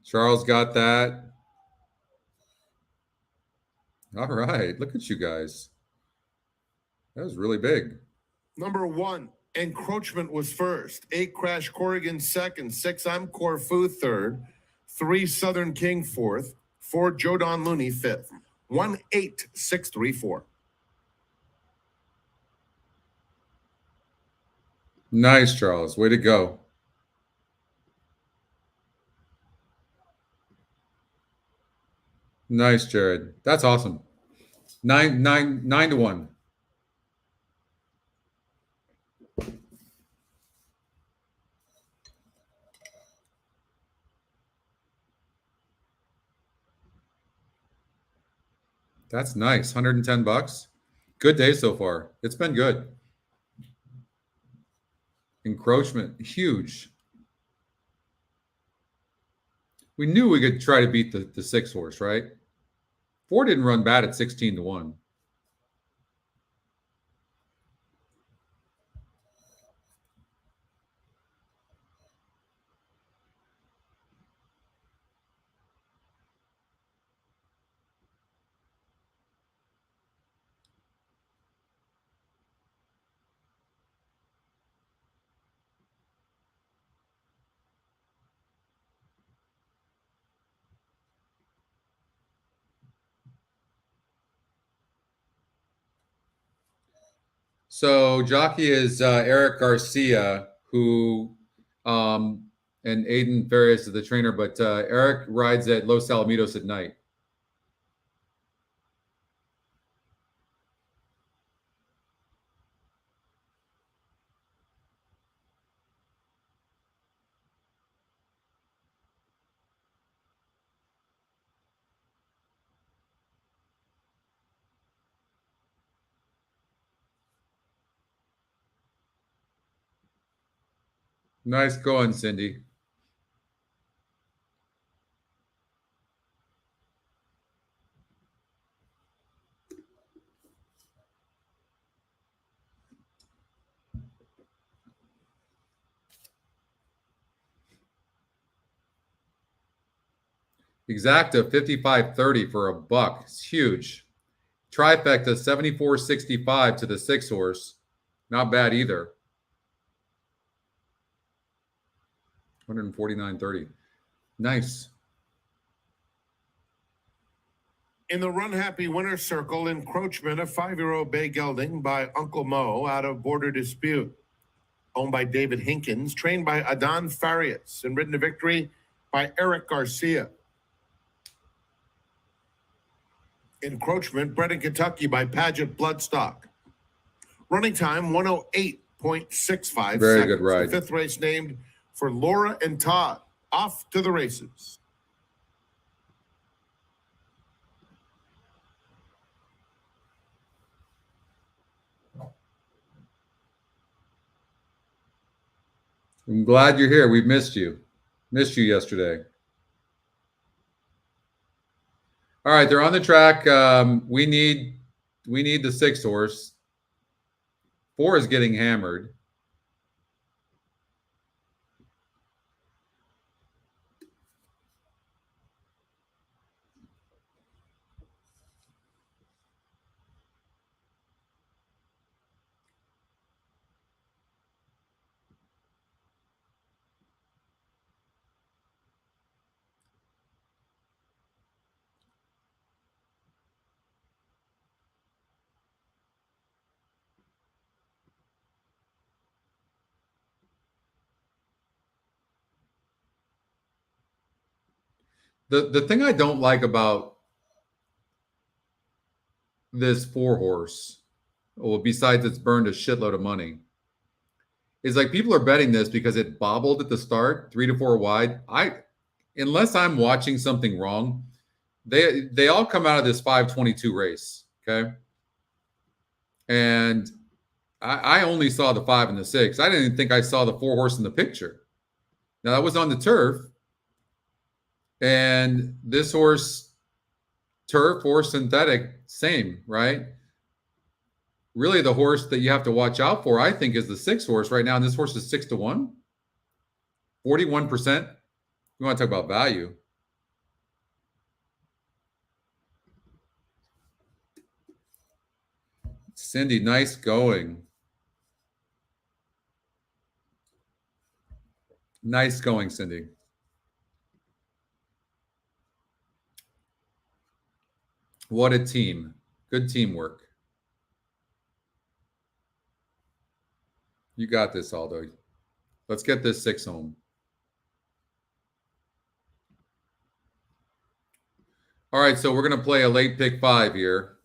Charles got that. All right. Look at you guys. That was really big. Number 1, Encroachment was first. 8, Crash Corrigan second. 6, Encore Fu third. 3, Southern King fourth. 4, Joe Don Looney fifth. 1-8-6-3-4. Nice, Charles. Way to go. Nice, Jared. That's awesome. 9 to 1. That's nice. $110. Good day so far. It's been good. Encroachment, huge. We knew we could try to beat the 6 horse, right? 4 didn't run bad at 16 to 1. So jockey is Eric Garcia, who and Aiden Farias is the trainer, but Eric rides at Los Alamitos at night. Nice going, Cindy. Exacta 55.30 for $1. It's huge. Trifecta 74.65 to the 6 horse. Not bad either. 149.30. Nice. In the Run Happy Winner's Circle, Encroachment, a 5-year-old bay gelding by Uncle Mo out of Border Dispute. Owned by David Hinkins, trained by Adon Farias, and ridden to victory by Eric Garcia. Encroachment, bred in Kentucky by Paget Bloodstock. Running time 108.65 Very seconds. good ride. The 5th race named for Laura and Todd. Off to the races. I'm glad you're here. We've missed you. Missed you yesterday. All right, they're on the track. We need the 6 horse. 4 is getting hammered. The thing I don't like about this 4-horse, well, besides it's burned a shitload of money, is like people are betting this because it bobbled at the start, 3 to 4 wide. Unless I'm watching something wrong, they all come out of this 522 race, okay? And I only saw the 5 and the 6. I didn't even think I saw the 4-horse in the picture. Now that was on the turf, and this horse, turf or synthetic, same, right? Really, the horse that you have to watch out for, I think, is the 6-horse right now. And this horse is 6 to 1, 41%. You want to talk about value. Cindy, nice going. Nice going, Cindy. What a team. Good teamwork. You got this, Aldo. Let's get this 6 home. All right, so we're going to play a late pick 5 here.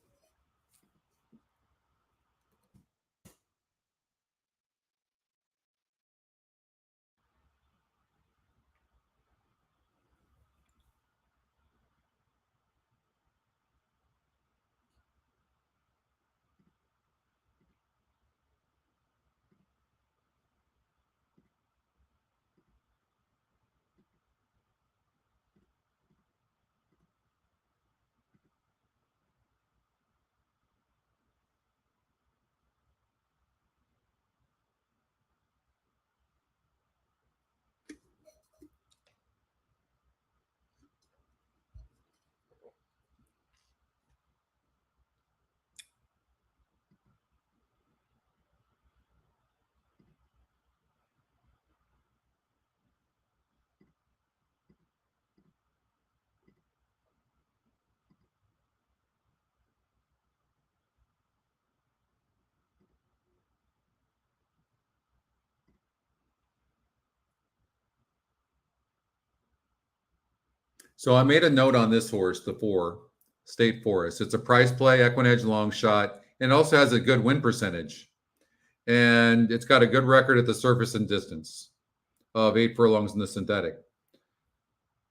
So I made a note on this horse, the 4, State Forest. It's a price play, Equinedge long shot, and it also has a good win percentage. And it's got a good record at the surface and distance of 8 furlongs in the synthetic.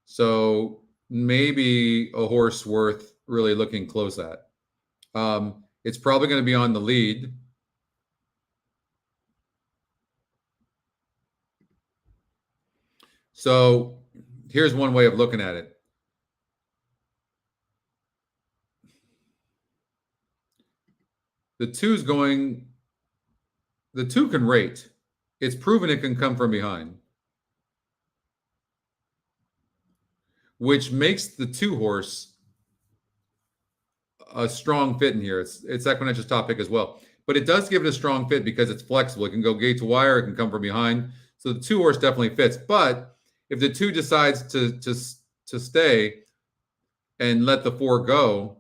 So maybe a horse worth really looking close at. It's probably going to be on the lead. So here's one way of looking at it. The 2's going, the 2 can rate. It's proven it can come from behind, which makes the 2-horse a strong fit in here. It's Equinedge's top pick as well, but it does give it a strong fit because it's flexible. It can go gate to wire. It can come from behind. So the 2-horse definitely fits. But if the 2 decides to stay and let the 4 go,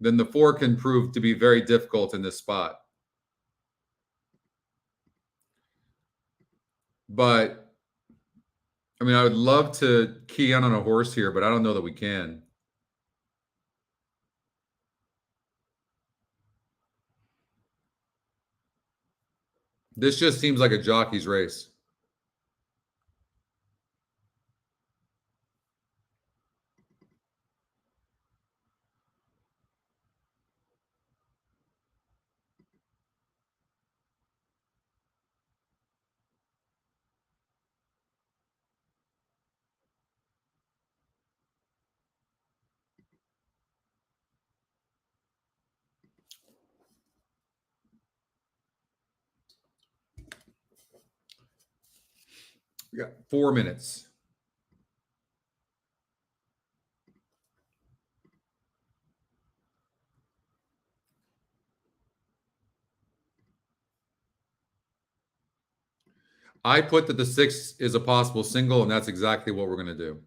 then the 4 can prove to be very difficult in this spot. But I mean, I would love to key in on a horse here, but I don't know that we can. This just seems like a jockey's race. We got 4 minutes. I put that the 6 is a possible single, and that's exactly what we're going to do.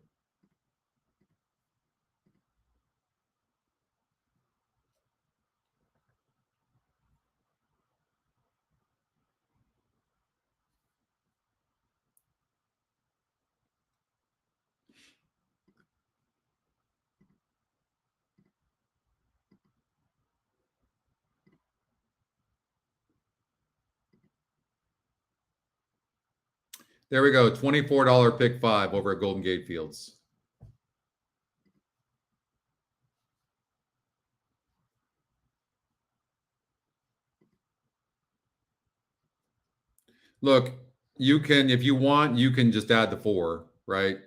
There we go. $24 pick 5 over at Golden Gate Fields. Look, you can, if you want, you can just add the 4, right?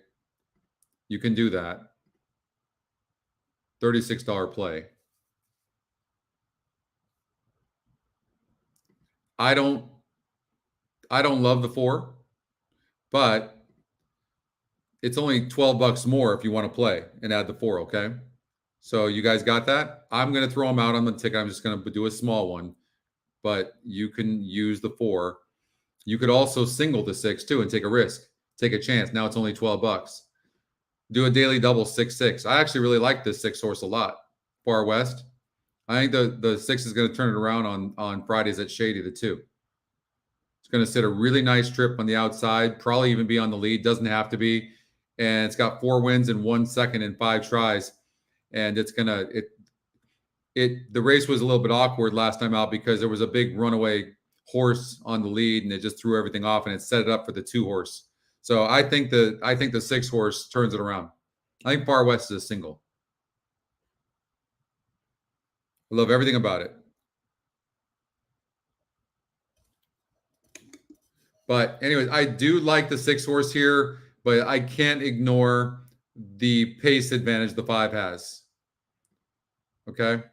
You can do that. $36 play. I don't love the 4, but it's only $12 more if you want to play and add the 4, okay? So you guys got that? I'm going to throw them out on the ticket. I'm just going to do a small one, but you can use the 4. You could also single the 6 too and take a risk, take a chance. Now it's only $12. Do a daily double 6-6. I actually really like this 6 horse a lot. Far West. I think the 6 is going to turn it around on Fridays at Shady, the 2. It's going to sit a really nice trip on the outside, probably even be on the lead. Doesn't have to be. And it's got 4 wins in 1 second and 5 tries. And it's going to, the race was a little bit awkward last time out because there was a big runaway horse on the lead and it just threw everything off and it set it up for the 2 horse. So I think the 6 horse turns it around. I think Far West is a single. I love everything about it. But anyways, I do like the 6 horse here, but I can't ignore the pace advantage the 5 has. Okay.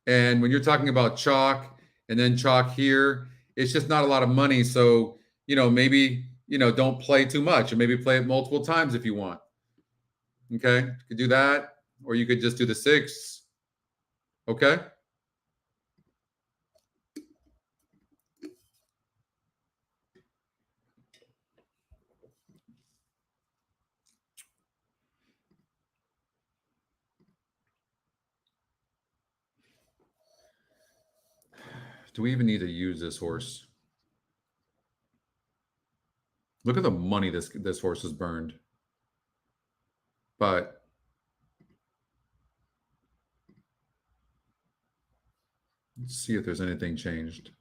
And when you're talking about chalk and then chalk here, it's just not a lot of money. So, maybe, don't play too much or maybe play it multiple times if you want. Okay. You could do that, or you could just do the 6. Okay. Do we even need to use this horse? Look at the money this horse has burned. But let's see if there's anything changed.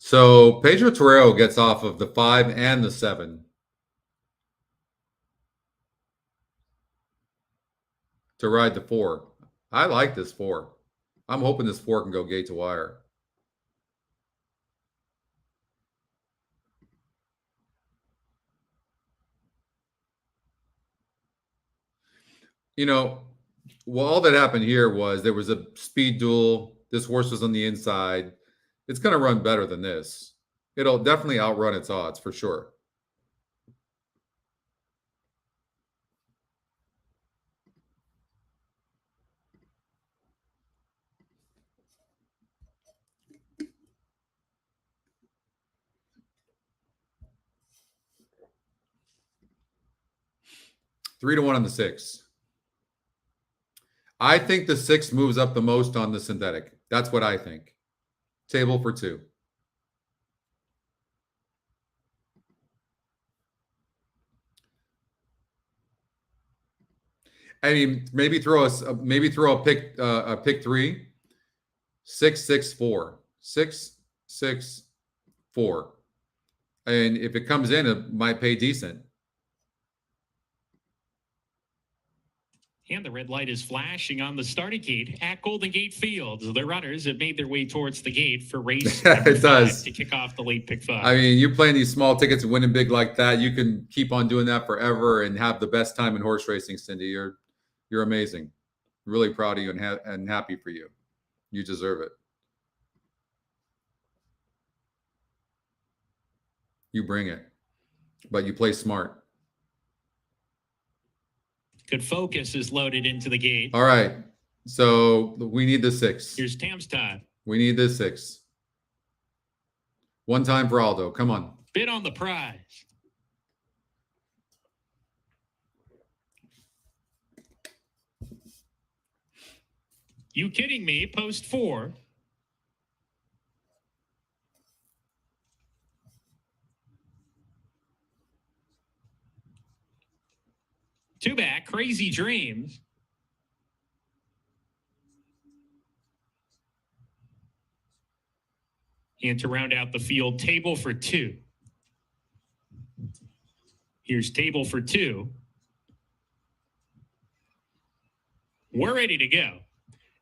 So Pedro Torrero gets off of the 5 and the 7 to ride the 4. I like this 4. I'm hoping this 4 can go gate to wire. Well, all that happened here was there was a speed duel. This horse was on the inside. It's going to run better than this. It'll definitely outrun its odds for sure. Three to 1 on the 6. I think the 6 moves up the most on the synthetic. That's what I think. Table for 2. I mean, maybe throw a pick 3. 6, 6, 4. 6, 6, 4. And if it comes in, it might pay decent. And the red light is flashing on the starting gate at Golden Gate Fields. The runners have made their way towards the gate for race number It does. 5 to kick off the late pick 5. I mean, you playing these small tickets and winning big like that, you can keep on doing that forever and have the best time in horse racing, Cindy. You're amazing. Really proud of you and happy for you. You deserve it. You bring it, but you play smart. Good Focus is loaded into the gate. All right. So we need the 6. Here's Tam's time. We need the 6. One time for Aldo. Come on. Bid on the prize. You kidding me? Post 4. Two back, Crazy Dreams. And to round out the field, Table for 2. Here's Table for 2. We're ready to go.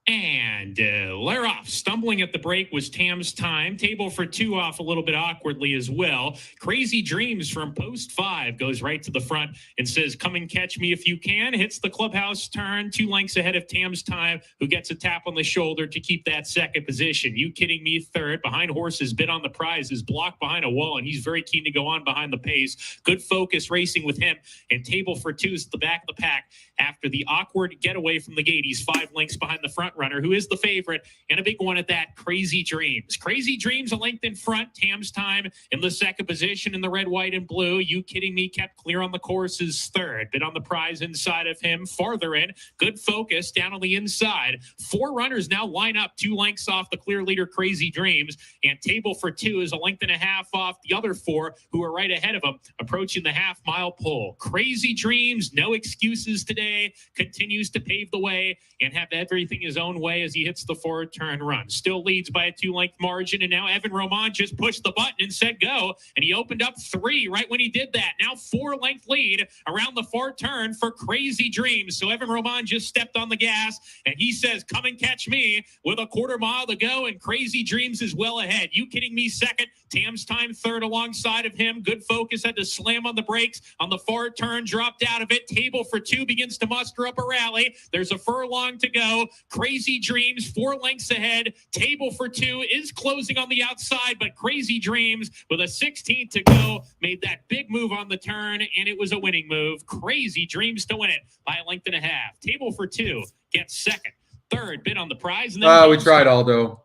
And they're off. Stumbling at the break was Tam's Time. Table for 2 off a little bit awkwardly as well. Crazy Dreams from post 5 goes right to the front and says, come and catch me if you can. Hits the clubhouse turn 2 lengths ahead of Tam's Time, who gets a tap on the shoulder to keep that second position. You kidding me? Third. Behind Horses, Bid on the Prize is blocked behind a wall, and he's very keen to go on behind the pace. Good focus racing with him. And Table for 2 is at the back of the pack after the awkward getaway from the gate. He's 5 lengths behind the front runner, who is the favorite, and a big one at that, Crazy Dreams. Crazy Dreams a length in front. Tam's Time in the second position in the red, white, and blue. You kidding me? Kept clear on the course is third. Bid on the Prize inside of him. Farther in. Good focus down on the inside. 4 runners now line up 2 lengths off the clear leader, Crazy Dreams. And Table for 2 is a length and a half off the other 4 who are right ahead of him, approaching the half-mile pole. Crazy Dreams, no excuses today. Continues to pave the way and have everything his own way as he hits the forward turn run. Still leads by a 2-length margin, and now Evan Roman just pushed the button and said go, and he opened up 3 right when he did that. Now 4-length lead around the far turn for Crazy Dreams. So Evan Roman just stepped on the gas, and he says, come and catch me, with a quarter mile to go, and Crazy Dreams is well ahead. You kidding me? Second. Tam's Time third alongside of him. Good focus, had to slam on the brakes on the far turn, dropped out of it. Table for 2 begins to muster up a rally. There's a furlong to go. Crazy Dreams 4 lengths ahead. Table for 2 is closing on the outside, but Crazy Dreams with a 16th to go made that big move on the turn, and it was a winning move. Crazy Dreams to win it by a length and a half. Table for 2 gets second. Third, Bid on the Prize. And then We tried, Aldo.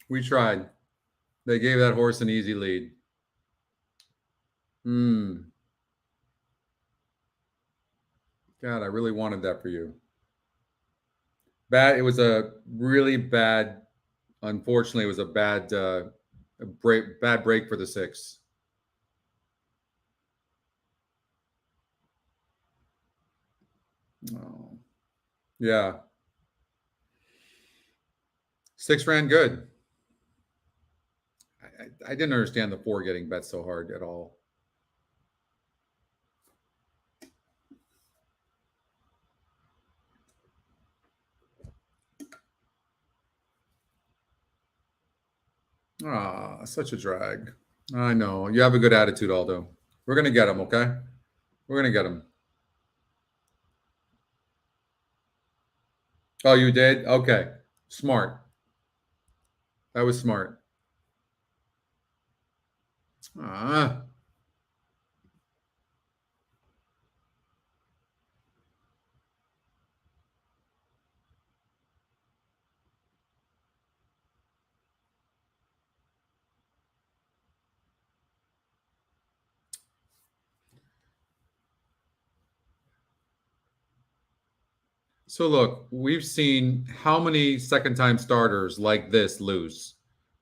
We tried. They gave that horse an easy lead. God, I really wanted that for you. Bad. It was a really bad. Unfortunately, it was a bad break for the 6. Oh, yeah. 6 ran good. I didn't understand the 4 getting bet so hard at all. Ah, such a drag. I know. You have a good attitude, Aldo. We're going to get him, okay? We're going to get him. Oh, you did? Okay. Smart. That was smart. Ah. So look, we've seen how many second-time starters like this lose,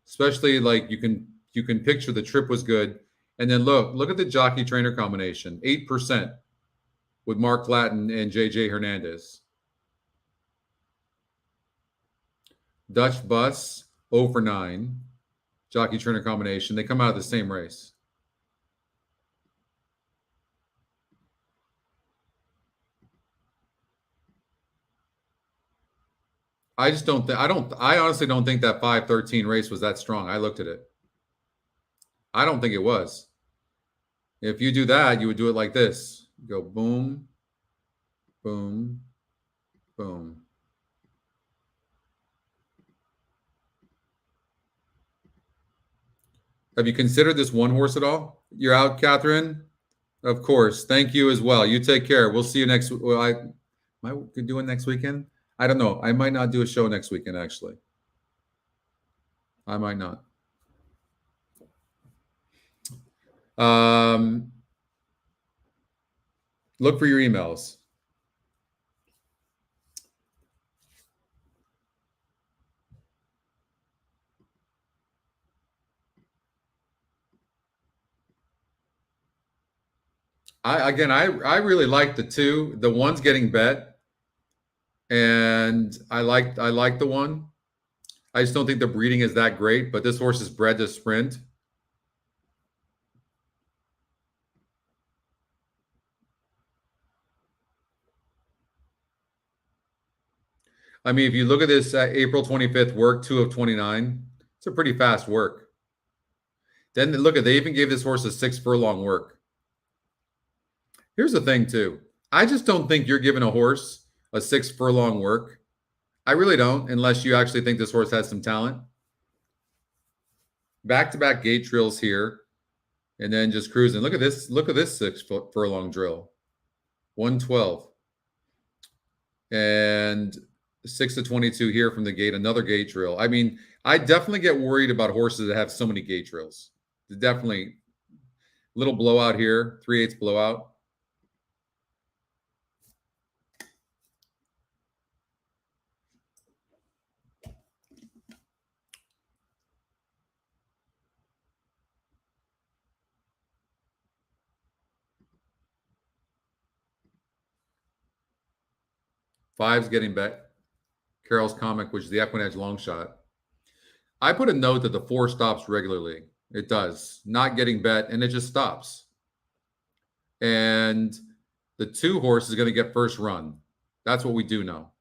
especially like you can picture the trip was good, and then look at the jockey trainer combination, 8% with Mark Latin and JJ Hernandez. Dutch Bus 0 for 9, jockey trainer combination. They come out of the same race. I just don't think I honestly don't think that 5:13 race was that strong. I looked at it. I don't think it was. If you do that, you would do it like this. You go boom, boom, boom. Have you considered this one horse at all? You're out, Catherine? Of course. Thank you as well. You take care. We'll see you next. Well, am I doing next weekend? I don't know. I might not do a show next weekend, actually. I might not. Look for your emails. I really like the 2. The 1's getting bet, and I like the 1. I just don't think the breeding is that great, but this horse is bred to sprint. I mean, if you look at this April 25th work, 2 of 29, it's a pretty fast work. Then look at, they even gave this horse a 6 furlong work. Here's the thing too. I just don't think you're giving a horse a 6 furlong work. I really don't, unless you actually think this horse has some talent. Back-to-back gate drills here, and then just cruising. Look at this 6 furlong drill. 112. And 6 to 22 here from the gate, another gate drill. I mean, I definitely get worried about horses that have so many gate drills. Definitely little blowout here, 3/8 blowout. Five's getting bet. Carol's Comic, which is the Equinedge long shot. I put a note that the 4 stops regularly. It does. Not getting bet, and it just stops. And the 2 horse is going to get first run. That's what we do know.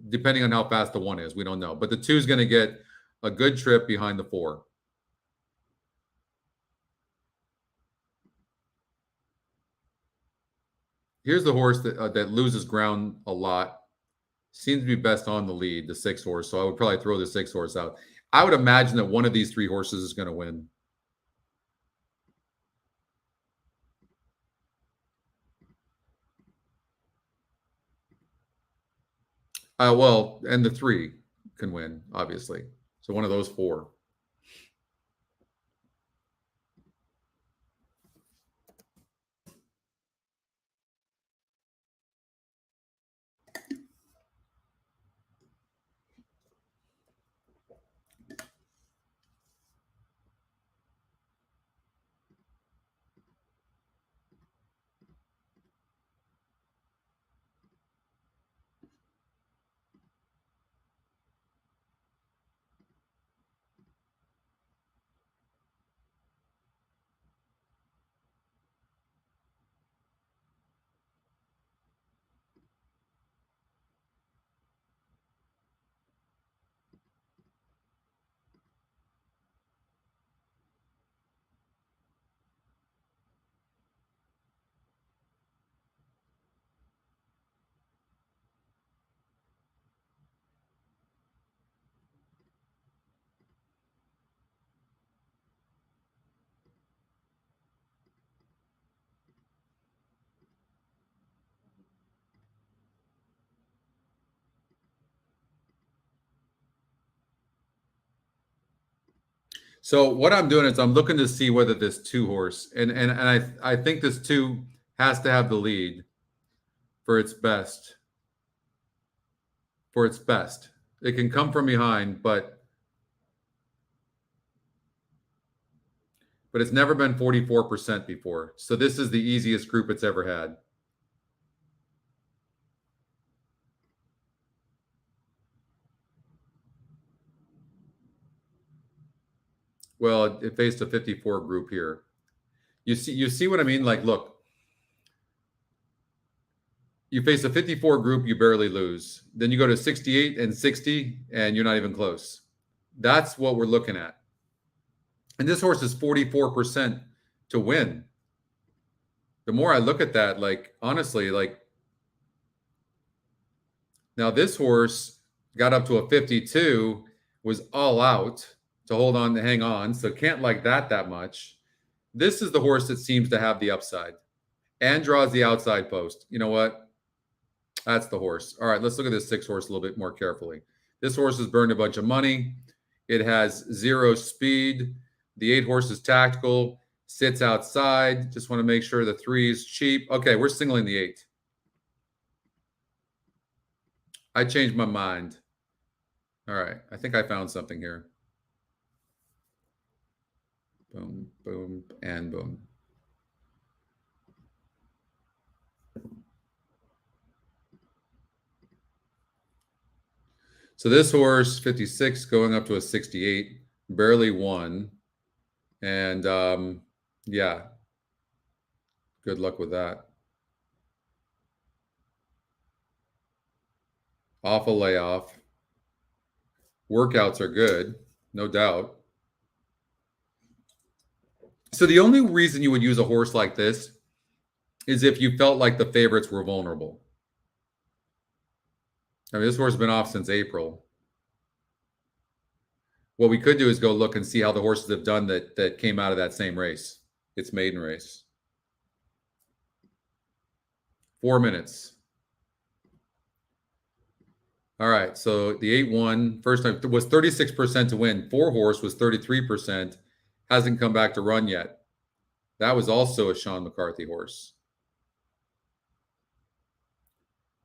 Depending on how fast the 1 is, we don't know. But the 2 is going to get a good trip behind the 4. Here's the horse that loses ground a lot. Seems to be best on the lead, the 6 horse. So I would probably throw the 6 horse out. I would imagine that one of these 3 horses is going to win. Well, and the 3 can win, obviously. So one of those 4. So what I'm doing is I'm looking to see whether this 2 horse, and I think this 2 has to have the lead for its best. For its best. It can come from behind, but it's never been 44% before. So this is the easiest group it's ever had. Well, it faced a 54 group here. You see what I mean? Like, look, you face a 54 group, you barely lose. Then you go to 68 and 60, and you're not even close. That's what we're looking at. And this horse is 44% to win. The more I look at that, like, honestly, like, now this horse got up to a 52, was all out to hold on, to hang on. So can't like that much. This is the horse that seems to have the upside and draws the outside post. You know what? That's the horse. All right, let's look at this 6 horse a little bit more carefully. This horse has burned a bunch of money. It has 0 speed. The 8 horse is tactical, sits outside. Just want to make sure the 3 is cheap. Okay, we're singling the 8. I changed my mind. All right, I think I found something here. Boom, boom, and boom. So this horse, 56, going up to a 68, barely won. And yeah, good luck with that. Off a layoff. Workouts are good, no doubt. So the only reason you would use a horse like this is if you felt like the favorites were vulnerable. I mean, this horse has been off since April. What we could do is go look and see how the horses have done that came out of that same race, its maiden race. 4 minutes. All right, so the 8-1, first time was 36% to win. 4-horse was 33%. Hasn't come back to run yet. That was also a Sean McCarthy horse.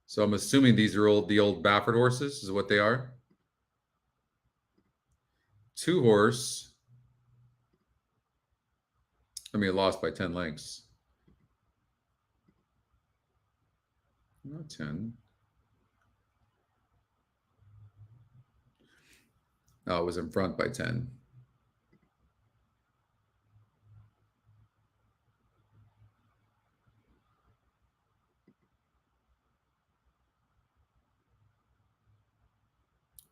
So I'm assuming these are the old Baffert horses is what they are. 2-horse. I mean, it lost by 10 lengths. Not 10. No, it was in front by 10.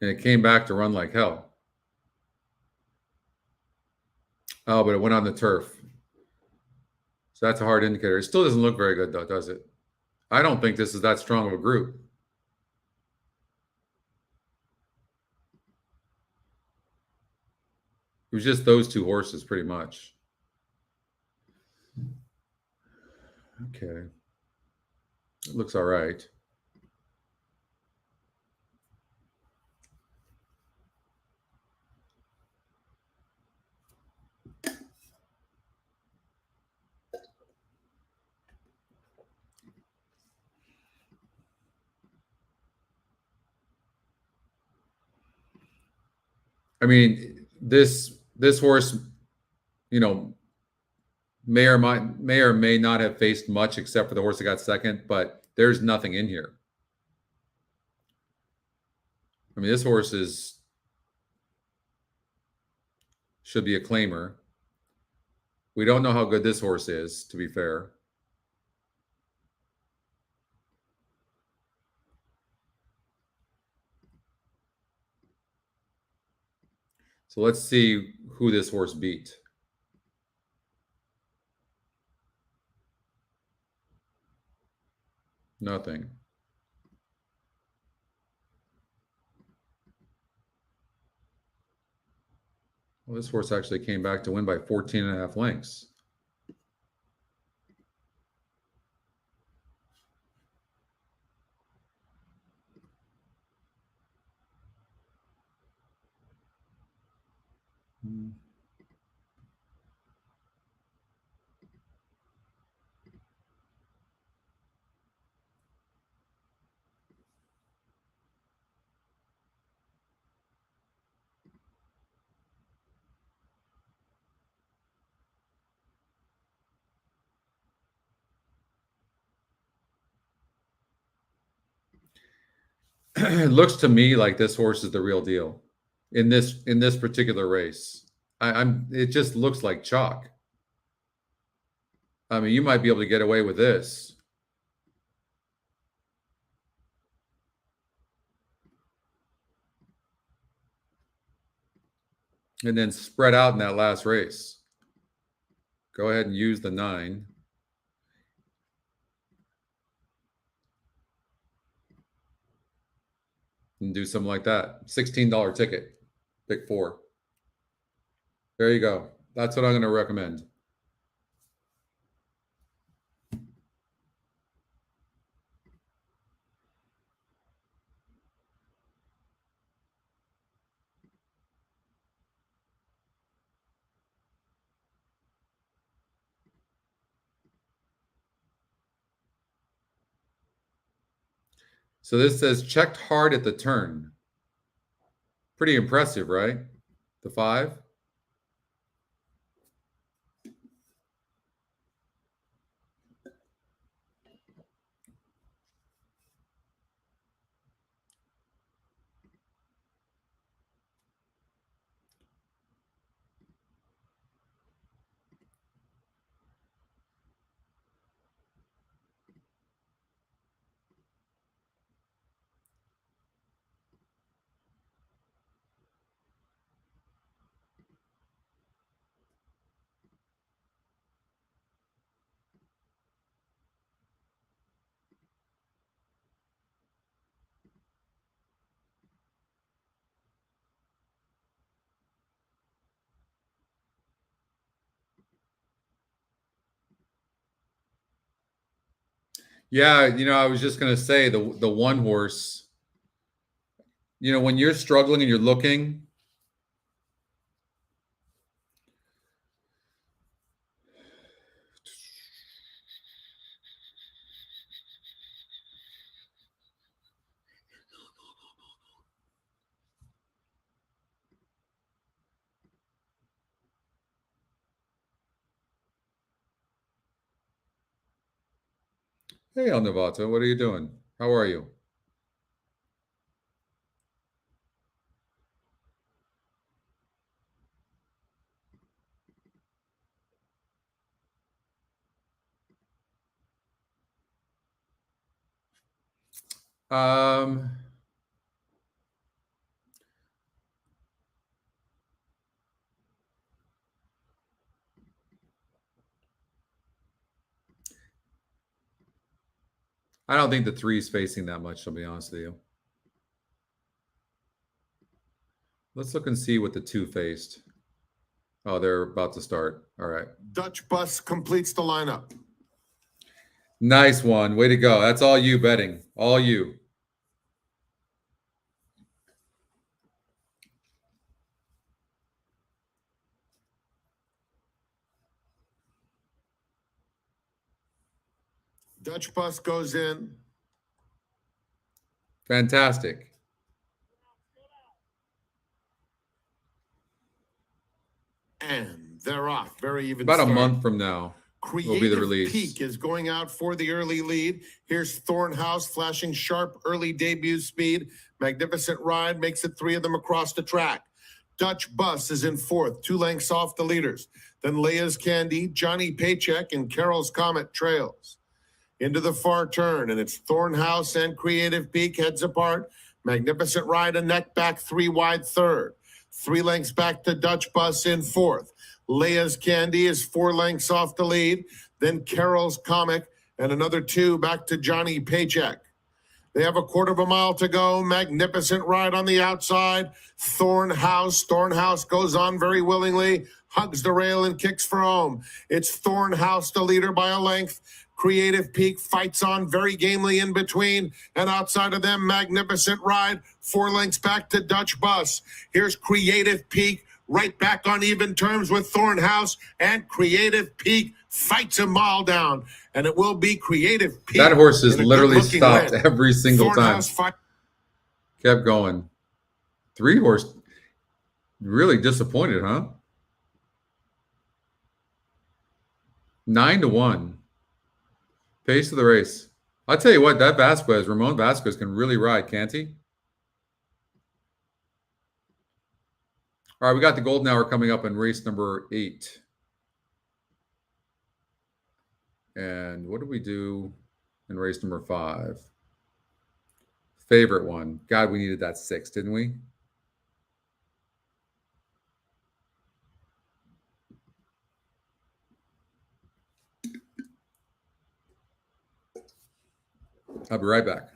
And it came back to run like hell. Oh, but it went on the turf. So that's a hard indicator. It still doesn't look very good, though, does it? I don't think this is that strong of a group. It was just those 2 horses, pretty much. Okay. It looks all right. I mean, this horse, you know, may or may not have faced much except for the horse that got second, but there's nothing in here. I mean, this horse should be a claimer. We don't know how good this horse is, to be fair. So let's see who this horse beat. Nothing. Well, this horse actually came back to win by 14.5 lengths. It looks to me like this horse is the real deal in this particular race. It just looks like chalk. I mean, you might be able to get away with this. And then spread out in that last race. Go ahead and use the 9. And do something like that. $16 ticket. Pick 4. There you go. That's what I'm going to recommend. So this says checked hard at the turn. Pretty impressive, right? The 5. Yeah, I was just gonna say the one horse. When you're struggling and you're looking, hey, El Novato, what are you doing? How are you? Um, I don't think the 3 is facing that much, to be honest with you. Let's look and see what the 2 faced. Oh, they're about to start. All right. Dutch Bus completes the lineup. Nice one. Way to go. That's all you betting. All you. Dutch Bus goes in. Fantastic. And they're off. Very even About a start. month from now will be the Creative release. Peak is going out for the early lead. Here's Thornhouse flashing sharp early debut speed. Magnificent Ride makes it 3 of them across the track. Dutch Bus is in 4th, 2 lengths off the leaders. Then Leia's Candy, Johnny Paycheck, and Carol's Comet trails. Into the far turn, and it's Thornhouse and Creative Peak heads apart. Magnificent Ride a neck back 3 wide 3rd. 3 lengths back to Dutch Bus in 4th. Leia's Candy is 4 lengths off the lead. Then Carol's Comic and another 2 back to Johnny Paycheck. They have a 1/4 mile to go. Magnificent Ride on the outside. Thornhouse. Thornhouse goes on very willingly, hugs the rail and kicks for home. It's Thornhouse, the leader by a length. Creative Peak fights on very gamely in between, and outside of them, Magnificent Ride, 4 lengths back to Dutch Bus. Here's Creative Peak right back on even terms with Thornhouse, and Creative Peak fights a mile down, and it will be Creative Peak. That horse has in a literally good-looking stopped win. every single time. Thornhouse Kept going. 3 horse. Really disappointed, huh? 9-1. Pace of the race. I'll tell you what, that Ramon Vasquez can really ride, can't he? All right, we got the golden hour coming up in race number 8. And what did we do in race number 5? Favorite one. God, we needed that 6, didn't we? I'll be right back.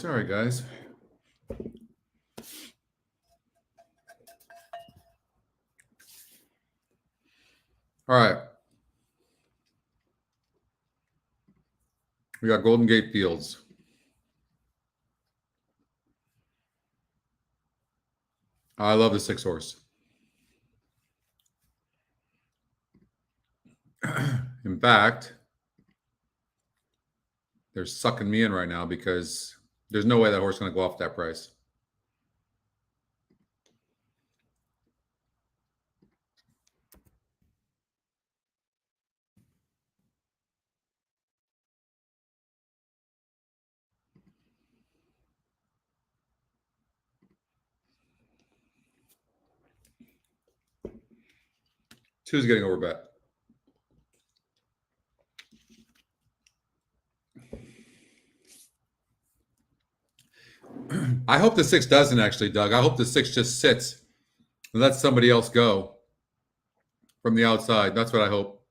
It's all right, guys. All right. We got Golden Gate Fields. I love the 6 horse. In fact, they're sucking me in right now because there's no way that horse is going to go off that price. Two's getting overbet. I hope the 6 doesn't actually, Doug. I hope the 6 just sits and lets somebody else go from the outside. That's what I hope.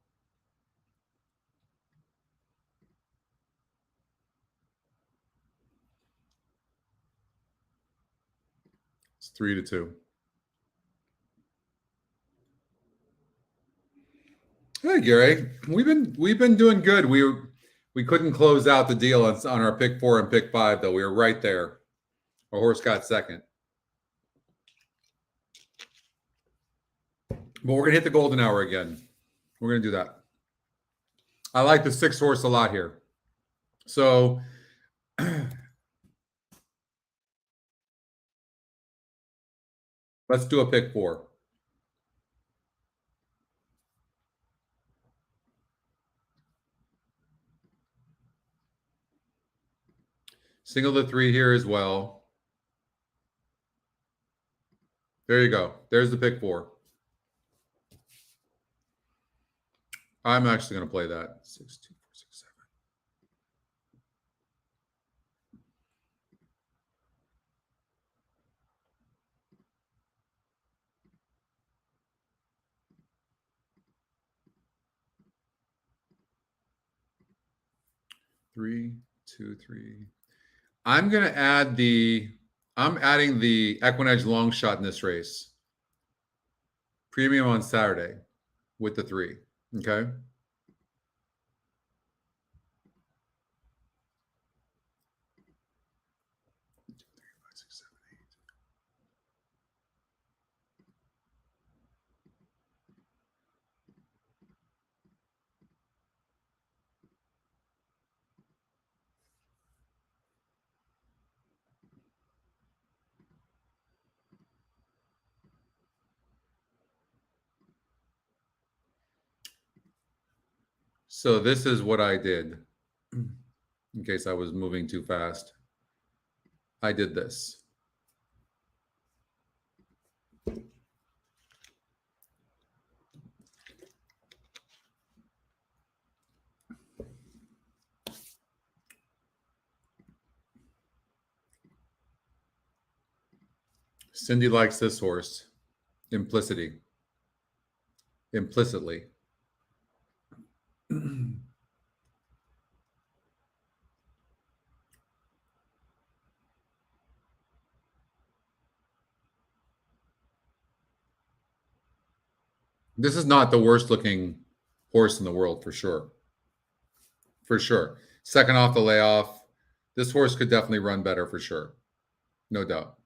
It's 3-2. Hey, Gary, we've been doing good. We couldn't close out the deal on our pick 4 and pick 5 though. We were right there. Our horse got second. But we're gonna hit the golden hour again. We're gonna do that. I like the 6 horse a lot here. So let's do a pick 4. Single the 3 here as well. There you go. There's the pick 4. I'm actually going to play that. 6, 2, 4, 6, 7. Three, 2, 3. I'm adding the Equinedge long shot in this race. Premium on Saturday with the 3. Okay. So this is what I did, in case I was moving too fast. I did this. Cindy likes this horse. Implicitly. This is not the worst looking horse in the world, for sure. For sure. Second off the layoff. This horse could definitely run better, for sure. No doubt.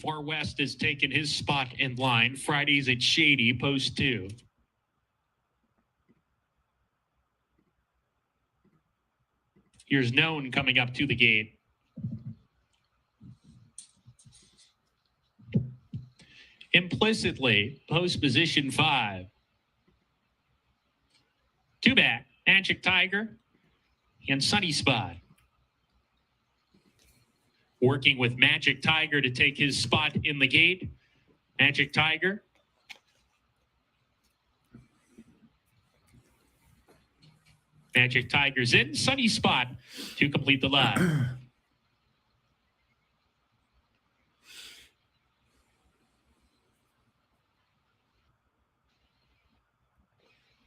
Far West has taken his spot in line. Fridays at Shady, post 2. Here's Known coming up to the gate. Implicitly, post position 5. 2 back, Magic Tiger and Sunny Spot. working with Magic Tiger to take his spot in the gate. Magic Tiger. Magic Tiger's in. Sunny Spot to complete the line.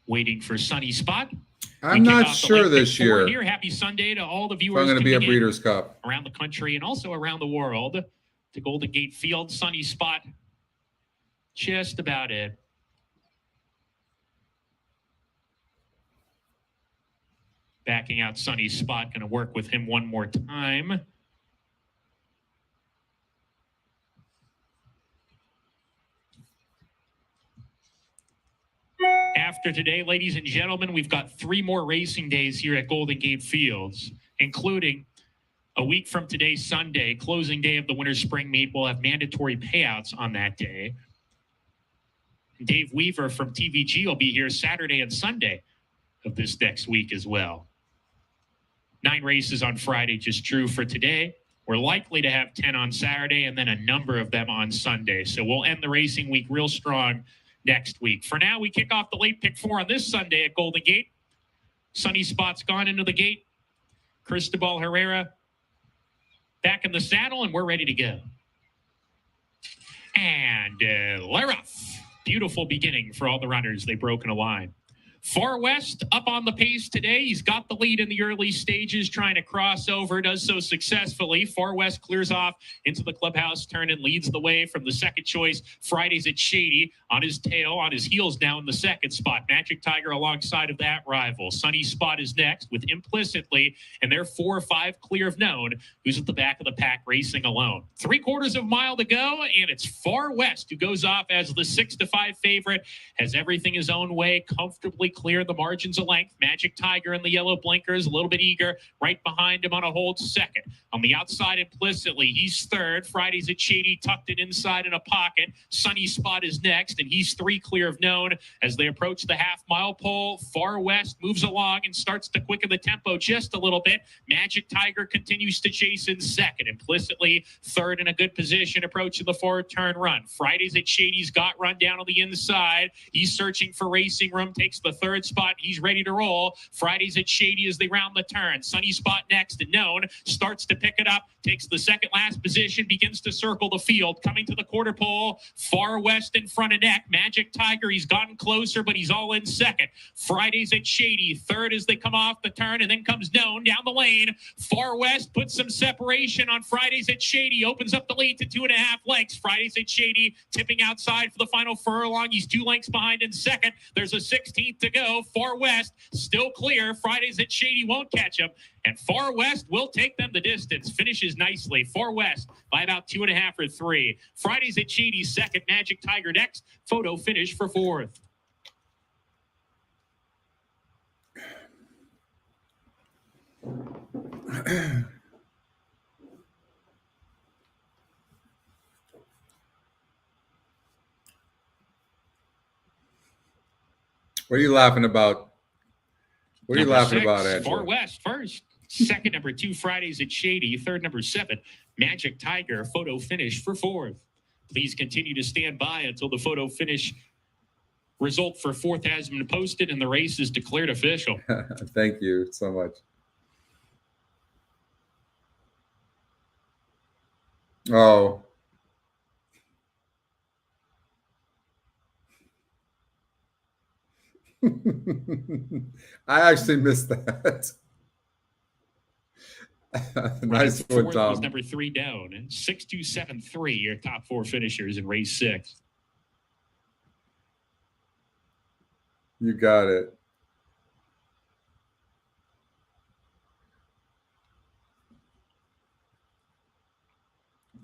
Waiting for Sunny Spot. I'm not sure this year Here. Happy Sunday to all the if viewers. I'm going to be a tuning in Breeders' Cup. around the country and also around the world to Golden Gate Field. Sunny Spot. Just about it. Backing out Sunny Spot. Going to work with him one more time. After today, ladies and gentlemen, we've got 3 more racing days here at Golden Gate Fields, including a week from today, Sunday, closing day of the Winter Spring Meet. We'll have mandatory payouts on that day. Dave Weaver from TVG will be here Saturday and Sunday of this next week as well. 9 races on Friday, just true for today. We're likely to have 10 on Saturday and then a number of them on Sunday. So we'll end the racing week real strong next week. For now, we kick off the late pick 4 on this Sunday at Golden Gate. Sunny Spot's gone into the gate. Cristobal Herrera back in the saddle, and we're ready to go. And they're off. Beautiful beginning for all the runners. They broke in a line. Far West up on the pace today. He's got the lead in the early stages, trying to cross over, does so successfully. Far West clears off into the clubhouse turn and leads the way from the second choice. Fridays at Shady on his tail, on his heels now in the second spot. Magic Tiger alongside of that rival. Sunny Spot is next with Implicitly, and they're 4 or 5 clear of Known, who's at the back of the pack racing alone. 3/4 of a mile to go, and it's Far West who goes off as the 6-5 favorite, has everything his own way, comfortably clear the margins of length. Magic Tiger in the yellow blinkers, a little bit eager, right behind him on a hold second. On the outside, Implicitly, he's third. Fridays at Shady tucked it inside in a pocket. Sunny Spot is next, and he's 3 clear of Known as they approach the half-mile pole. Far West moves along and starts to quicken the tempo just a little bit. Magic Tiger continues to chase in second. Implicitly third in a good position, approaching the forward turn run. Fridays at Shady's got run down on the inside. He's searching for racing room, takes the third spot. He's ready to roll. Fridays at Shady as they round the turn. Sunny Spot next, and Known starts to pick it up, takes the second last position, begins to circle the field. Coming to the quarter pole, Far West in front of neck. Magic Tiger, he's gotten closer, but he's all in second. Fridays at Shady, third as they come off the turn, and then comes Known down the lane. Far West puts some separation on Fridays at Shady, opens up the lead to 2.5 lengths. Fridays at Shady tipping outside for the final furlong. He's 2 lengths behind in second. There's a 16th to go. Far West still clear. Fridays at Shady won't catch him, and Far West will take them the distance. Finishes nicely. Far West by about 2.5 or 3. Fridays at Shady second. Magic Tiger next. Photo finish for 4th. What are you laughing about? What are you Number laughing 6, about, Andrew? Far West first. Second, number 2, Fridays at Shady. Third, number 7, Magic Tiger. Photo finish for 4th. Please continue to stand by until the photo finish result for 4th has been posted and the race is declared official. Thank you so much. Oh. I actually missed that. Nice one, 4th was Tom. number 3 down. 6-2-7-3, your top 4 finishers in race 6. You got it.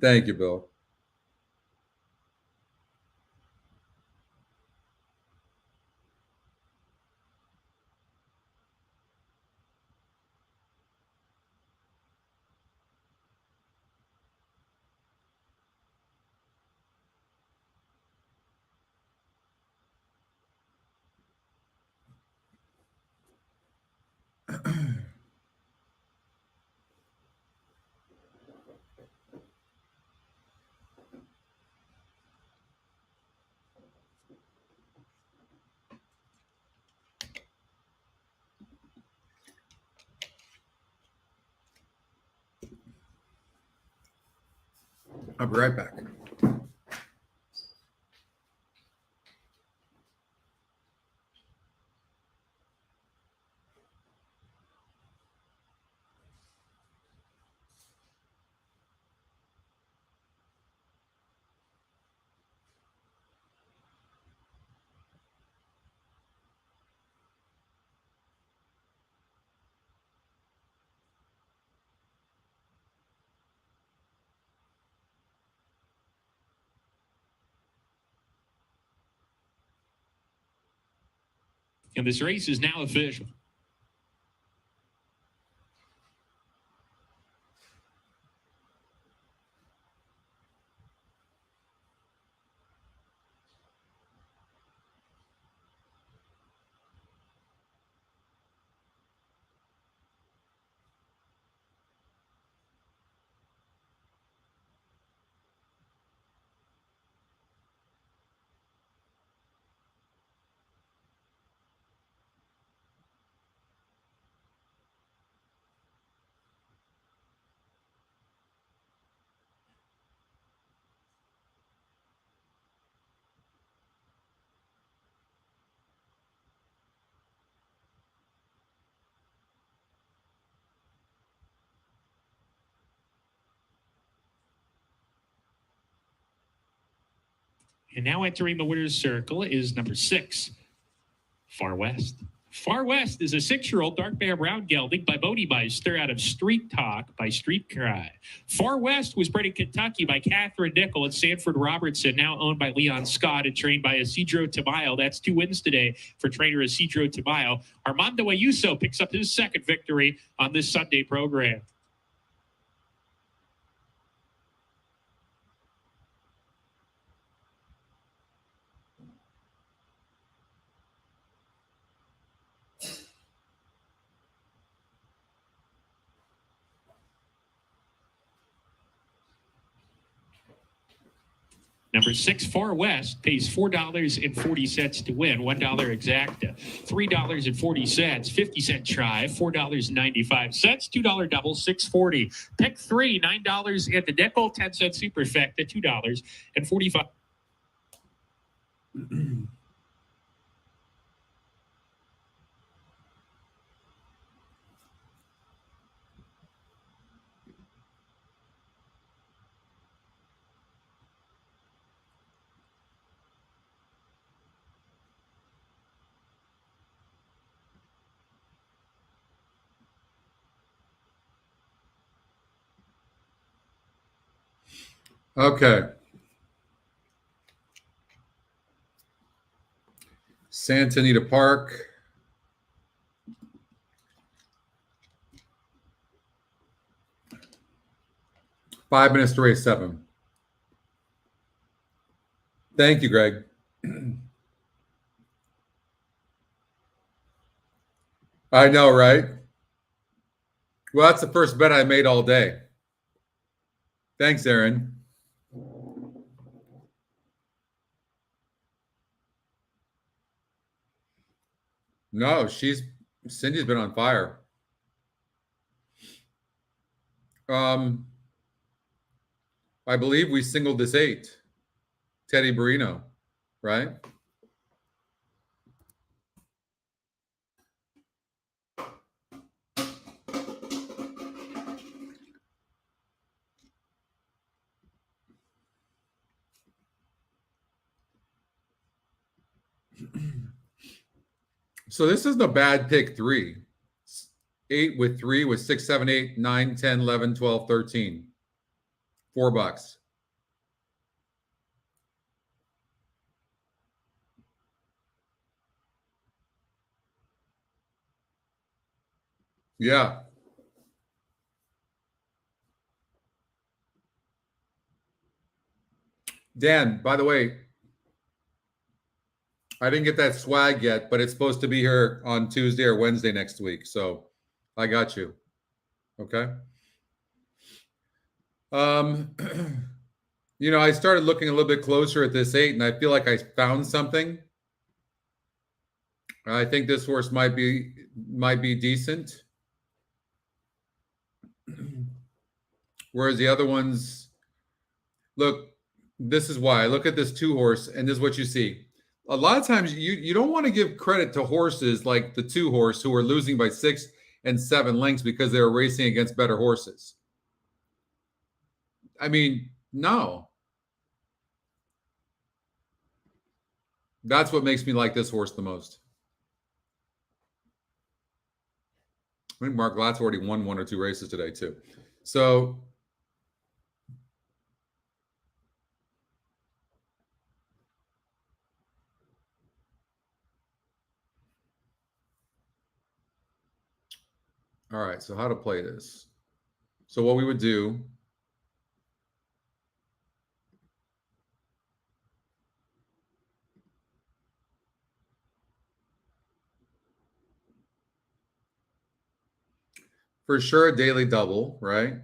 Thank you, Bill. I'll be right back. And this race is now official. And now entering the winner's circle is number 6, Far West. Far West is a 6-year-old dark bear brown gelding by Bodymeister out of Street Talk by Street Cry. Far West was bred in Kentucky by Catherine Nickel and Sanford Robertson, now owned by Leon Scott and trained by Isidro Tamayo. That's 2 wins today for trainer Isidro Tamayo. Armando Ayuso picks up his 2nd victory on this Sunday program. Number 6, Far West, pays $4.40 to win, $1 exacta, $3.40, 50-cent try, $4.95, $2 double, $6.40. Pick 3, $9 at the nickel, 10-cent superfecta, $2.45. Okay. Santa Anita Park. Five minutes to race 7. Thank you, Greg. I know, right? Well, that's the first bet I made all day. Thanks, Aaron. No, Cindy's been on fire. I believe we singled this 8. Teddy Barino, right? So this isn't a bad pick 3. 8 with 3 with 6, 7, 8, 9, 10, 11, 12, 13. $4. Yeah. Dan, by the way, I didn't get that swag yet, but it's supposed to be here on Tuesday or Wednesday next week. So I got you. Okay. You know, I started looking a little bit closer at this 8, and I feel like I found something. I think this horse might be decent. Whereas the other ones, Look, this is why. Look at this 2-horse, and this is what you see. A lot of times you don't want to give credit to horses like the 2-horse who are losing by 6 and 7 lengths because they were racing against better horses. I mean, no. That's what makes me like this horse the most. I think Mark Glatt's already won 1 or 2 races today too. So all right, so how to play this. So what we would do, for sure, a daily double, right?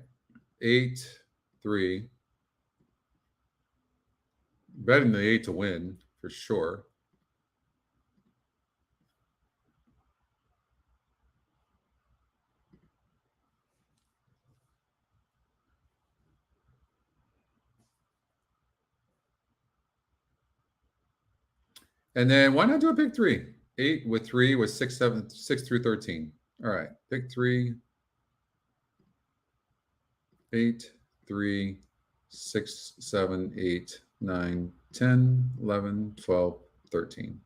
8, 3. Betting the 8 to win, for sure. And then why not do a pick 3? 8 with 3 with 6, 7, 6 through 13. All right, pick 3. 8, 3, 6, 7, 8, 9, 10, 11, 12, 13.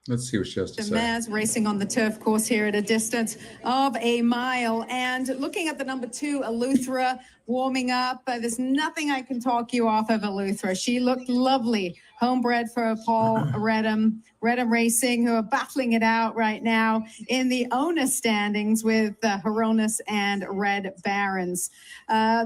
Let's see what she has to The say. mares racing on the turf course here at a distance of a mile. And looking at the number 2, Eleuthera, warming up. There's nothing I can talk you off of Eleuthera. She looked lovely. Homebred for Paul Redham Racing, who are battling it out right now in the owner standings with Hronis and Red Barons.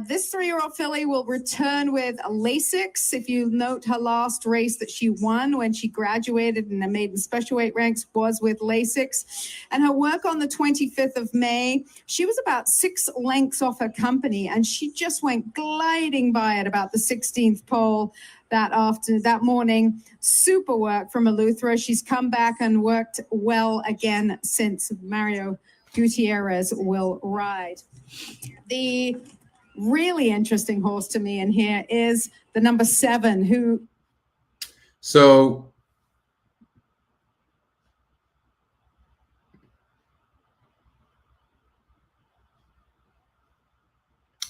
This 3-year-old filly will return with Lasix. If you note her last race that she won when she graduated in the maiden special weight ranks was with Lasix. And her work on the 25th of May, she was about 6 lengths off her company, and she just went gliding by at about the 16th pole that morning. Super work from Eleuthera. She's come back and worked well again since. Mario Gutierrez will ride. The really interesting horse to me in here is the number 7, who. So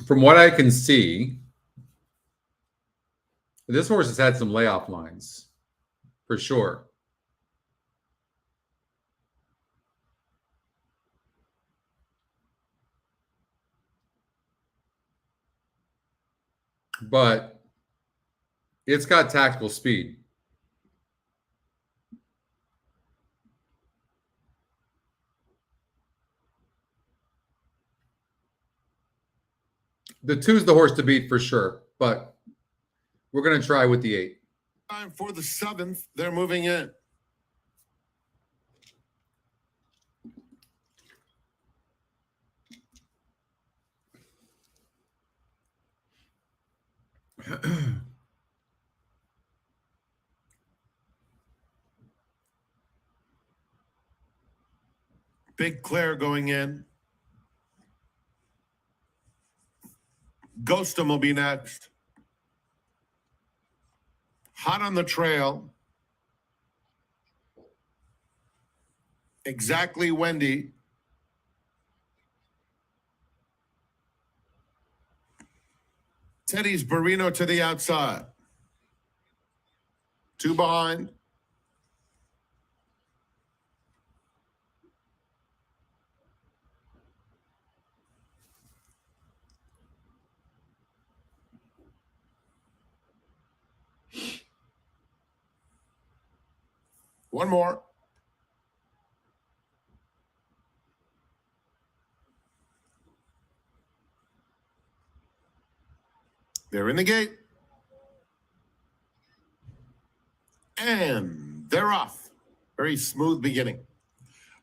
from what I can see, this horse has had some layoff lines, for sure. But it's got tactical speed. The 2's the horse to beat for sure, but we're going to try with the 8. Time for the 7th. They're moving in. Big Claire going in. Ghostum will be next. Hot on the Trail. Exactly Wendy. Teddy's Barino to the outside. 2 behind. One more. They're in the gate. And they're off. Very smooth beginning.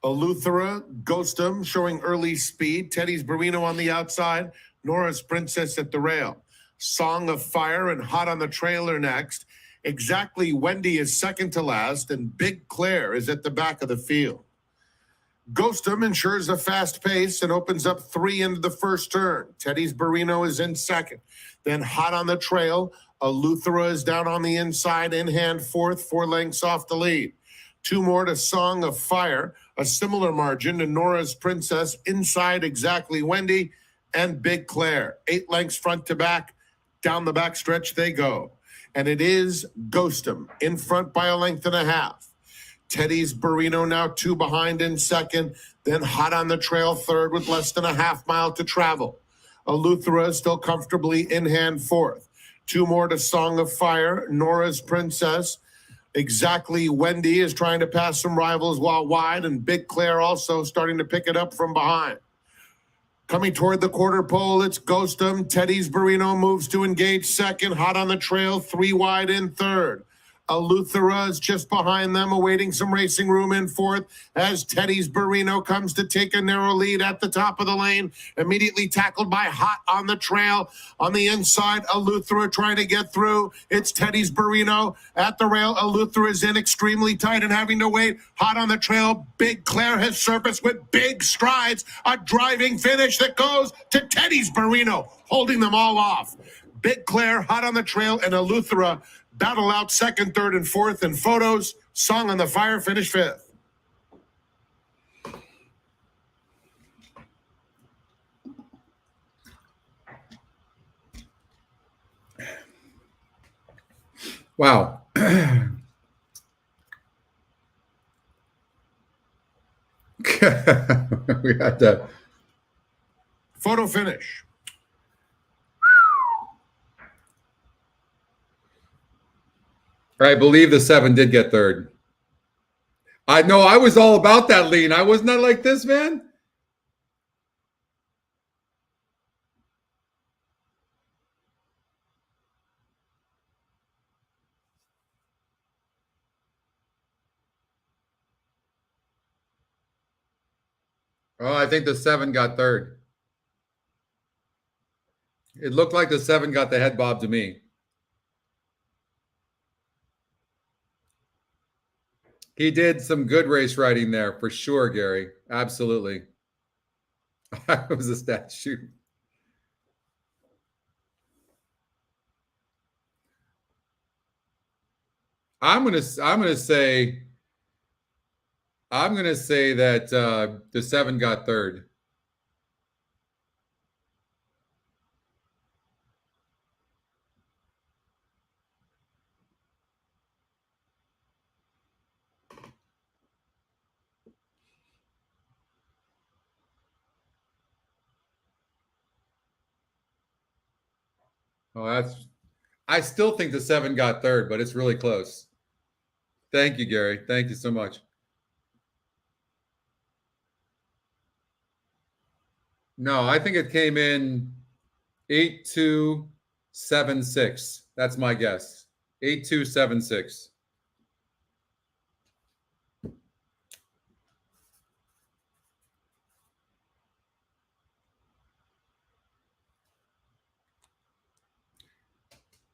Eleuthera, Ghostum showing early speed. Teddy's Barino on the outside. Nora's Princess at the rail. Song of Fire and Hot on the Trail are next. Exactly Wendy is second to last, and Big Claire is at the back of the field. Ghostum ensures a fast pace and opens up 3 into the first turn. Teddy's Barino is in second. Then Hot on the Trail. Eleuthera is down on the inside, in hand fourth, 4 lengths off the lead. 2 more to Song of Fire, a similar margin to Nora's Princess, inside exactly Wendy, and Big Claire. 8 lengths front to back, down the back stretch they go. And it is Ghostum in front by a length and a half. Teddy's Barino now 2 behind in second, then Hot on the Trail third with less than a half mile to travel. Eleuthera still comfortably in hand fourth. 2 more to Song of Fire, Nora's Princess. Exactly Wendy is trying to pass some rivals while wide, and Big Claire also starting to pick it up from behind. Coming toward the quarter pole, it's Ghostum. Teddy's Barino moves to engage second, Hot on the Trail, 3 wide in third. Eleuthera is just behind them, awaiting some racing room in fourth as Teddy's Barino comes to take a narrow lead at the top of the lane. Immediately tackled by Hot on the Trail. On the inside, Eleuthera trying to get through. It's Teddy's Barino at the rail. Eleuthera is in extremely tight and having to wait. Hot on the Trail. Big Claire has surfaced with big strides. A driving finish that goes to Teddy's Barino, holding them all off. Big Claire, Hot on the Trail, and Eleuthera battle out second, third, and fourth in photos. Song on the Fire finished fifth. Wow. We had to. Photo finish. I believe the 7 did get third. I know I was all about that lean. I was not like this, man. Oh, I think the 7 got third. It looked like the 7 got the head bob to me. He did some good race riding there for sure, Gary. Absolutely. I was a statue. I'm gonna say that the 7 got third. Oh, I still think the 7 got third, but it's really close. Thank you, Gary. Thank you so much. No, I think it came in 8-2-7-6. That's my guess. 8-2-7-6.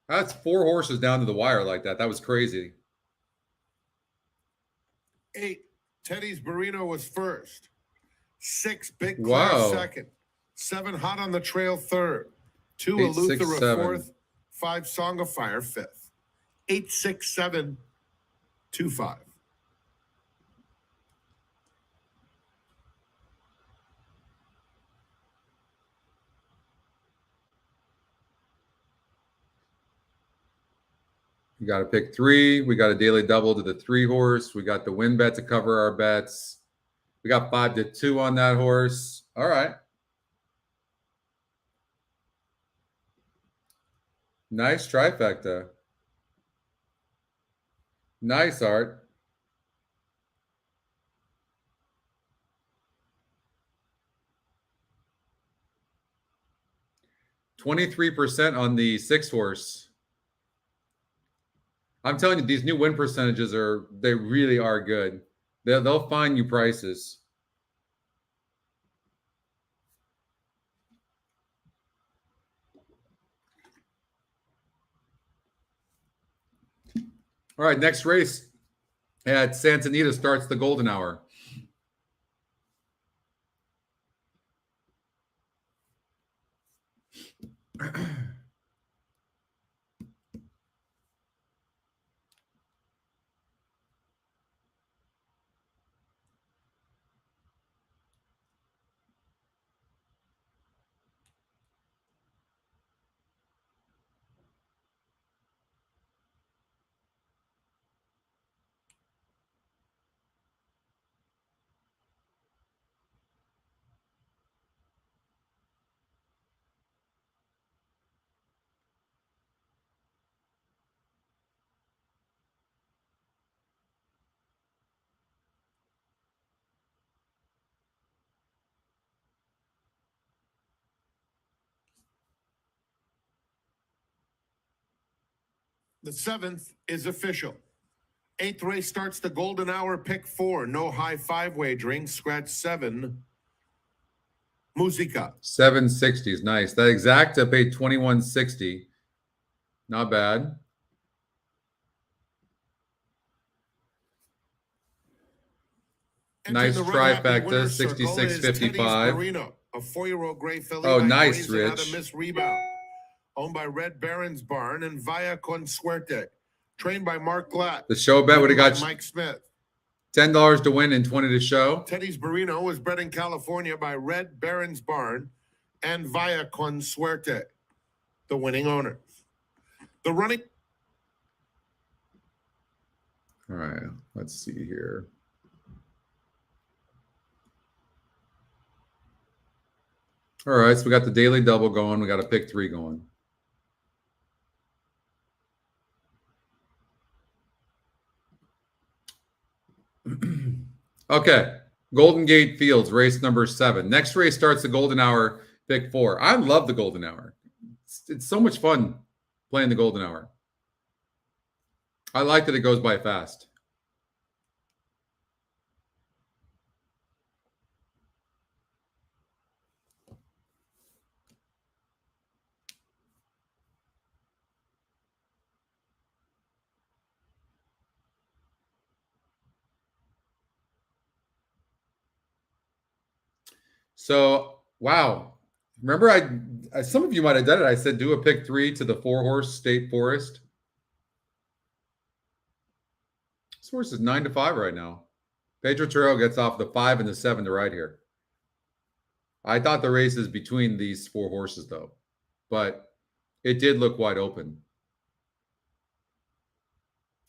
That's 4 horses down to the wire like that. That was crazy. 8, Teddy's Barino was first. 6, Big Claire Wow. second. 7, Hot on the Trail third. 2, 8, 6, Eleuthera 7. fourth. 5, Song of Fire fifth. 8, 6, 7, 2, 5. We got to pick 3. We got a daily double to the 3 horse. We got the win bet to cover our bets. We got 5-2 on that horse. All right. Nice trifecta. Nice, Art. %23 on the 6 horse. I'm telling you, these new win percentages they really are good. They'll find you prices. All right, next race at Santa Anita starts the golden hour. The 7th is official. 8th race starts the golden hour, pick 4. No high 5 wagering. Scratch 7. Musica. 760 is nice. That exacta paid 2160. Not bad. Nice Entering the Red Happy trifecta, winner's circle is 66.55. Teddy's Marino, a 4-year-old gray filly. Oh, by nice, Grayson out of Rich. Miss Rebound, owned by Red Baron's Barn and Via Consuerte, trained by Mark Glatt. The show bet would have got Mike Smith. $10 to win and 20 to show. Teddy's Barino was bred in California by Red Baron's Barn and Via Consuerte, the winning owners. The running. All right, let's see here. All right, so we got the daily double going. We got a pick 3 going. Okay, Golden Gate Fields, race number 7. Next race starts the golden hour, pick 4. I love the golden hour. It's so much fun playing the golden hour. I like that it goes by fast. So, wow. Remember, some of you might have done it. I said do a pick 3 to the 4-horse State Forest. This horse is 9-5 right now. Pedro Terrell gets off the 5 and the 7 to ride here. I thought the race is between these 4 horses, though, but it did look wide open.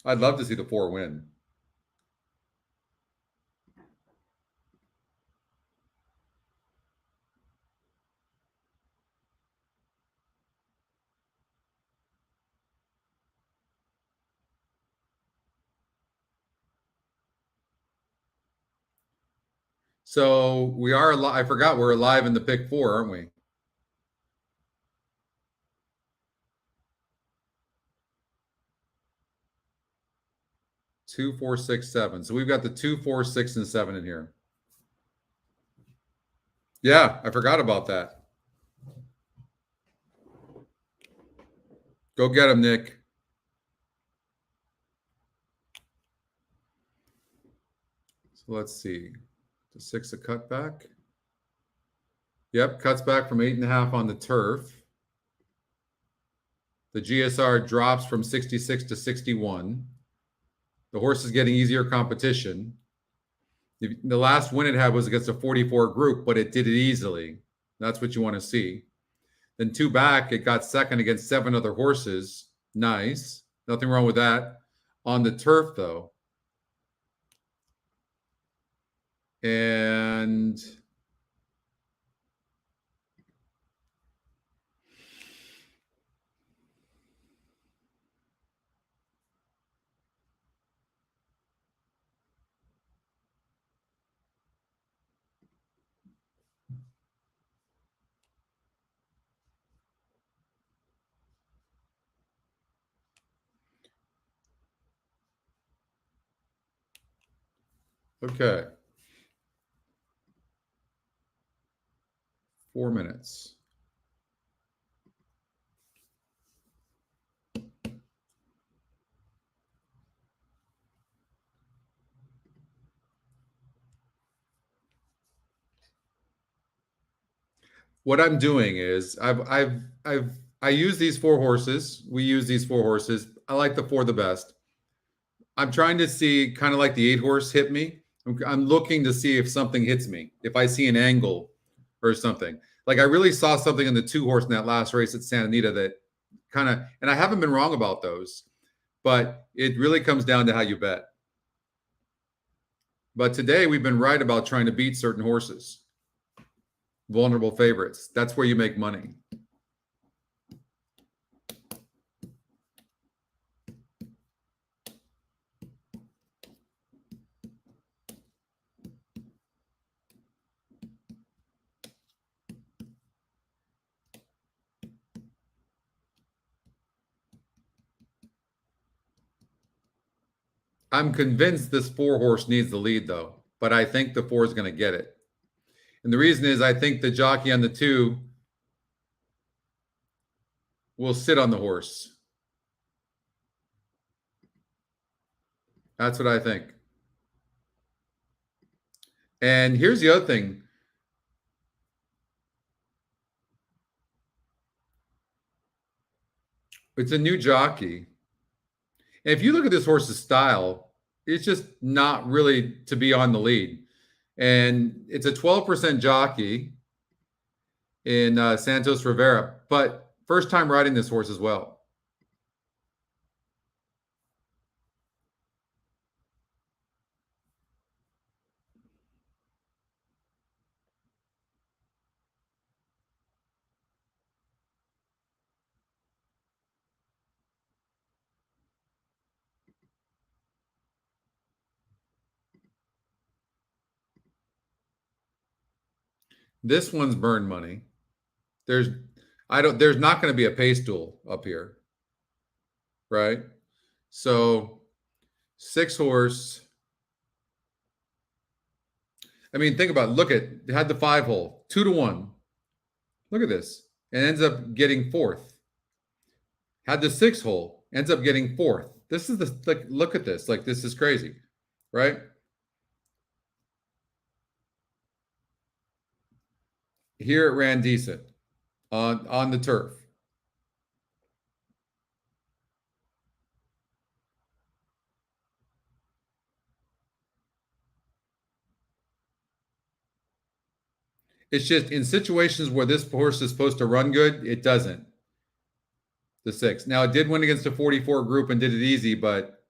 I'd love to see the 4 win. So we are alive. I forgot we're alive in the pick 4, aren't we? Two, 4, 6, 7. So we've got the 2, 4, 6, and 7 in here. Yeah, I forgot about that. Go get him, Nick. So let's see. The 6 a cutback. Yep, cuts back from 8.5 on the turf. The GSR drops from 66 to 61. The horse is getting easier competition. The last win it had was against a 44 group, but it did it easily. That's what you want to see. Then 2 back, it got second against 7 other horses. Nice. Nothing wrong with that. On the turf, though. And okay. 4 minutes. What I'm doing is I've I use these 4 horses. We use these 4 horses. I like the 4 the best. I'm trying to see kind of like the 8 horse hit me. I'm looking to see if something hits me, if I see an angle or something. Like I really saw something in the 2 horse in that last race at Santa Anita that kind of, and I haven't been wrong about those, but it really comes down to how you bet. But today we've been right about trying to beat certain horses, vulnerable favorites. That's where you make money. I'm convinced this 4 horse needs the lead though, but I think the 4 is going to get it. And the reason is I think the jockey on the 2 will sit on the horse. That's what I think. And here's the other thing. It's a new jockey. And if you look at this horse's style, it's just not really to be on the lead. And it's a 12% jockey in Santos Rivera, but first time riding this horse as well. This one's burn money. There's not going to be a pace duel up here. Right? So 6 horse. I mean, think about it. Look at it had the 5 hole, 2-1. Look at this. And ends up getting 4th. Had the 6 hole, ends up getting 4th. This is the like look at this. Like this is crazy, right? Here it ran decent on the turf. It's just in situations where this horse is supposed to run good, it doesn't. The 6. Now it did win against a 44 group and did it easy, but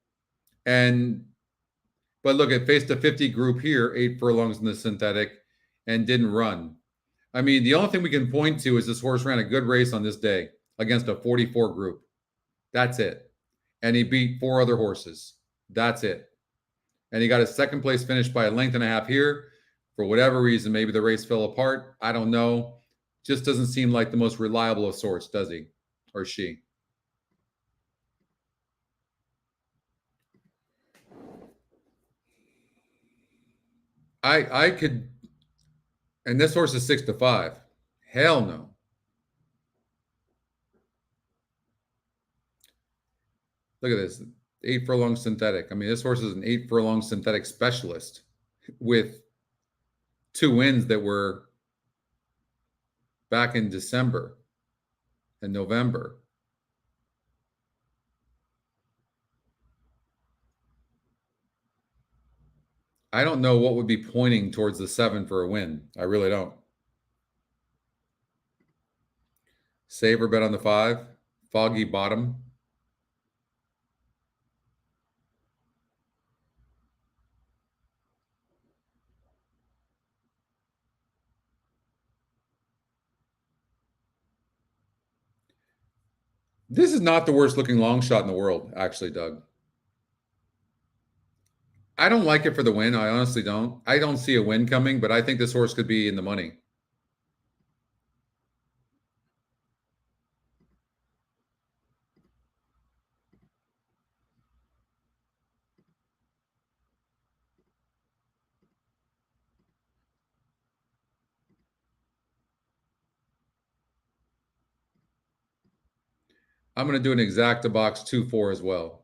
look, it faced a 50 group here, 8 furlongs in the synthetic, and didn't run. I mean, the only thing we can point to is this horse ran a good race on this day against a 44 group. That's it. And he beat 4 other horses. That's it. And he got a 2nd place finish by a length and a half here. For whatever reason, maybe the race fell apart. I don't know. Just doesn't seem like the most reliable of sorts, does he? Or she? I could, and this horse is 6-5. Hell no. Look at this, 8 furlong synthetic. I mean, this horse is an 8 furlong synthetic specialist with 2 wins that were back in December and November. I don't know what would be pointing towards the 7 for a win. I really don't. Save or bet on the 5. Foggy bottom. This is not the worst looking long shot in the world, actually, Doug. I don't like it for the win. I honestly don't. I don't see a win coming, but I think this horse could be in the money. I'm going to do an exacta box 2-4 as well.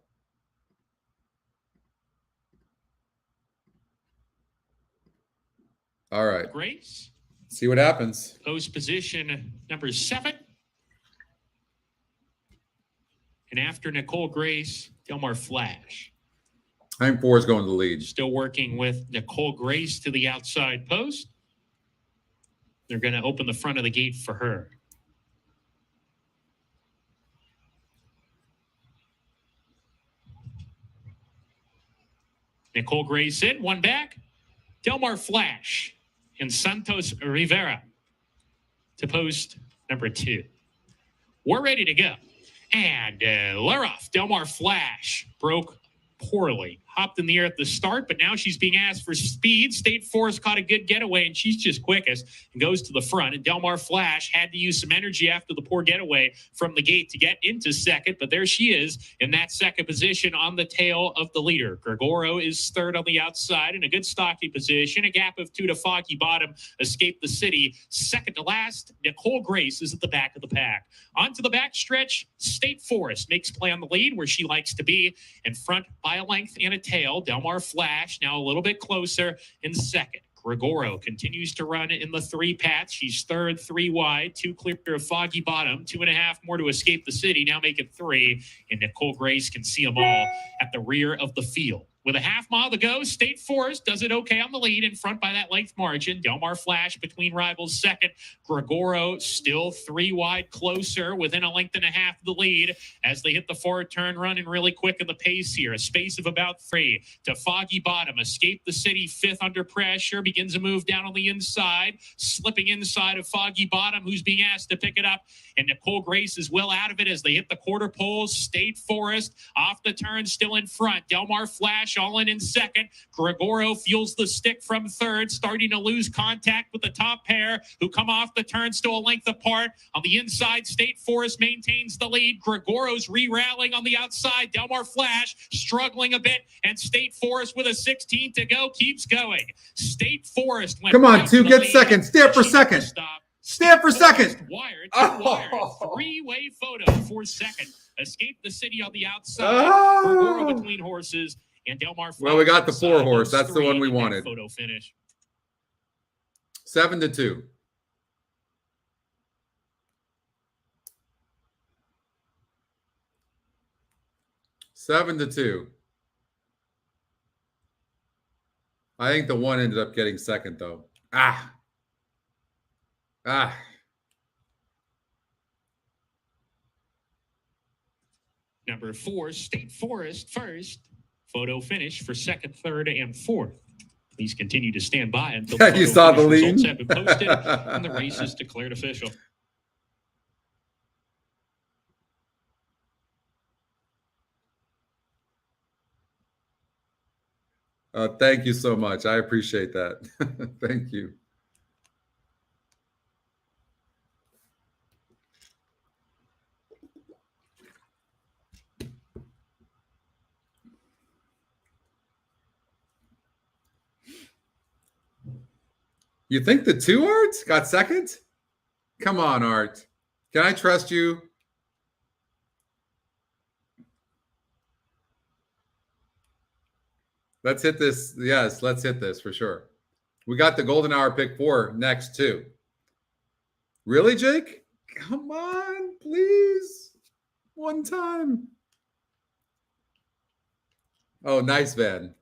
All right. Grace. See what happens. Post position number 7. And after Nicole Grace, Del Mar Flash. I think 4 is going to the lead. Still working with Nicole Grace to the outside post. They're going to open the front of the gate for her. Nicole Grace in, one back. Del Mar Flash and Santos Rivera to post number 2. We're ready to go. And Leroff, Del Mar Flash broke poorly. Hopped in the air at the start, but now she's being asked for speed. State Forest caught a good getaway, and she's just quickest and goes to the front. And Del Mar Flash had to use some energy after the poor getaway from the gate to get into second, but there she is in that second position on the tail of the leader. Gregoro is third on the outside in a good stocky position. A gap of 2 to Foggy Bottom. Escape the City. Second to last, Nicole Grace is at the back of the pack. Onto the back stretch, State Forest makes play on the lead where she likes to be, in front by a length and a tail. Del Mar Flash now a little bit closer in second. Gregoro continues to run in the 3 path. She's third, 3 wide, 2 clear of Foggy Bottom, 2.5 more to Escape the City. Now make it 3, and Nicole Grace can see them all at the rear of the field. With a half mile to go, State Forest does it okay on the lead, in front by that length margin. Del Mar Flash between rivals second. Gregoro still 3 wide closer, within a length and a half of the lead as they hit the forward turn, running really quick in the pace here. A space of about 3 to Foggy Bottom. Escape the City, 5th under pressure, begins a move down on the inside, slipping inside of Foggy Bottom, who's being asked to pick it up. And Nicole Grace is well out of it as they hit the quarter poles. State Forest off the turn, still in front. Del Mar Flash all in second. Gregoro fuels the stick from third, starting to lose contact with the top pair, who come off the turn still a length apart. On the inside, State Forest maintains the lead. Gregoro's re-rallying on the outside. Del Mar Flash struggling a bit, and State Forest with a 16 to go keeps going. State Forest went Come on, right 2, to the get lead. second. Stand for She had to second. stop. Stand for second. Wire, Oh. 3-way photo for second. Escape the City on the outside. Oh. Gregoro between horses. And Del Mar Well, we got the Flash 4 horse. those That's the one we 3 in that wanted. Photo finish. 7 to 2. Seven to 2. I think the 1 ended up getting second, though. Ah. Number 4, State Forest first. Photo finish for second, third, and fourth. Please continue to stand by until You photo saw the finish lean? results have been posted and the race is declared official. Thank you so much. I appreciate that. Thank you. You think the 2 Art got second? Come on, Art. Can I trust you? Let's hit this. Yes, let's hit this for sure. We got the golden hour pick 4 next, too. Really, Jake? Come on, please. One time. Oh, nice, Van.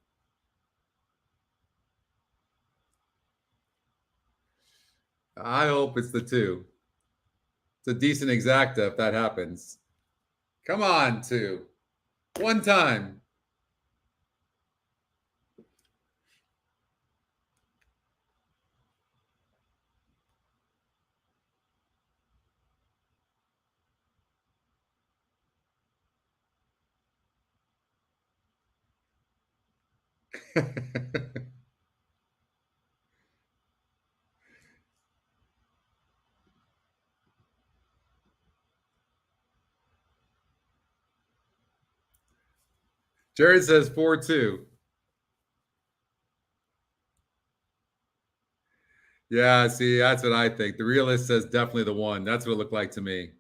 I hope it's the 2. It's a decent exacta if that happens. Come on, 2. One time. Jared says 4-2. Yeah, see, that's what I think. The realist says definitely the 1. That's what it looked like to me.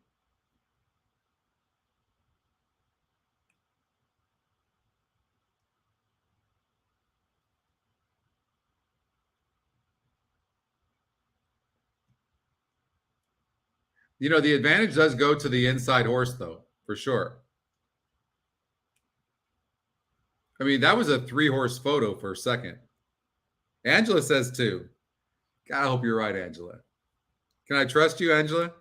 You know, the advantage does go to the inside horse, though, for sure. I mean, that was a 3-horse photo for a second. Angela says 2. God, I hope you're right, Angela. Can I trust you, Angela?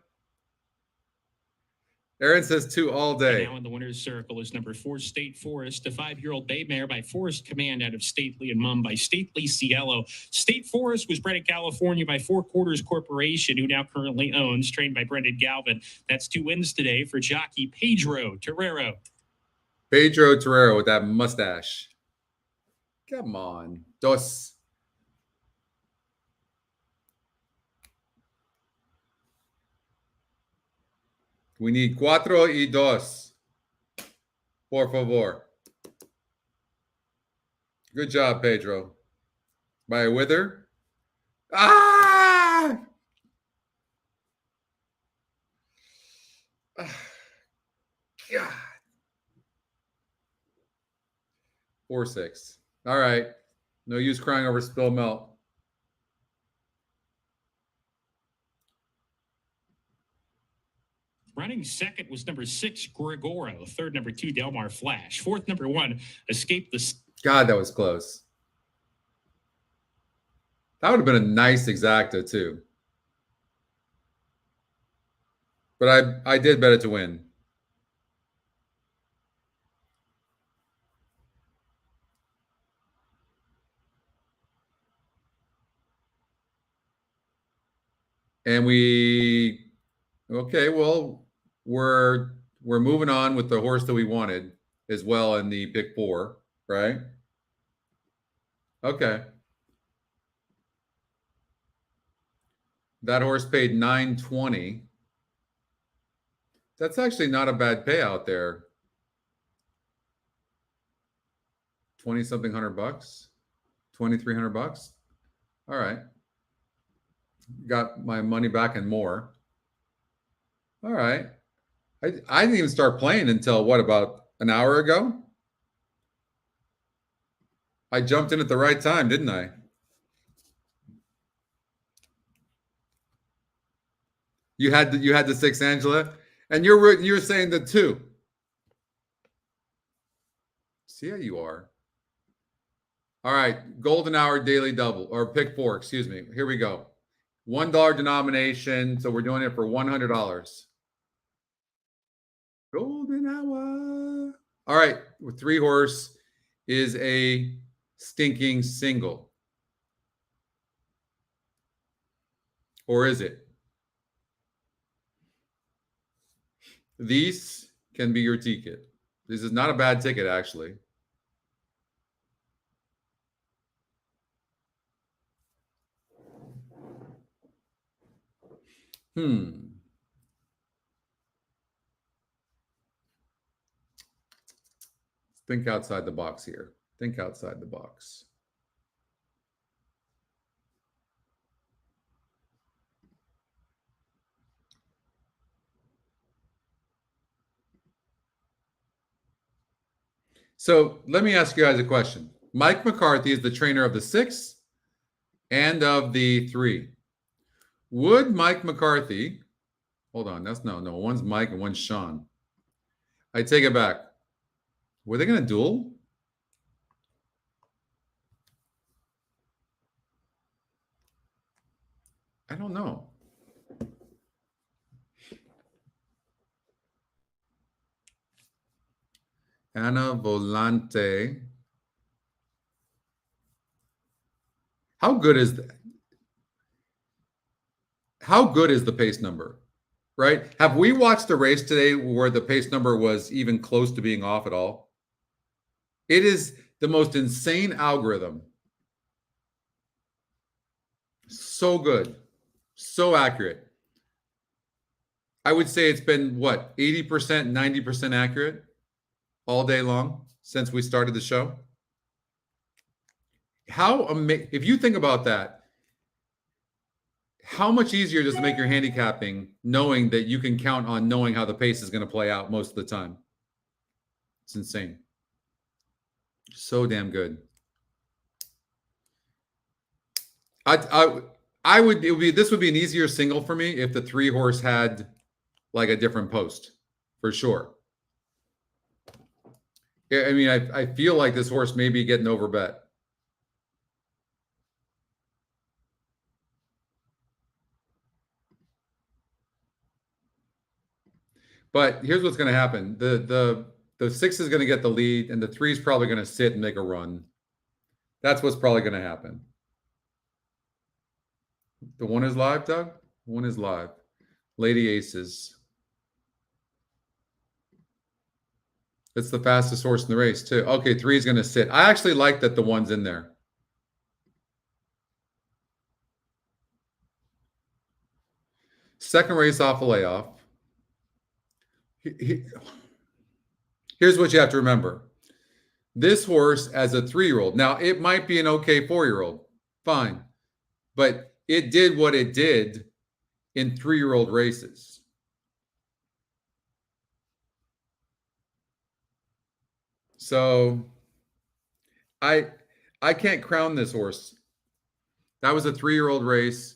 Aaron says 2 all And day. now in the winner's circle is number 4, State Forest, a 5-year-old bay mare by Forest Command out of Stately and Mum by Stately Cielo. State Forest was bred in California by 4 Quarters Corporation, who now currently owns, trained by Brendan Galvin. That's 2 wins today for jockey Pedro Torrero. Pedro Torrero with that mustache. Come on. Dos. We need 4 y 2. Por favor. Good job, Pedro. By a wither. Ah! God. 4-6. All right. No use crying over spilled milk. Running second was number 6, Gregoro. Third, number 2, Delmar Flash. Fourth, number 1, Escape the... God, that was close. That would have been a nice exacta too. But I did bet it to win. And okay, well, we're moving on with the horse that we wanted as well in the pick 4, right? Okay. That horse paid $920. That's actually not a bad payout there. 20-something $100, $2,300. All right. Got my money back and more. All right. I didn't even start playing until what, about an hour ago? I jumped in at the right time, didn't I? You had the 6, Angela, and you're saying the 2. See how you are. All right, golden hour daily double or pick 4. Excuse me. Here we go. $1 denomination, so we're doing it for $100. Golden hour. All right, with 3 horse is a stinking single, or is it? These can be your ticket. This is not a bad ticket, actually. Think outside the box here. Think outside the box. So let me ask you guys a question. Mike McCarthy is the trainer of the 6 and of the 3. Would Mike McCarthy, hold on, that's no, one's Mike and one's Sean. I take it back. Were they going to duel? I don't know. Anna Volante. How good is that? How good is the pace number? Right? Have we watched a race today where the pace number was even close to being off at all? It is the most insane algorithm. So good. So accurate. I would say it's been, what, 80%, 90% accurate all day long since we started the show. How amazing. If you think about that, how much easier does it make your handicapping knowing that you can count on knowing how the pace is going to play out most of the time? It's insane. So damn good. This would be an easier single for me if the 3 horse had like a different post, for sure. I mean, I feel like this horse may be getting overbet. But here's what's going to happen. The 6 is going to get the lead, and the 3 is probably going to sit and make a run. That's what's probably going to happen. The 1 is live, Doug? 1 is live. Lady Aces. It's the fastest horse in the race, too. Okay, 3 is going to sit. I actually like that the 1's in there. Second race off a layoff. Here's what you have to remember. This horse as a 3-year-old. Now, it might be an okay 4-year-old. Fine. But it did what it did in 3-year-old races. So I can't crown this horse. That was a 3-year-old race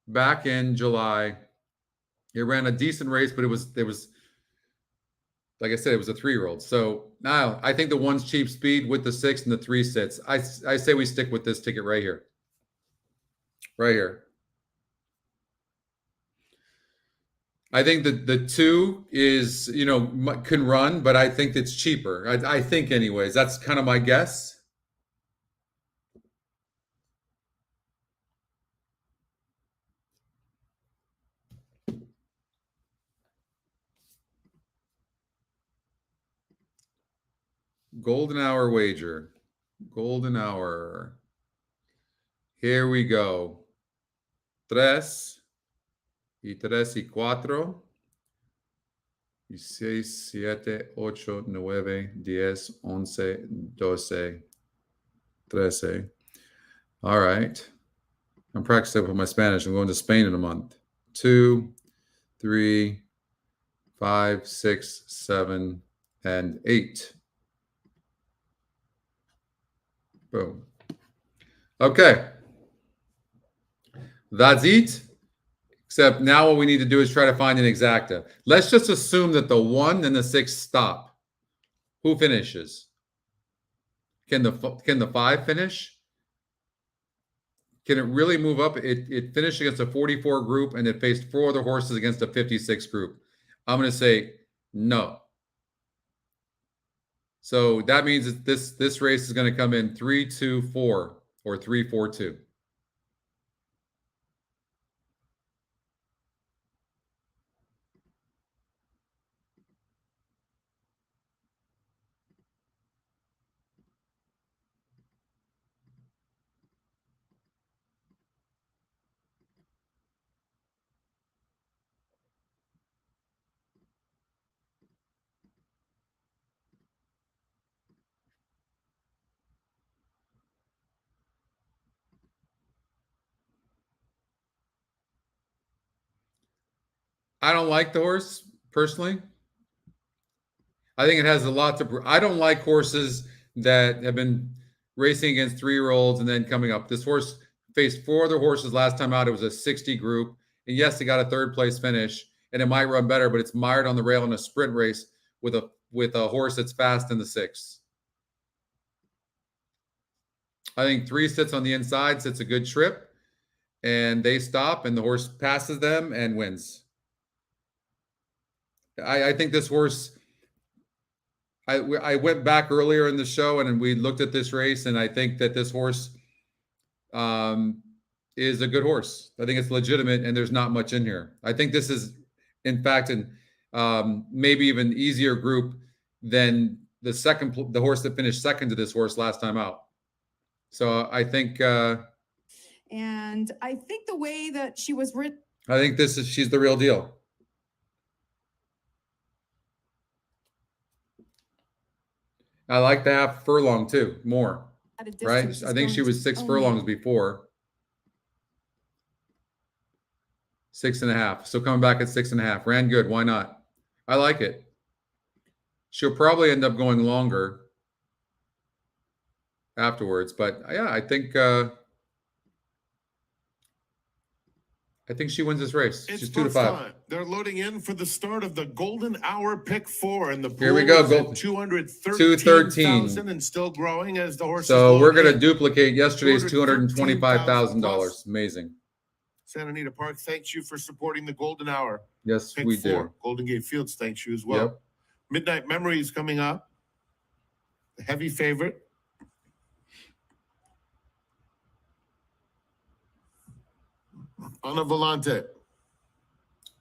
back in July. It ran a decent race, but it was like I said, it was a 3-year-old. So now I think the 1's cheap speed with the 6 and the 3 sits. I say we stick with this ticket right here. Right here. I think that the 2 is, can run, but I think it's cheaper. I think anyways, that's kind of my guess. Golden Hour wager. Golden Hour. Here we go. 3 y 3 y 4 y 6, 7, 8, 9, 10, 11, 12, 13. All right. I'm practicing with my Spanish. I'm going to Spain in a month. 2, 3, 5, 6, 7, and 8. Boom. Okay. That's it. Except now what we need to do is try to find an exacta. Let's just assume that the 1 and the 6 stop. Who finishes? Can the 5 finish? Can it really move up? It finished against a 44 group and it faced 4 other horses against a 56 group. I'm going to say no. So that means that this race is going to come in 3-2-4 or 3-4-2. I don't like the horse personally. I think it has a lot to. I don't like horses that have been racing against 3-year-olds and then coming up. This horse faced 4 other horses last time out. It was a 60 group, and yes, it got a 3rd place finish, and it might run better, but it's mired on the rail in a sprint race with a horse that's fast in the 6. I think 3 sits on the inside, sits a good trip, and they stop, and the horse passes them and wins. I think this horse. I went back earlier in the show and we looked at this race, and I think that this horse is a good horse. I think it's legitimate, and there's not much in here. I think this is, in fact, maybe even easier group than the horse that finished second to this horse last time out. So I think. And I think the way that she was written. I think she's the real deal. I like the half furlong too, more. Right? I think she was 6 furlongs before. 6.5. So coming back at 6.5. Ran good. Why not? I like it. She'll probably end up going longer afterwards. But yeah, I think I think she wins this race. It's She's 2 to puff 5. time. They're loading in for the start of the Golden Hour Pick 4, and the Here we pool go, is at Gold- 213,000 and still growing as the horses. So we're load going to in. duplicate yesterday's $213,000 $225,000. Amazing. Santa Anita Park thanks you for supporting the Golden Hour. Yes, Pick we 4. do. Golden Gate Fields thanks you as well. Yep. Midnight Memories coming up. The heavy favorite. Ana Volante.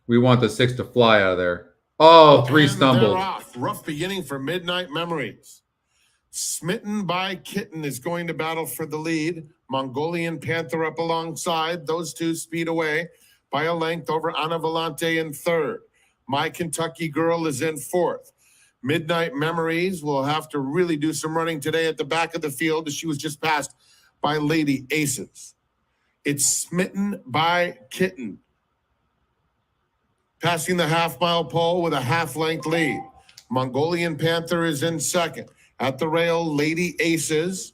We want the 6 to fly out of there. Oh, 3 And stumbled. they're off. Rough beginning for Midnight Memories. Smitten by Kitten is going to battle for the lead. Mongolian Panther up alongside. Those two speed away by a length over Ana Volante in third. My Kentucky Girl is in fourth. Midnight Memories will have to really do some running today at the back of the field as she was just passed by Lady Aces. It's Smitten by Kitten, passing the half-mile pole with a half-length lead. Mongolian Panther is in second. At the rail, Lady Aces,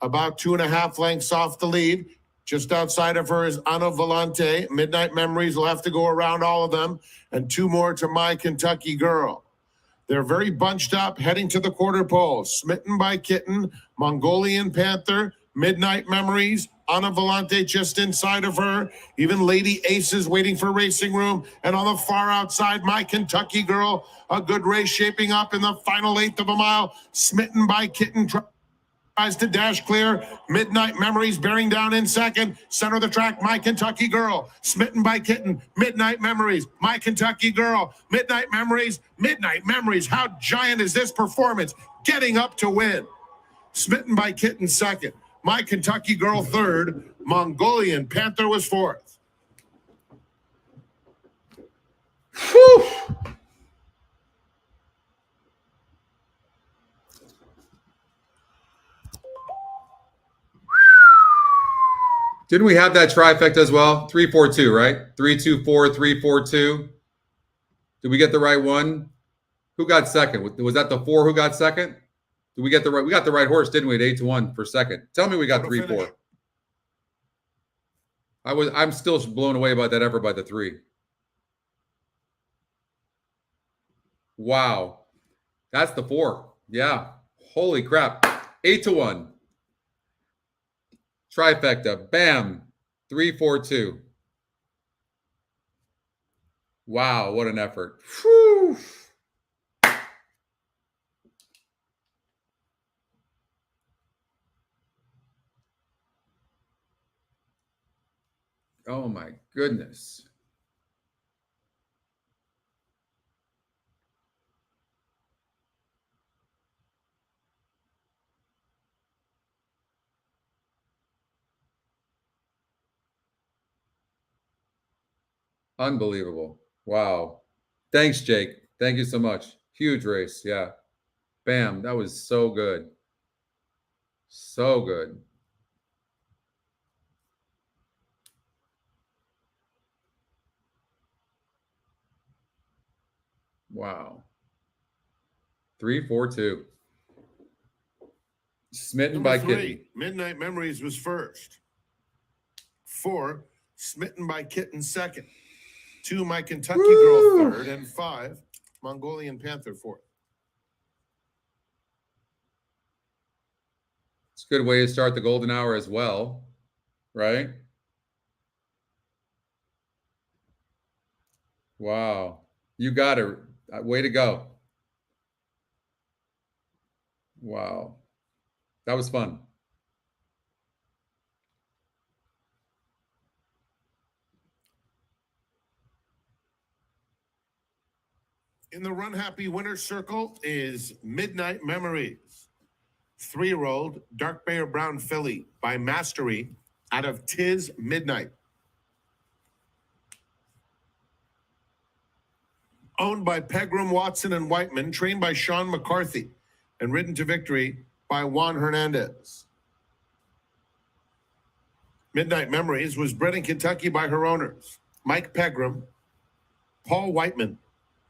about 2.5 lengths off the lead. Just outside of her is Ana Volante. Midnight Memories will have to go around all of them, and 2 more to My Kentucky Girl. They're very bunched up, heading to the quarter pole. Smitten by Kitten, Mongolian Panther, Midnight Memories, Ana Volante just inside of her. Even Lady Aces waiting for racing room. And on the far outside, My Kentucky Girl. A good race shaping up in the final 1/8 of a mile. Smitten by Kitten tries to dash clear. Midnight Memories bearing down in second. Center of the track, My Kentucky Girl. Smitten by Kitten. Midnight Memories. My Kentucky Girl. Midnight Memories. Midnight Memories. How giant is this performance? Getting up to win. Smitten by Kitten second. My Kentucky Girl third. Mongolian Panther was fourth. Whew. Didn't we have that trifecta as well? 3-4-2, right? 3-2-4, 3-4-2. Did we get the right one? Who got second? Was that the 4 who got second? Did we get the right? We got the right horse, didn't we? At 8-1 for second. Tell me we got Total 3-4. finish. I'm still blown away by that effort by the 3. Wow. That's the 4. Yeah. Holy crap. 8-1. Trifecta. Bam. 3-4-2. Wow, what an effort. Whew. Oh my goodness. Unbelievable. Wow. Thanks, Jake. Thank you so much. Huge race. Yeah. Bam. That was so good. So good. Wow. 3-4-2. Smitten by Number Kitten. 3, Midnight Memories was first. 4, Smitten by Kitten second. 2, My Kentucky Woo! Girl third. And 5, Mongolian Panther fourth. It's a good way to start the golden hour as well, right? Wow. You got it. Way to go. Wow. That was fun. In the Run Happy winner's circle is Midnight Memories. 3-year-old Dark Bear Brown filly by Mastery out of Tis Midnight. Owned by Pegram, Watson, and Whiteman, trained by Sean McCarthy, and ridden to victory by Juan Hernandez. Midnight Memories was bred in Kentucky by her owners, Mike Pegram, Paul Whiteman,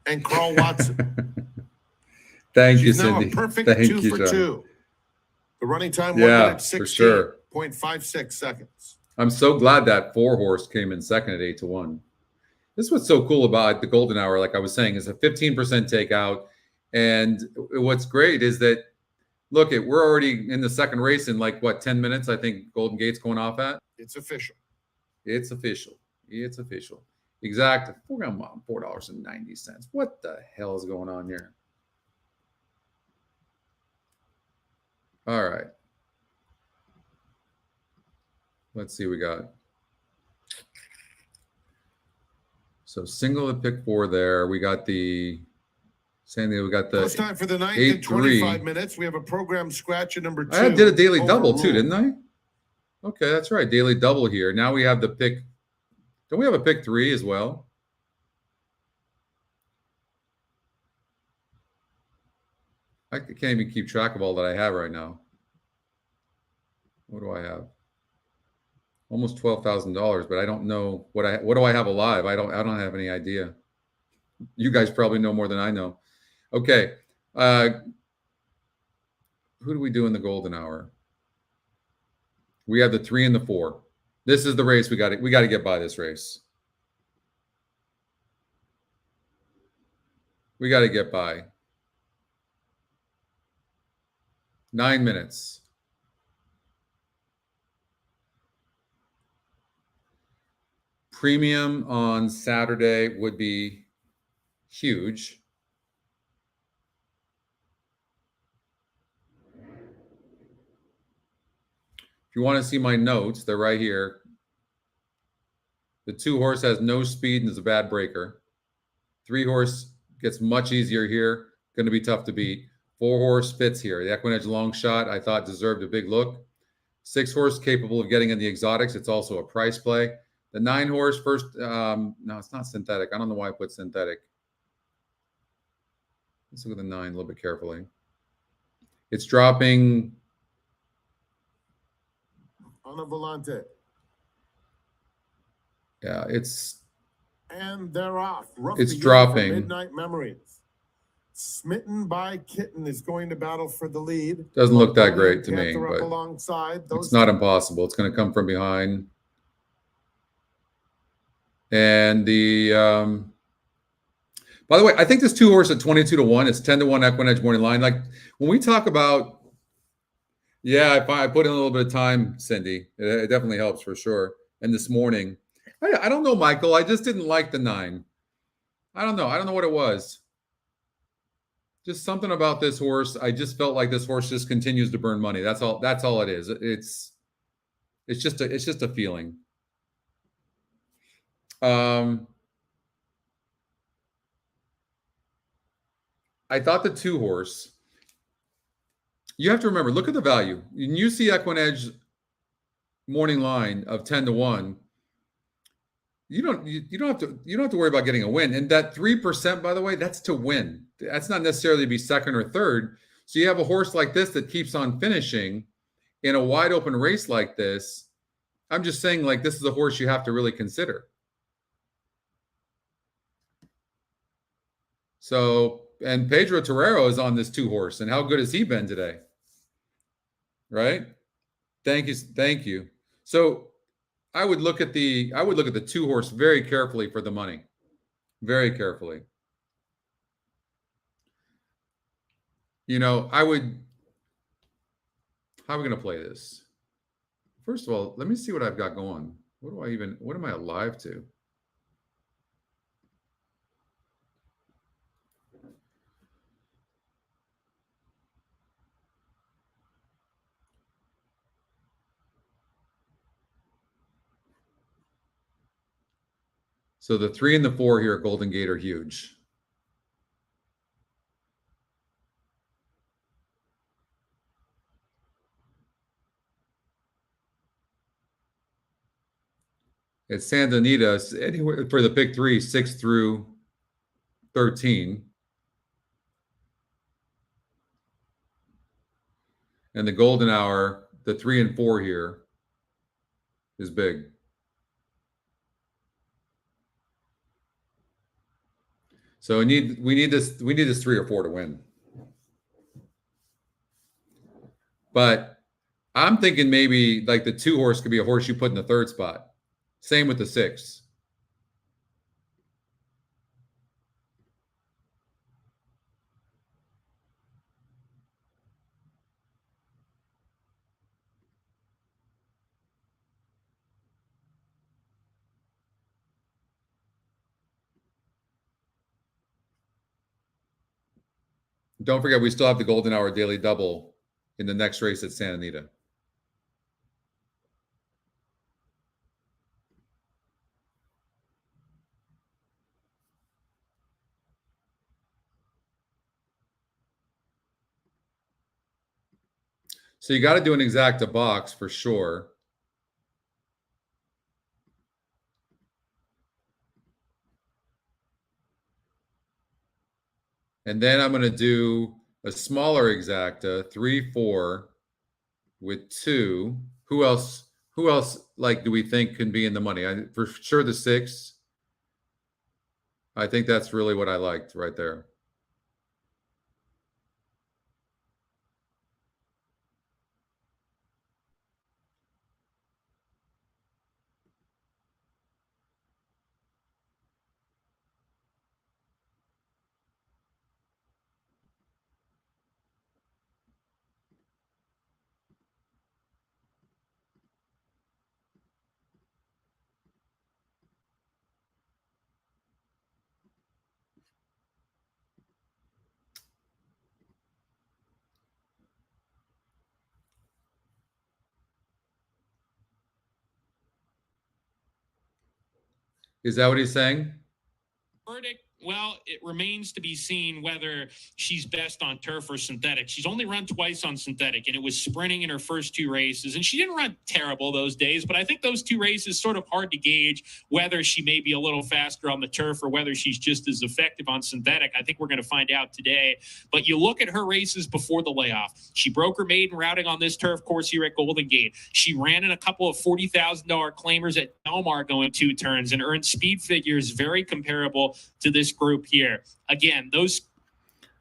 and Carl Watson. Thank you, She's now Cindy. a perfect Thank 2 you, for John. 2. The running time, 1 Yeah, minute for sure. 16.56 seconds. I'm so glad that 4-horse came in second at 8-1. This is what's so cool about the Golden Hour, like I was saying, is a 15% takeout. And what's great is that, look, we're already in the second race in like, what, 10 minutes, I think Golden Gate's going off at? It's official. It's official. It's official. Exact. $4.90. What the hell is going on here? All right. Let's see what we got. So single at pick 4 there. We got the San Diego. We got the. It's time for the ninth 8-3. in 25 minutes. We have a program scratch at number 2. I did a daily double too, Overruled. didn't I? Okay, that's right. Daily double here. Now we have the pick. Don't we have a pick 3 as well? I can't even keep track of all that I have right now. What do I have? Almost $12,000, but I don't know what do I have alive? I don't have any idea. You guys probably know more than I know. Okay. Who do we do in the Golden Hour? We have the 3 and the 4. This is the race we got to get by this race. We got to get by. 9 minutes. Premium on Saturday would be huge. If you want to see my notes, they're right here. The 2-horse has no speed and is a bad breaker. 3-horse gets much easier here. Going to be tough to beat. 4-horse fits here. The Equinedge long shot, I thought, deserved a big look. 6-horse capable of getting in the exotics. It's also a price play. The 9-horse first, no, it's not synthetic. I don't know why I put synthetic. Let's look at the 9 a little bit carefully. It's dropping. On a volante. Yeah, it's. And they're off. Rough It's beginning for dropping. Midnight Memories. Smitten by Kitten is going to battle for the lead. Doesn't look that great to me, Panther up but alongside. Those it's not impossible. It's going to come from behind. And the, by the way, I think this 2-horse at 22-1, it's 10-1 Equinedge morning line. Like when we talk about, yeah, I put in a little bit of time, Cindy. It definitely helps for sure. And this morning, I don't know, Michael. I just didn't like the 9. I don't know. I don't know what it was. Just something about this horse. I just felt like this horse just continues to burn money. That's all. That's all it is. It's just a feeling. I thought the 2-horse. You have to remember. Look at the value. You see Equinedge morning line of 10-1. You don't have to worry about getting a win. And that 3%, by the way, that's to win. That's not necessarily to be second or third. So you have a horse like this that keeps on finishing in a wide open race like this. I'm just saying, like, this is a horse you have to really consider. So, and Pedro Torrero is on this 2-horse, and how good has he been today? Right? Thank you. So I would look at the 2-horse very carefully for the money. Very carefully. You know, how are we going to play this? First of all, let me see what I've got going. What am I alive to? So the 3 and the 4 here at Golden Gate are huge. At Santa Anita, anywhere for the pick 3, 6 through 13. And the Golden Hour, the 3 and 4 here is big. So we need this 3 or 4 to win. But I'm thinking maybe like the 2 horse could be a horse you put in the 3rd spot. Same with the 6. Don't forget, we still have the Golden Hour Daily Double in the next race at Santa Anita. So you got to do an exacta box for sure. And then I'm going to do a smaller exacta, 3, 4 with 2. Who else like do we think can be in the money? For sure the 6. I think that's really what I liked right there. Is that what he's saying? Verdict, well, it remains to be seen whether she's best on turf or synthetic. She's only run twice on synthetic, and it was sprinting in her first 2 races. And she didn't run terrible those days, but I think those 2 races sort of hard to gauge whether she may be a little faster on the turf or whether she's just as effective on synthetic. I think we're going to find out today. But you look at her races before the layoff. She broke her maiden routing on this turf course here at Golden Gate. She ran in a couple of $40,000 claimers at Del Mar going 2 turns and earned speed figures very comparable to this group here. Again, those.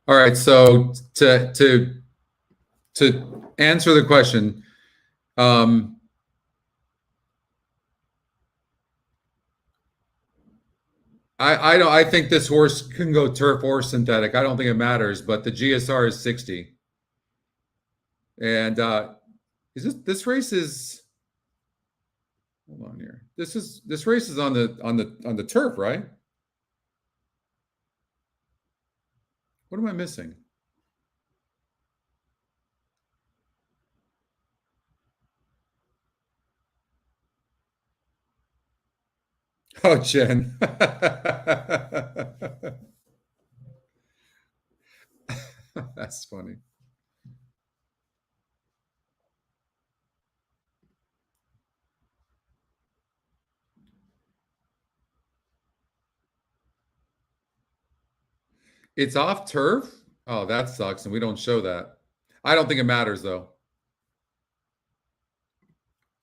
All right. So to answer the question, I don't. I think this horse can go turf or synthetic. I don't think it matters. But the GSR is 60, and is this race is. Hold on here. This race is on the turf, right? What am I missing? Oh, Jen. That's funny. It's off turf? Oh, that sucks, and we don't show that. I don't think it matters, though.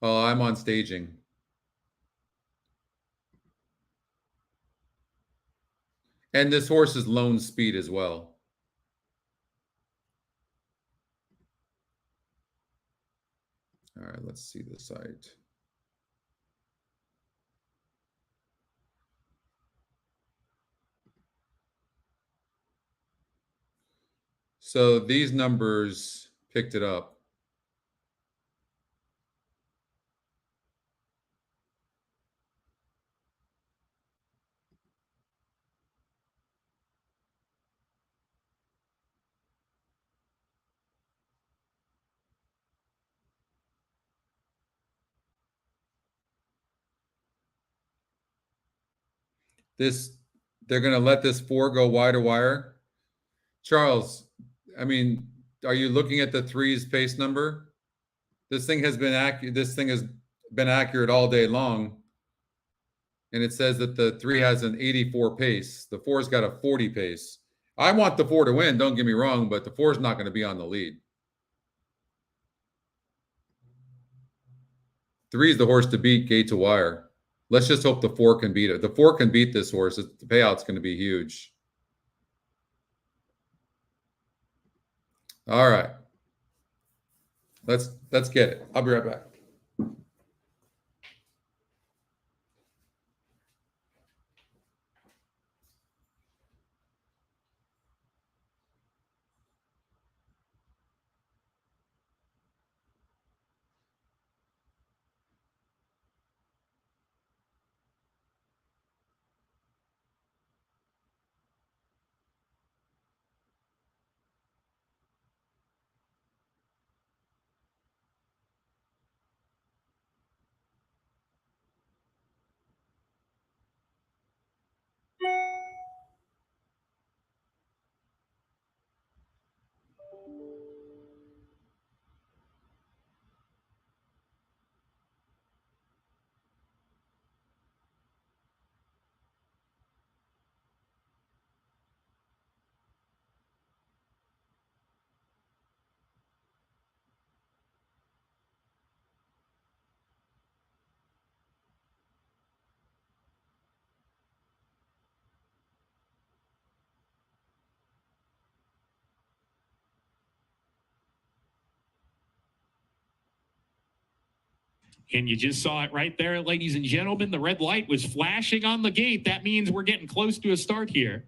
Oh, I'm on staging. And this horse is lone speed as well. All right, let's see the site. So these numbers picked it up. They're going to let this 4 go wide or wire. Charles, I mean, are you looking at the 3's pace number? This thing has been accurate. This thing has been accurate all day long. And it says that the 3 has an 84 pace. The 4's got a 40 pace. I want the 4 to win, don't get me wrong, but the 4's not going to be on the lead. 3 is the horse to beat gate to wire. Let's just hope the 4 can beat it. The 4 can beat this horse. The payout's going to be huge. All right. Let's get it. I'll be right back. And you just saw it right there, ladies and gentlemen. The red light was flashing on the gate. That means we're getting close to a start here.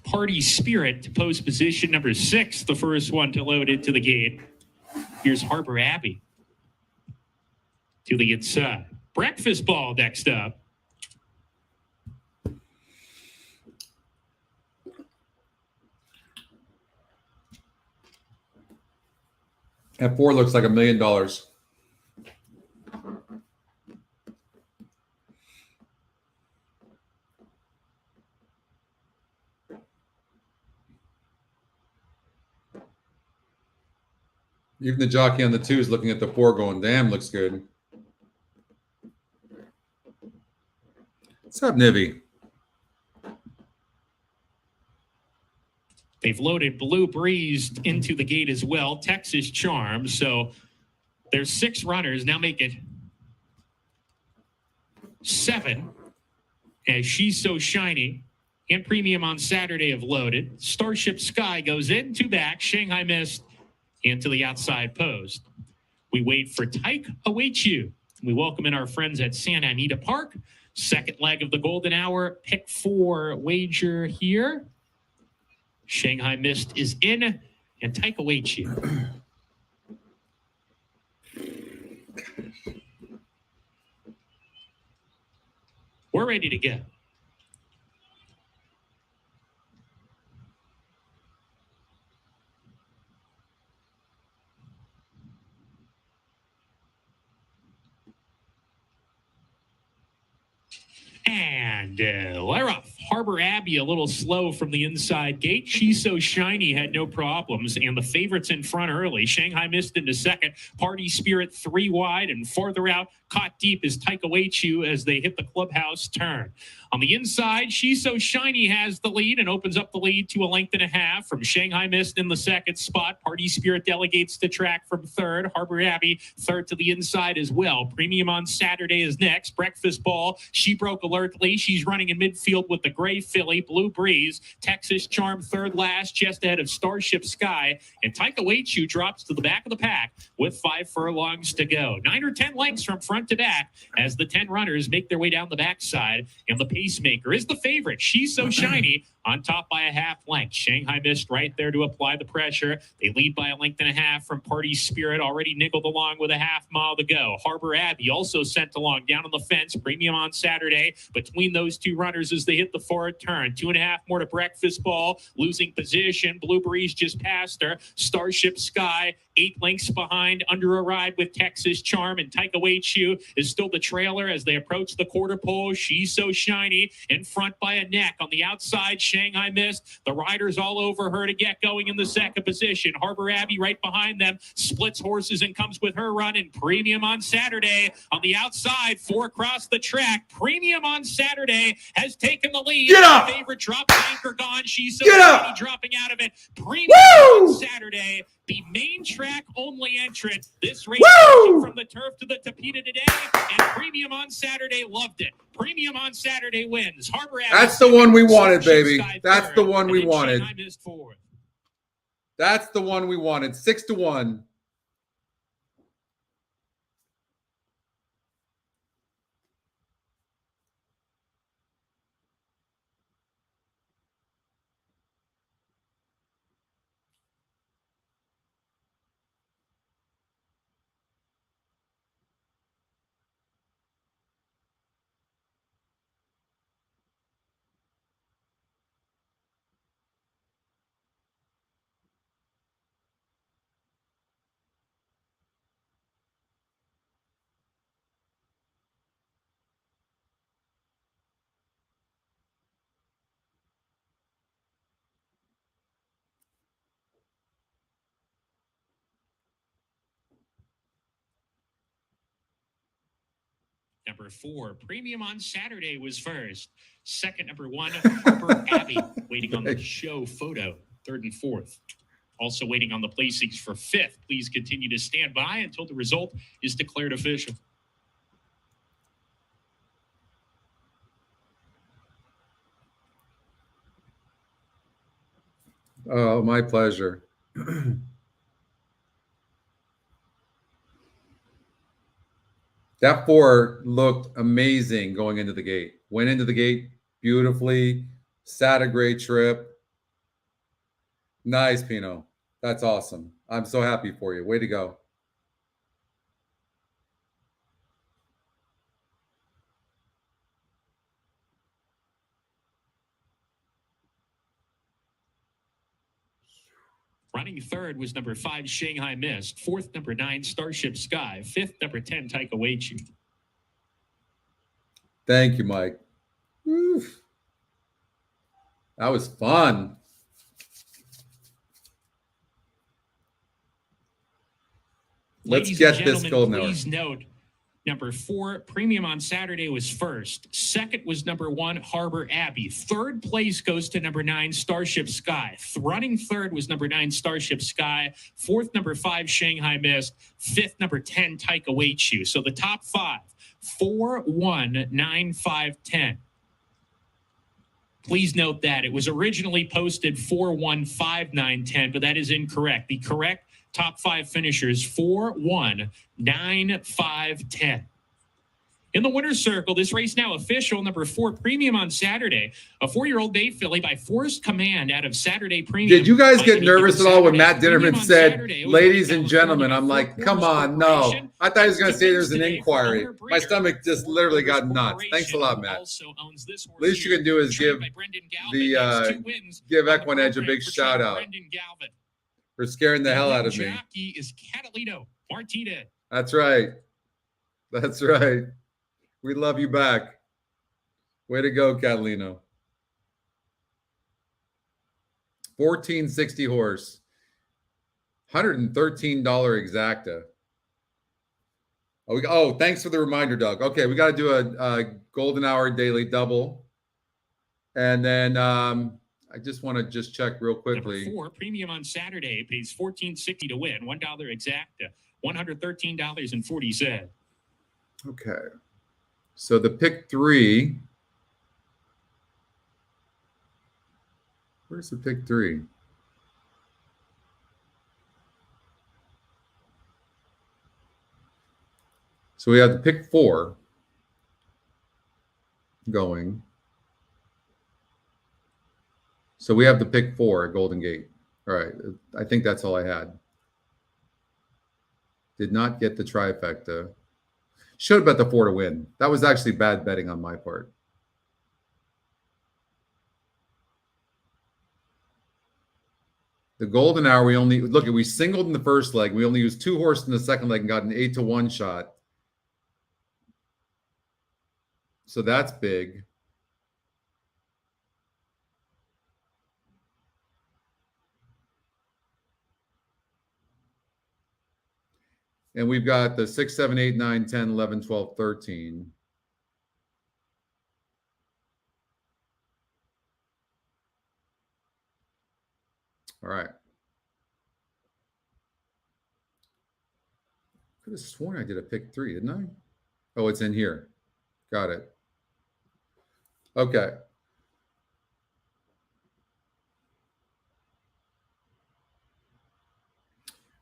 Party Spirit to post position number 6, the first one to load into the gate. Here's Harbor Abbey to the inside. Breakfast Ball next up. That 4 looks like $1 million. Even the jockey on the 2 is looking at the 4 going, damn, looks good. What's up, Nivy? They've loaded Blue Breeze into the gate as well. Texas Charm. So there's 6 runners. Now make it 7. As She's So Shiny and Premium on Saturday have loaded. Starship Sky goes in, 2 back. Shanghai Mist into the outside post. We wait for Tyke Awaits You. We welcome in our friends at Santa Anita Park. Second leg of the golden hour. Pick 4 wager here. Shanghai Mist is in, and Tyke Awaits You. We're ready to go. And we're off. Harbor Abbey a little slow from the inside gate. She's So Shiny had no problems, and the favorites in front early. Shanghai Mist into second. Party Spirit 3 wide, and farther out, caught deep is Tyke Awaits You as they hit the clubhouse turn. On the inside, She's So Shiny has the lead and opens up the lead to 1.5 lengths from Shanghai Mist in the second spot. Party Spirit delegates to track from third. Harbor Abbey third to the inside as well. Premium on Saturday is next. Breakfast Ball, she broke alertly. She's running in midfield with the gray filly. Blue Breeze, Texas Charm third last, just ahead of Starship Sky. And Tyke Awaits You drops to the back of the pack with 5 furlongs to go. 9 or 10 lengths from front to back as the 10 runners make their way down the backside. And the Pacemaker is the favorite. She's So Shiny on top by a 1/2 length. Shanghai Mist right there to apply the pressure. They lead by 1.5 lengths from Party Spirit, already nickeled along with a 1/2 mile to go. Harbor Abbey also sent along down on the fence. Premium on Saturday between those 2 runners as they hit the forward turn. 2.5 more to Breakfast Ball, losing position. Blue Breeze just past her. Starship Sky 8 lengths behind, under a ride with Texas Charm, and Tyke Awaits You is still the trailer as they approach the quarter pole. She's So Shiny in front by a neck. On the outside, Shanghai Mist. The riders all over her to get going in the second position. Harbor Abbey right behind them, splits horses and comes with her run. And Premium on Saturday on the outside, 4 across the track. Premium on Saturday has taken the lead. Get up! Favorite drop anchor gone. She's so Get up! dropping out of it. Premium Woo! on Saturday, the main track only entrant. This race Woo! from the turf to the Tapeta today, and Premium on Saturday loved it. Premium on Saturday wins. Harbor Abbey That's the one we wanted, Starship baby. Sky That's third, the one and we then wanted. Shanghai Mist fourth. That's the one we wanted. 6-1. Number 4, Premium on Saturday was first. Second, number 1, Harbor Abbey, waiting on the show photo, 3rd and 4th. Also waiting on the placings for 5th. Please continue to stand by until the result is declared official. Oh, my pleasure. That 4 looked amazing going into the gate. Went into the gate beautifully. Sat a great trip. Nice, Pino. That's awesome. I'm so happy for you. Way to go. Running third was number 5, Shanghai Mist. 4th, number 9, Starship Sky. 5th, number 10, Taika Waititi. Thank you, Mike. Oof. That was fun. Let's Ladies get and this gentlemen, golden hour. please note, number 4, Premium on Saturday was first. Second was number 1, Harbor Abbey. Third place goes to number 9, Starship Sky. Running third was number 9, Starship Sky. 4th, number 5, Shanghai Mist. 5th, number 10, Taika Waititi. So the top 5, 4, 1, 9, 5, 10. Please note that it was originally posted 4, 1, 5, 9, 10, but that is incorrect. The correct top 5 finishers, 4, 1, 9, 5, 10. In the winner's circle, this race now official, number 4, Premium on Saturday. A 4-year-old bay filly by Forced Command out of Saturday Premium. Did you guys get Mikey nervous at all when Matt Saturday. Dinnerman Premium on said, Saturday, it was ladies in and gentlemen? California. I'm like, 4 come Quarters on, no. Corporation. I thought he was going to say there's an Today for inquiry. owner My breeder. stomach just 4 literally Quarters got nuts. Thanks a Corporation lot, Matt. also owns this horse Least you here, can do is trained give by Brendan Galvin. the, Has 2 wins give on the Equinedge a program big for shout trainer out Brendan Galvin. for scaring the hell out of me. Jockey is Catalino Martinez. That's right. That's right. We love you back. Way to go, Catalino. 1460 horse. $113 exacta. Oh, thanks for the reminder, Doug. Okay, we got to do a golden hour daily double. And then I just want to just check real quickly. Number 4, Premium on Saturday pays $14.60 to win. $1 exacta, $113.40. Okay. So the pick 3. Where's the pick 3? So we have the pick 4 going. So we have the pick 4 at Golden Gate. All right. I think that's all I had. Did not get the trifecta. Should have bet the 4 to win. That was actually bad betting on my part. The golden hour, we singled in the first leg. We only used 2 horses in the second leg and got an 8-1 shot. So that's big. And we've got the 6, 7, 8, 9, 10, 11, 12, 13. All right. Could have sworn I did a pick 3, didn't I? Oh, it's in here. Got it. Okay.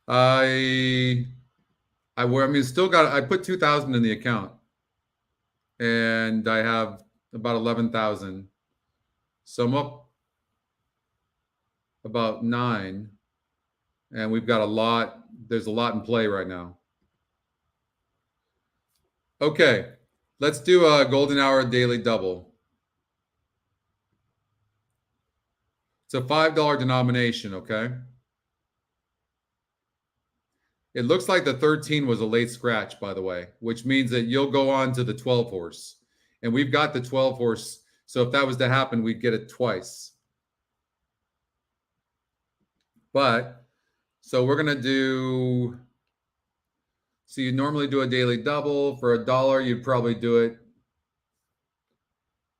I mean, still got, I put 2,000 in the account and I have about 11,000. So I'm up about 9 and we've got a lot. There's a lot in play right now. Okay. Let's do a golden hour daily double. It's a $5 denomination. Okay. It looks like the 13 was a late scratch, by the way, which means that you'll go on to the 12 horse. And we've got the 12 horse. So if that was to happen, we'd get it twice. But, so we're going to do, so you normally do a daily double. For $1, you'd probably do it,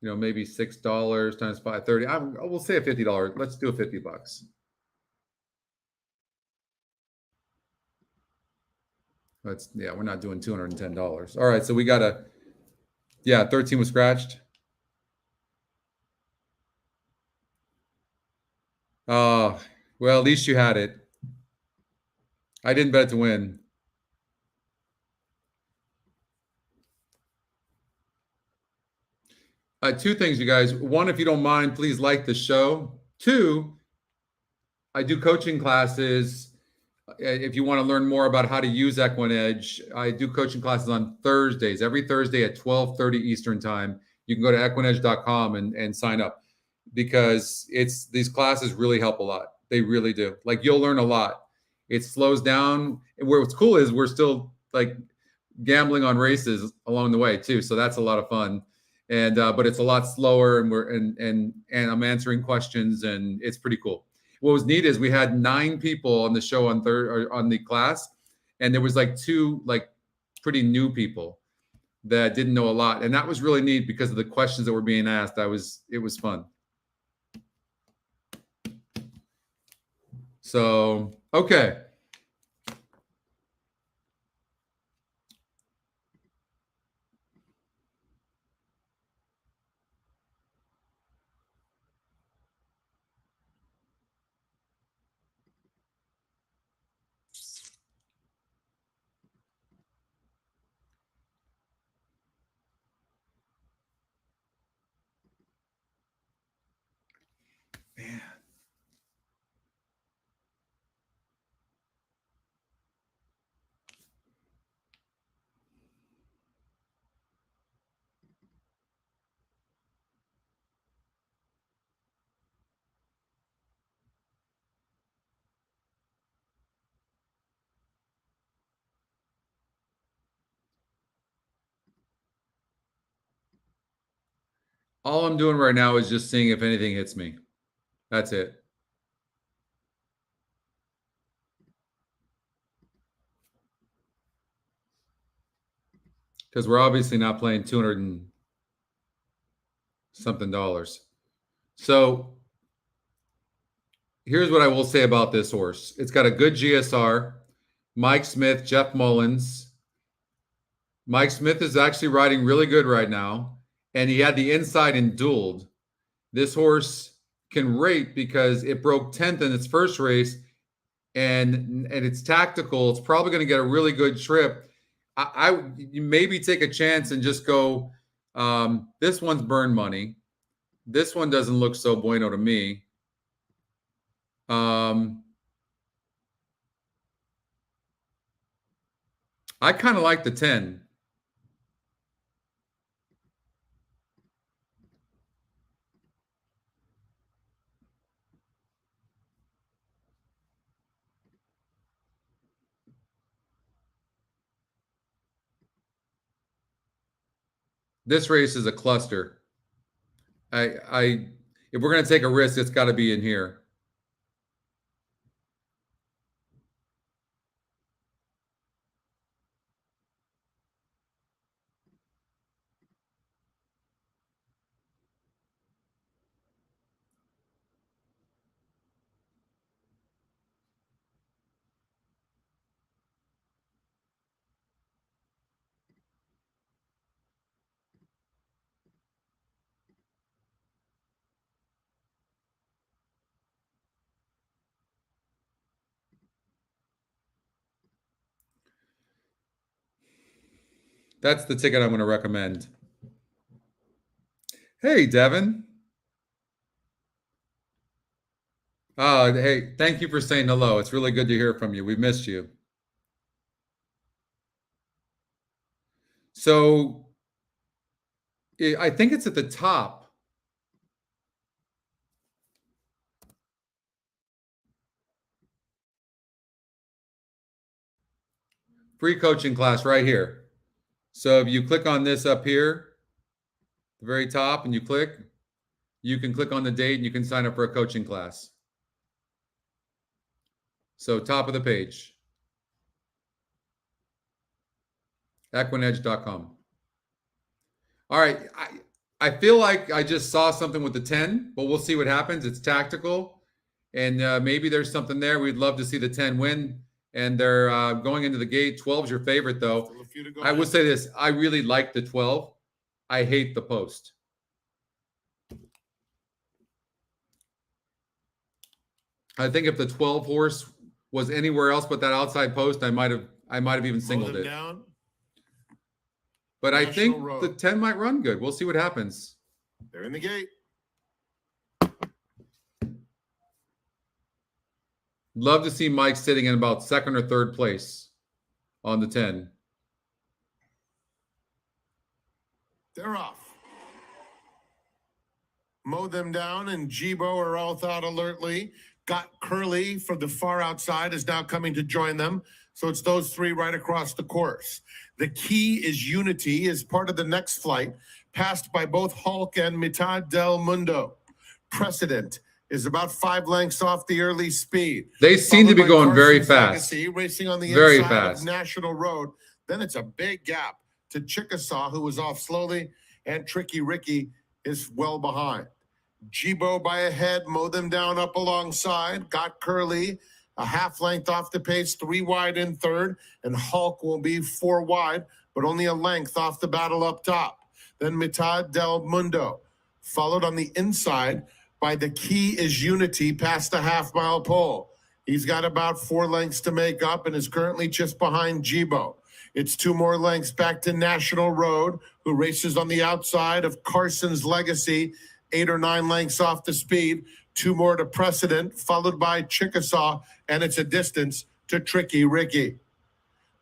you know, maybe $6 times 530. We'll say a $50. Let's do a $50. Yeah, we're not doing $210. All right, so we got a, yeah, 13 was scratched. Well, at least you had it. I didn't bet to win. Two things, you guys. One, if you don't mind, please like the show. Two, I do coaching classes. If you want to learn more about how to use Equinedge, I do coaching classes on Thursdays, every Thursday at 12:30 Eastern time. You can go to equinedge.com and sign up because these classes really help a lot. They really do. Like, you'll learn a lot. It slows down. And what's cool is we're still like gambling on races along the way too. So that's a lot of fun. And but it's a lot slower, and I'm answering questions, and it's pretty cool. What was neat is we had 9 people on the show on the class, and there was like 2 like pretty new people that didn't know a lot, and that was really neat because of the questions that were being asked. It was fun. So, okay. Man. All I'm doing right now is just seeing if anything hits me. That's it. Because we're obviously not playing 200 and something dollars. So here's what I will say about this horse. It's got a good GSR. Mike Smith, Jeff Mullins. Mike Smith is actually riding really good right now. And he had the inside and dueled. This horse can rate because it broke 10th in its first race, and it's tactical. It's probably going to get a really good trip. You maybe take a chance and just go, this one's burn money. This one doesn't look so bueno to me. I kind of like the 10. This race is a cluster. If we're going to take a risk, it's got to be in here. That's the ticket I'm going to recommend. Hey, Devin. Hey, thank you for saying hello. It's really good to hear from you. We've missed you. So I think it's at the top. Free coaching class right here. So if you click on this up here, the very top, and you can click on the date and you can sign up for a coaching class. So top of the page, equinedge.com. All right. I feel like I just saw something with the 10, but we'll see what happens. It's tactical, and maybe there's something there. We'd love to see the 10 win, and they're going into the gate. 12 is your favorite, though. Still a few to go I now. would say this. I really like the 12. I hate the post. I think if the 12 horse was anywhere else but that outside post, I might have even Mow singled them it. down. But I National think Road. the 10 might run good. We'll see what happens. They're in the gate. Love to see Mike sitting in about second or third place on the 10. They're off. Mow them down, and Jibo are out alertly. Got Curly from the far outside is now coming to join them. So it's those three right across the course. The Key is Unity is part of the next flight, passed by both Hulk and Mitad del Mundo. Precedent is about 5 lengths off the early speed. They seem to be Followed by going very Carson's fast. Legacy, racing on the Very inside fast. of National Road. Then it's a big gap to Chickasaw, who was off slowly, and Tricky Ricky is well behind. Jibo by a head, Mow them down up alongside. Got Curly a half length off the pace, 3 wide in third, and Hulk will be 4 wide, but only a length off the battle up top. Then Mitad del Mundo, followed on the inside by The Key is Unity past the half-mile pole. He's got about 4 lengths to make up and is currently just behind Jibo. It's 2 more lengths back to National Road, who races on the outside of Carson's Legacy, 8 or 9 lengths off the speed. 2 more to Precedent, followed by Chickasaw, and it's a distance to Tricky Ricky.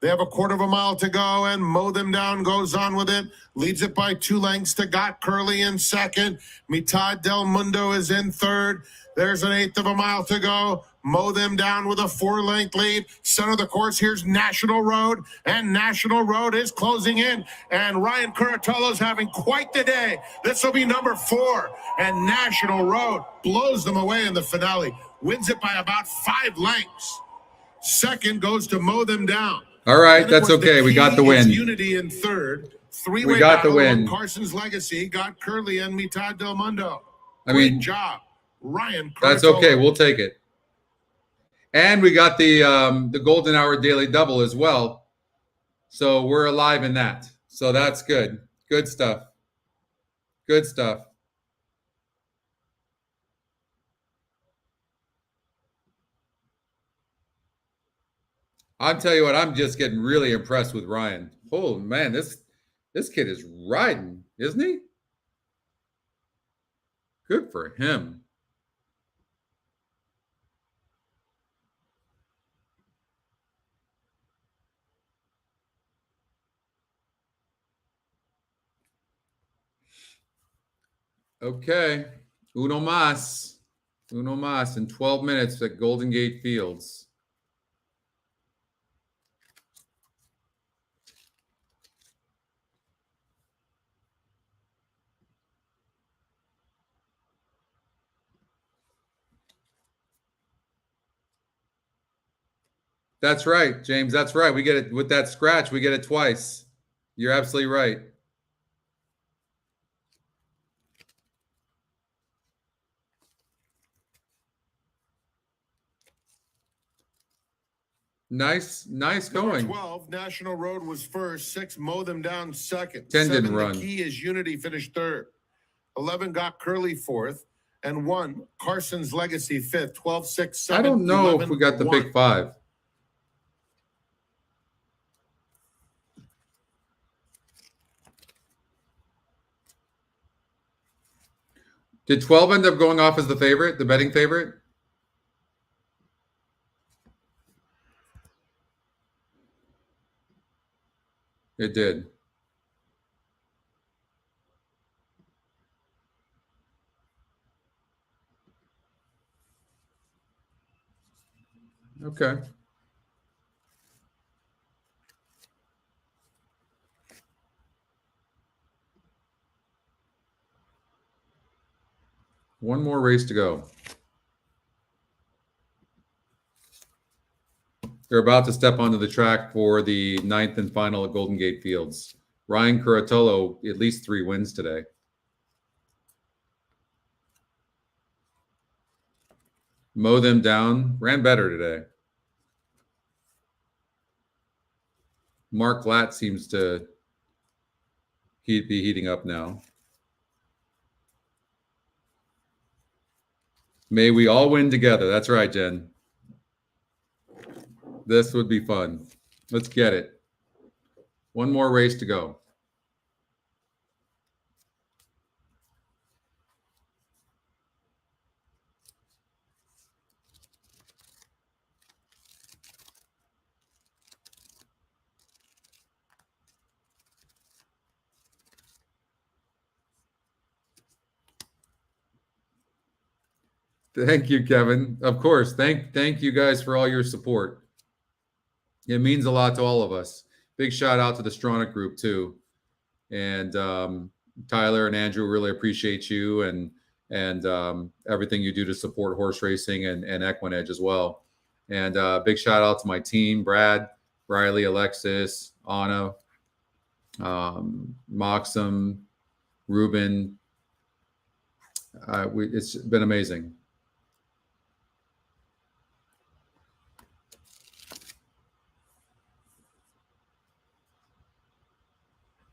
They have a quarter of a mile to go, and Mow them down goes on with it. Leads it by 2 lengths to Got Curly in second. Mitad del Mundo is in third. There's an 1/8 of a mile to go. Mow them down with a 4-length lead. Center of the course, here's National Road, and National Road is closing in. And Ryan Curatolo's having quite the day. This will be number 4, and National Road blows them away in the finale. Wins it by about 5 lengths. Second goes to Mow them down. All right, Then it that's was okay. We got the Key is win. Unity in third. 3-way We got the battle on win. Carson's Legacy. Got Curly and Mitad del Mundo. I Great mean, job, Ryan. that's Curatolo. okay. We'll take it. And we got the Golden Hour Daily Double as well. So we're alive in that. So that's good. Good stuff. Good stuff. I'll tell you what, I'm just getting really impressed with Ryan. Oh man, this kid is riding, isn't he? Good for him. Okay. Uno más. Uno más in 12 minutes at Golden Gate Fields. That's right, James. That's right. We get it with that scratch. We get it twice. You're absolutely right. Nice Number going. 12, National Road was first. 6, Mow them down second. 10 didn't 7, run. The Key is Unity finished third. 11, Got Curly fourth. And 1, Carson's Legacy fifth. 12, 6, 7. I don't know 11, if we got the 1. big 5. Did 12 end up going off as the favorite, the betting favorite? It did. Okay. One more race to go. They're about to step onto the track for the 9th and final at Golden Gate Fields. Ryan Curatolo, at least 3 wins today. Mow them down. Ran better today. Mark Glatt seems to be heating up now. May we all win together. That's right, Jen. This would be fun. Let's get it. One more race to go. Thank you, Kevin. Of course. Thank you guys for all your support. It means a lot to all of us. Big shout out to the Stronach group too. And Tyler and Andrew, really appreciate you and everything you do to support horse racing and Equinedge as well. And big shout out to my team, Brad, Riley, Alexis, Anna, Moxum, Ruben. It's been amazing.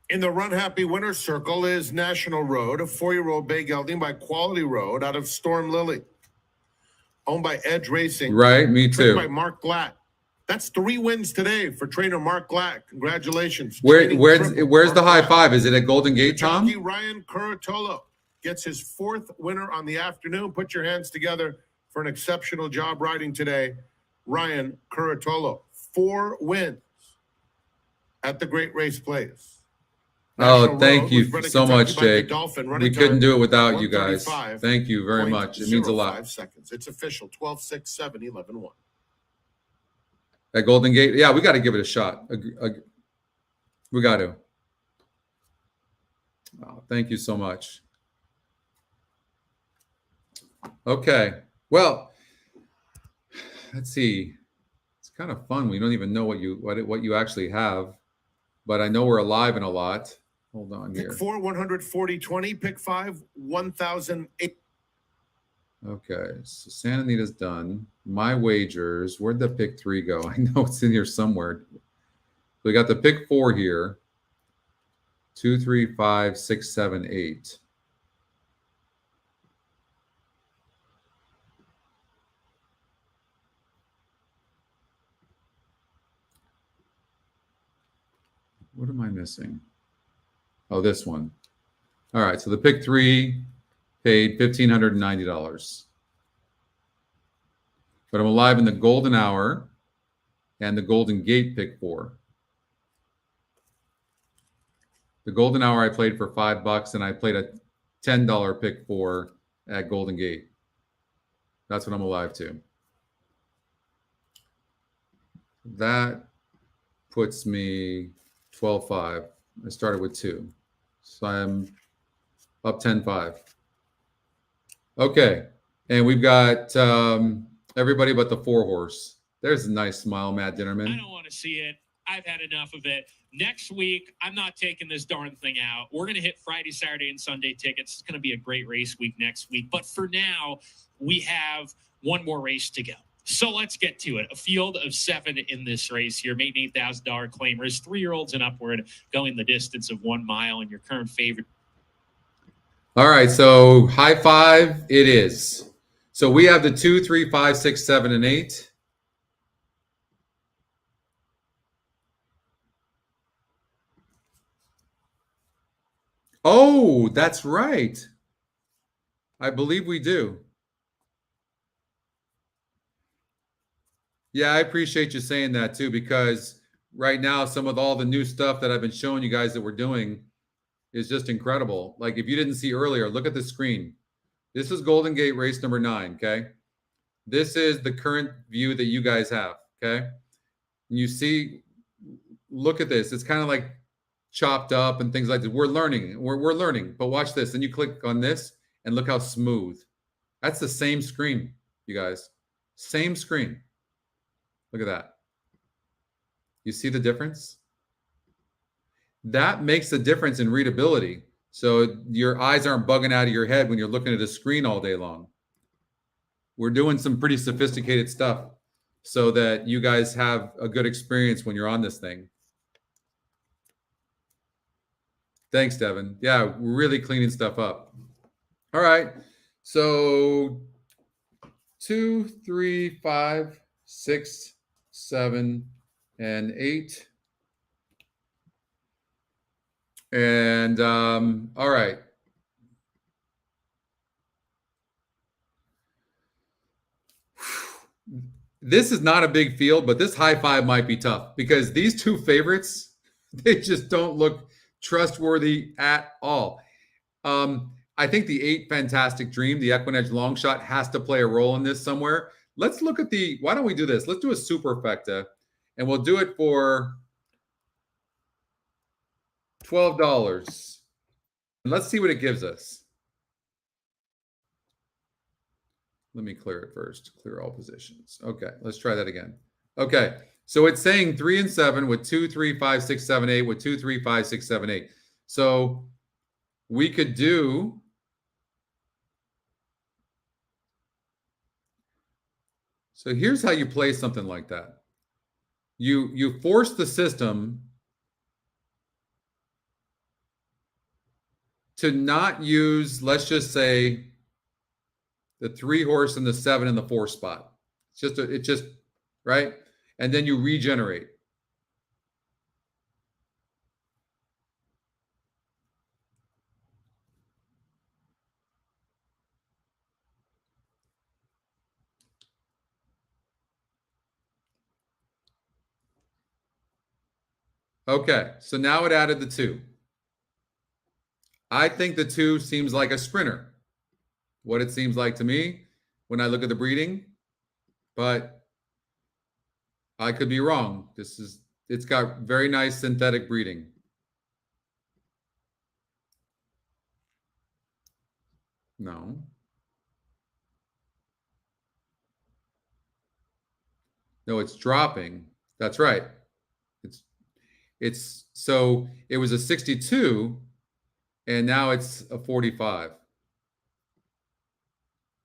In the Run Happy Winner's Circle is National Road, a 4-year-old bay gelding by Quality Road out of Storm Lily. Owned by Edge Racing. Right, me Trained by too. Mark Glatt. That's 3 wins today for trainer Mark Glatt. Congratulations. Where's Training the high Mark Glatt. five? Is it at Golden Gate, Tom? Jockey Ryan Curatolo gets his 4th winner on the afternoon. Put your hands together for an exceptional job riding today. Ryan Curatolo, 4 wins at the Great Race Place. Oh, thank you so much, Jake. We couldn't do it without you guys. Thank you very much. It means a lot. Seconds. It's official. 12, 6, 7, 11, 1. At Golden Gate, yeah, we got to give it a shot. We got to. Oh, thank you so much. Okay. Well, let's see. It's kind of fun. We don't even know what you actually have, but I know we're alive in a lot. Hold on here. Pick 4, 140.20. Pick 5, 1,008. Okay, so Santa Anita's done. My wagers. Where'd the pick 3 go? I know it's in here somewhere. We got the pick 4 here. 2, 3, 5, 6, 7, 8. What am I missing? Oh, this one. All right, so the pick 3 paid $1,590. But I'm alive in the Golden Hour and the Golden Gate pick 4. The Golden Hour I played for $5, and I played a $10 pick 4 at Golden Gate. That's what I'm alive to. That puts me 12.5. I started with 2. So I'm up 10.5. Okay. And we've got everybody but the 4 horse. There's a nice smile, Matt Dinnerman. I don't want to see it. I've had enough of it. Next week, I'm not taking this darn thing out. We're going to hit Friday, Saturday, and Sunday tickets. It's going to be a great race week next week. But for now, we have one more race to go. So let's get to it. A field of 7 in this race here. Maiden $8,000 claimers, 3-year-olds and upward, going the distance of 1 mile. And your current favorite. All right. So high five it is. So we have the 2, 3, 5, 6, 7, and 8. Oh, that's right. I believe we do. Yeah, I appreciate you saying that too, because right now, some of all the new stuff that I've been showing you guys that we're doing is just incredible. Like if you didn't see earlier, look at the screen. This is Golden Gate race number 9, okay? This is the current view that you guys have, okay? You see, look at this. It's kind of like chopped up and things like that. We're learning. We're learning. But watch this. Then you click on this and look how smooth. That's the same screen, you guys. Same screen. Look at that. You see the difference? That makes a difference in readability. So your eyes aren't bugging out of your head when you're looking at a screen all day long. We're doing some pretty sophisticated stuff so that you guys have a good experience when you're on this thing. Thanks, Devin. Yeah, we're really cleaning stuff up. All right. So 2, 3, 5, 6, 7, and 8. And all right. This is not a big field, but this high five might be tough because these two favorites, they just don't look trustworthy at all. I think the 8 Fantastic Dream, the Equinedge long shot, has to play a role in this somewhere. Let's look at the, why don't we do this? Let's do a superfecta, and we'll do it for $12. And let's see what it gives us. Let me clear it first. Clear all positions. Okay, let's try that again. Okay, so it's saying 3 and 7 with 2, 3, 5, 6, 7, 8 with 2, 3, 5, 6, 7, 8. So we could do so here's how you play something like that. You force the system to not use, let's just say, the 3 horse and the 7 and the 4 spot. It's just right, and then you regenerate. Okay, so now it added the 2. I think the 2 seems like a sprinter. What it seems like to me when I look at the breeding, but I could be wrong. It's got very nice synthetic breeding. No. No, it's dropping. That's right. It's so it was a 62 and now it's a 45.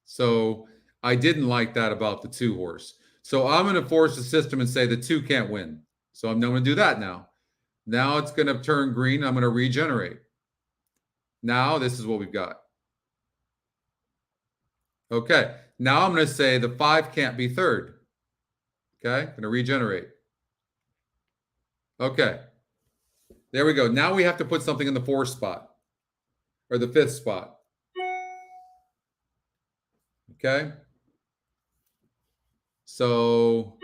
So I didn't like that about the 2 horse. So I'm going to force the system and say the 2 can't win. So I'm going to do that now. Now it's going to turn green. I'm going to regenerate. Now this is what we've got. Okay. Now I'm going to say the 5 can't be third. Okay. I'm going to regenerate. Okay. There we go. Now we have to put something in the 4th spot or the 5th spot. Okay. So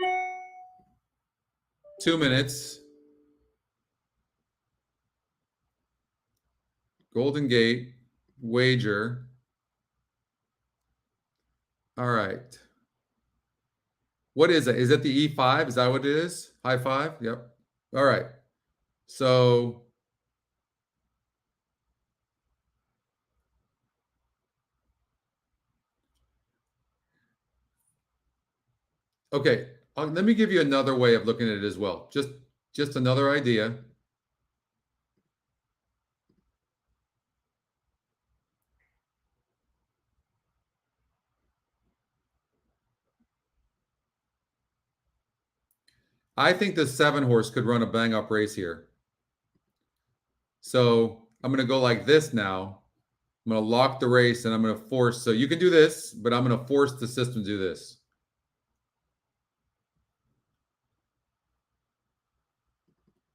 2 minutes. Golden Gate wager. All right. What is it? Is it the E5? Is that what it is? High 5? Yep. All right. So okay, let me give you another way of looking at it as well. Just another idea. I think the 7 horse could run a bang up race here. So I'm going to go like this now. I'm going to lock the race and I'm going to force. So you can do this, but I'm going to force the system to do this.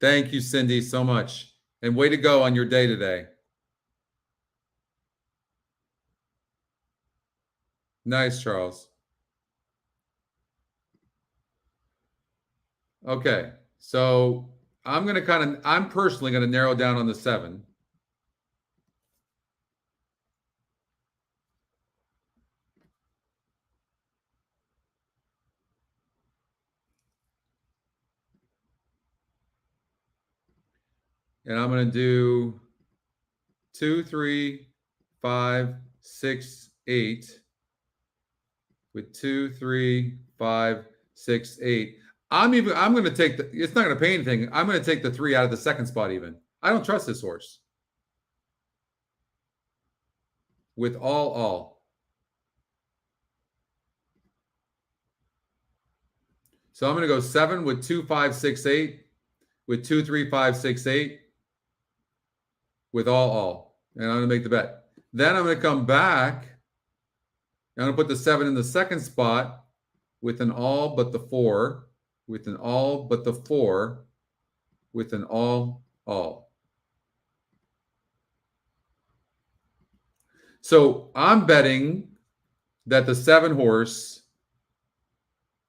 Thank you, Cindy, so much. And way to go on your day today. Nice, Charles. Okay, so I'm personally gonna narrow down on the 7. And I'm gonna do 2, 3, 5, 6, 8 with 2, 3, 5, 6, 8. I'm going to take it's not going to pay anything. I'm going to take the 3 out of the second spot even. I don't trust this horse. With all. So I'm going to go 7 with 2, 5, 6, 8 with 2, 3, 5, 6, 8 with all. And I'm going to make the bet. Then I'm going to come back. I'm going to put the 7 in the second spot with an all but the 4, with an all but the 4, with an all. So I'm betting that the 7 horse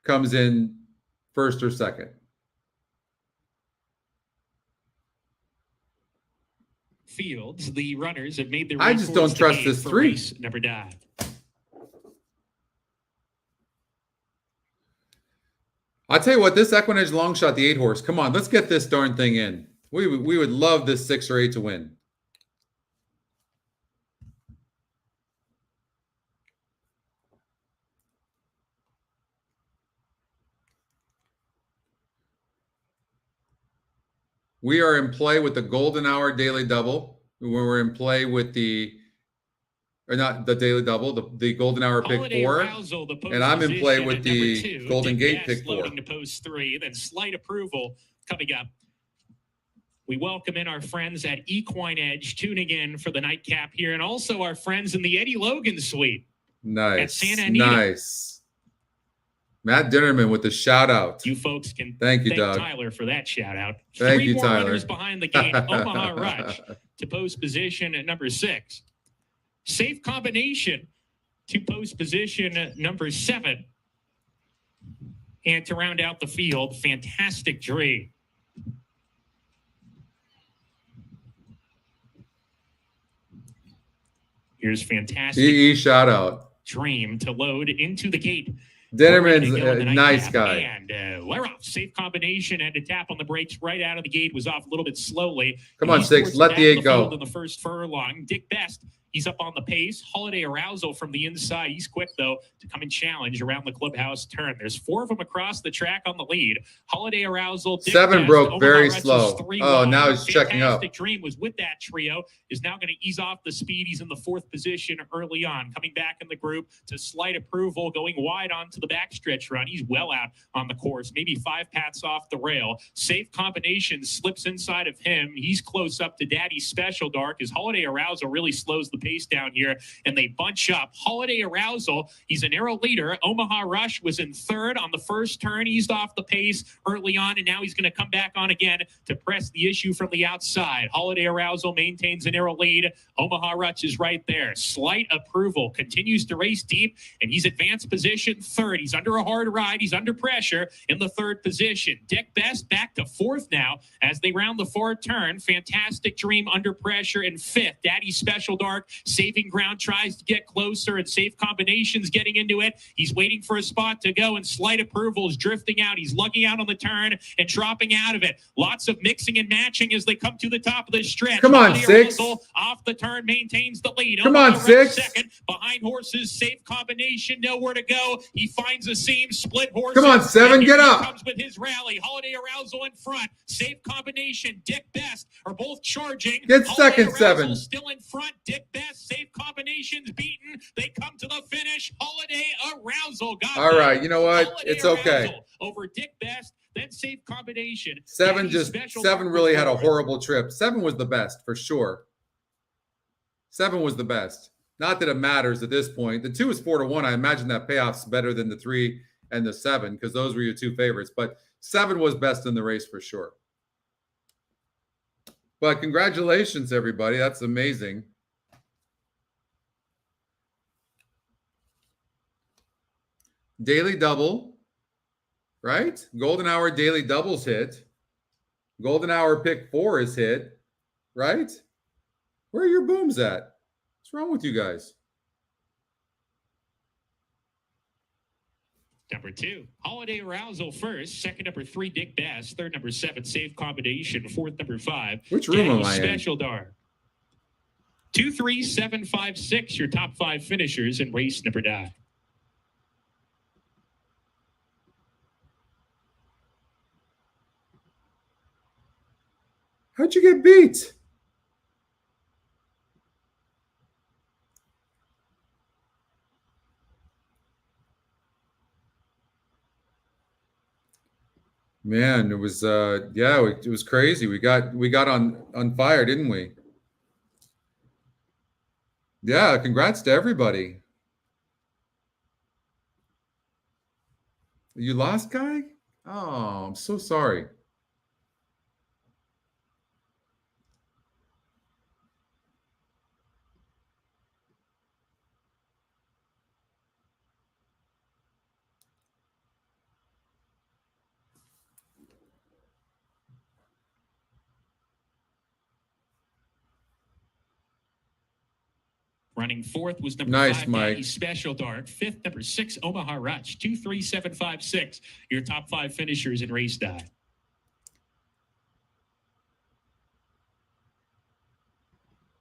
comes in first or second. Fields, the runners have made their I way just towards don't trust the gate this for 3. race number 9. I'll tell you what, this Equinedge long shot, the 8 horse. Come on, let's get this darn thing in. We would love this 6 or 8 to win. We are in play with the Golden Hour Daily Double. We're in play with not the Daily Double, the Golden Hour pick Holiday 4. Arousal, the post And I'm in play position with at the number 2. Golden Dick Gate Best pick 4. loading to post 3, then slight approval coming up. We welcome in our friends at Equine Edge tuning in for the nightcap here, and also our friends in the Eddie Logan suite. Nice. At Santa Anita. Nice. Matt Dinnerman with the shout out. You folks can Thank you, thank Doug. Tyler for that shout out. Thank 3 you, more Tyler. runners behind the gate. Omaha Rush to post position at number 6. Safe Combination to post position at number 7. And to round out the field, Fantastic Dream. Here's Fantastic shout out. Dream to load into the gate. Dinnerman's Ready to go in a the nice nightcap. guy. And we're off. Safe Combination and a tap on the brakes right out of the gate. Was off a little bit slowly. Come on, He's 6. towards Let back the of 8 go. field in the first furlong. Dick Best, he's up on the pace. Holiday Arousal from the inside. He's quick, though, to come and challenge around the clubhouse turn. There's 4 of them across the track on the lead. Holiday Arousal. Dick 7 Best, broke Omaha very Rush is slow. 3 Oh, wide. now he's checking up. Fantastic Dream was with that trio. Is now going to ease off the speed. He's in the 4th position early on. Coming back in the group to slight approval. Going wide onto the backstretch run. He's well out on the course. Maybe 5 pats off the rail. Safe Combination slips inside of him. He's close up to Daddy Special Dark. His Holiday Arousal really slows the pace down here, and they bunch up. Holiday Arousal, he's a narrow leader. Omaha Rush was in 3rd on the first turn, eased off the pace early on, and now he's going to come back on again to press the issue from the outside. Holiday Arousal maintains a narrow lead. Omaha Rush is right there. Slight approval continues to race deep, and he's advanced position 3rd. He's under a hard ride. He's under pressure in the 3rd position. Dick Best back to 4th now as they round the 4th turn. Fantastic Dream under pressure in 5th. Daddy Special Dark saving ground, tries to get closer, and Safe Combinations getting into it. He's waiting for a spot to go, and Slight Approval is drifting out. He's lugging out on the turn and dropping out of it. Lots of mixing and matching as they come to the top of the stretch. Come on, Holiday 6. Arousal off the turn maintains the lead. Come on, Omaha Rush 6. Second behind horses. Safe Combination nowhere to go. He finds a seam. Split horses. Come on, 7, And here get he up. comes with his rally. Holiday Arousal in front. Safe Combination. Dick Best are both charging. Get Holiday second, Arousal 7. still in front. Dick Best. Safe Combinations beaten. They come to the finish. Holiday Arousal got All there. right, you know what? Holiday It's okay. Arousal over Dick Best. Then Safe Combination. 7 Daddy Special 7 Dark really was had a forward. horrible trip. 7 was the best for sure. 7 was the best. Not that it matters at this point. The 2 is 4-1. I imagine that payoff's better than the 3 and the 7 because those were your 2 favorites. But 7 was best in the race for sure. But congratulations, everybody. That's amazing. daily double, right? Golden Hour daily doubles hit. Golden Hour pick 4 is hit, right? Where are your booms at? What's wrong with you guys? Number 2, Holiday Arousal first. Second, number 3, Dick Bass. Third, number 7, Safe Combination. Fourth, number 5, Which room am I in? Special Dart. 2, 3, 7, 5, 6. Your top 5 finishers in race number 9. How'd you get beat? Man, it was yeah, it was crazy. We got on fire, didn't we? Yeah, congrats to everybody. You lost, guy? Oh, I'm so sorry. Running fourth was number Nice, 5, Mike. Daddy Special Dart. Fifth, number 6, Omaha Rush. 2, 3, 7, 5, 6. Your top 5 finishers in race 9.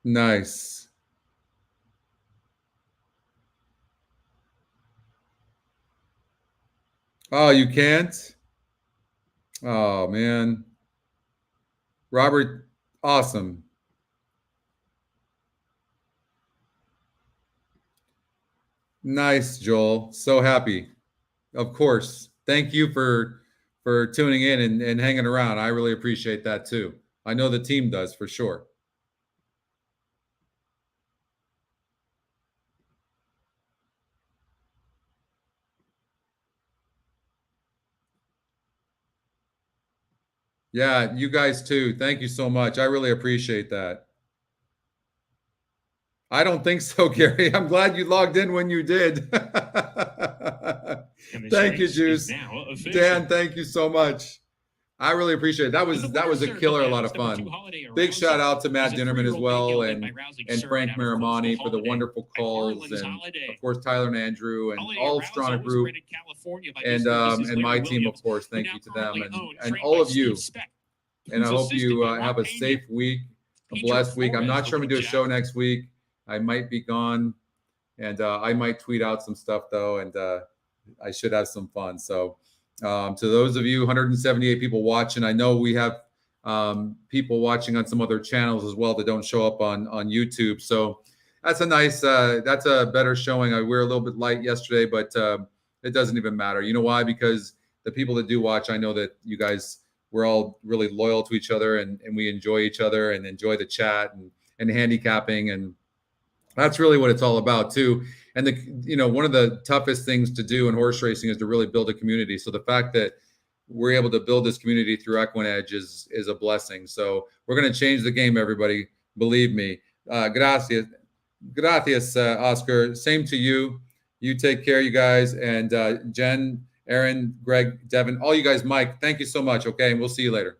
Nice. Oh, you can't? Oh, man. Robert, awesome. Nice, Joel. So happy. Of course. Thank you for tuning in and hanging around. I really appreciate that too. I know the team does for sure. Yeah, you guys too. Thank you so much. I really appreciate that. I don't think so, Gary. I'm glad you logged in when you did. Thank you, Juice. Dan, thank you so much. I really appreciate it. That was a killer, a lot of fun. Big shout out to Matt Dinnerman as well and Frank Miramani for the wonderful calls, and of course Tyler and Andrew and all of Strana Group and my team, of course. Thank you to them and all of you. And I hope you have a safe week, a blessed week. I'm not sure I'm gonna do a show next week. I might be gone, and I might tweet out some stuff though, and I should have some fun. So to those of you 178 people watching, I know we have people watching on some other channels as well that don't show up on YouTube. So that's a nice, that's a better showing. We were a little bit light yesterday, but it doesn't even matter. You know why? Because the people that do watch, I know that you guys, we're all really loyal to each other, and we enjoy each other and enjoy the chat and handicapping, and that's really what it's all about too. And one of the toughest things to do in horse racing is to really build a community. So the fact that we're able to build this community through Equinedge is a blessing. So we're going to change the game, everybody. Believe me. Gracias, Oscar. Same to you. You take care, you guys. And Jen, Aaron, Greg, Devin, all you guys, Mike, thank you so much. Okay. And we'll see you later.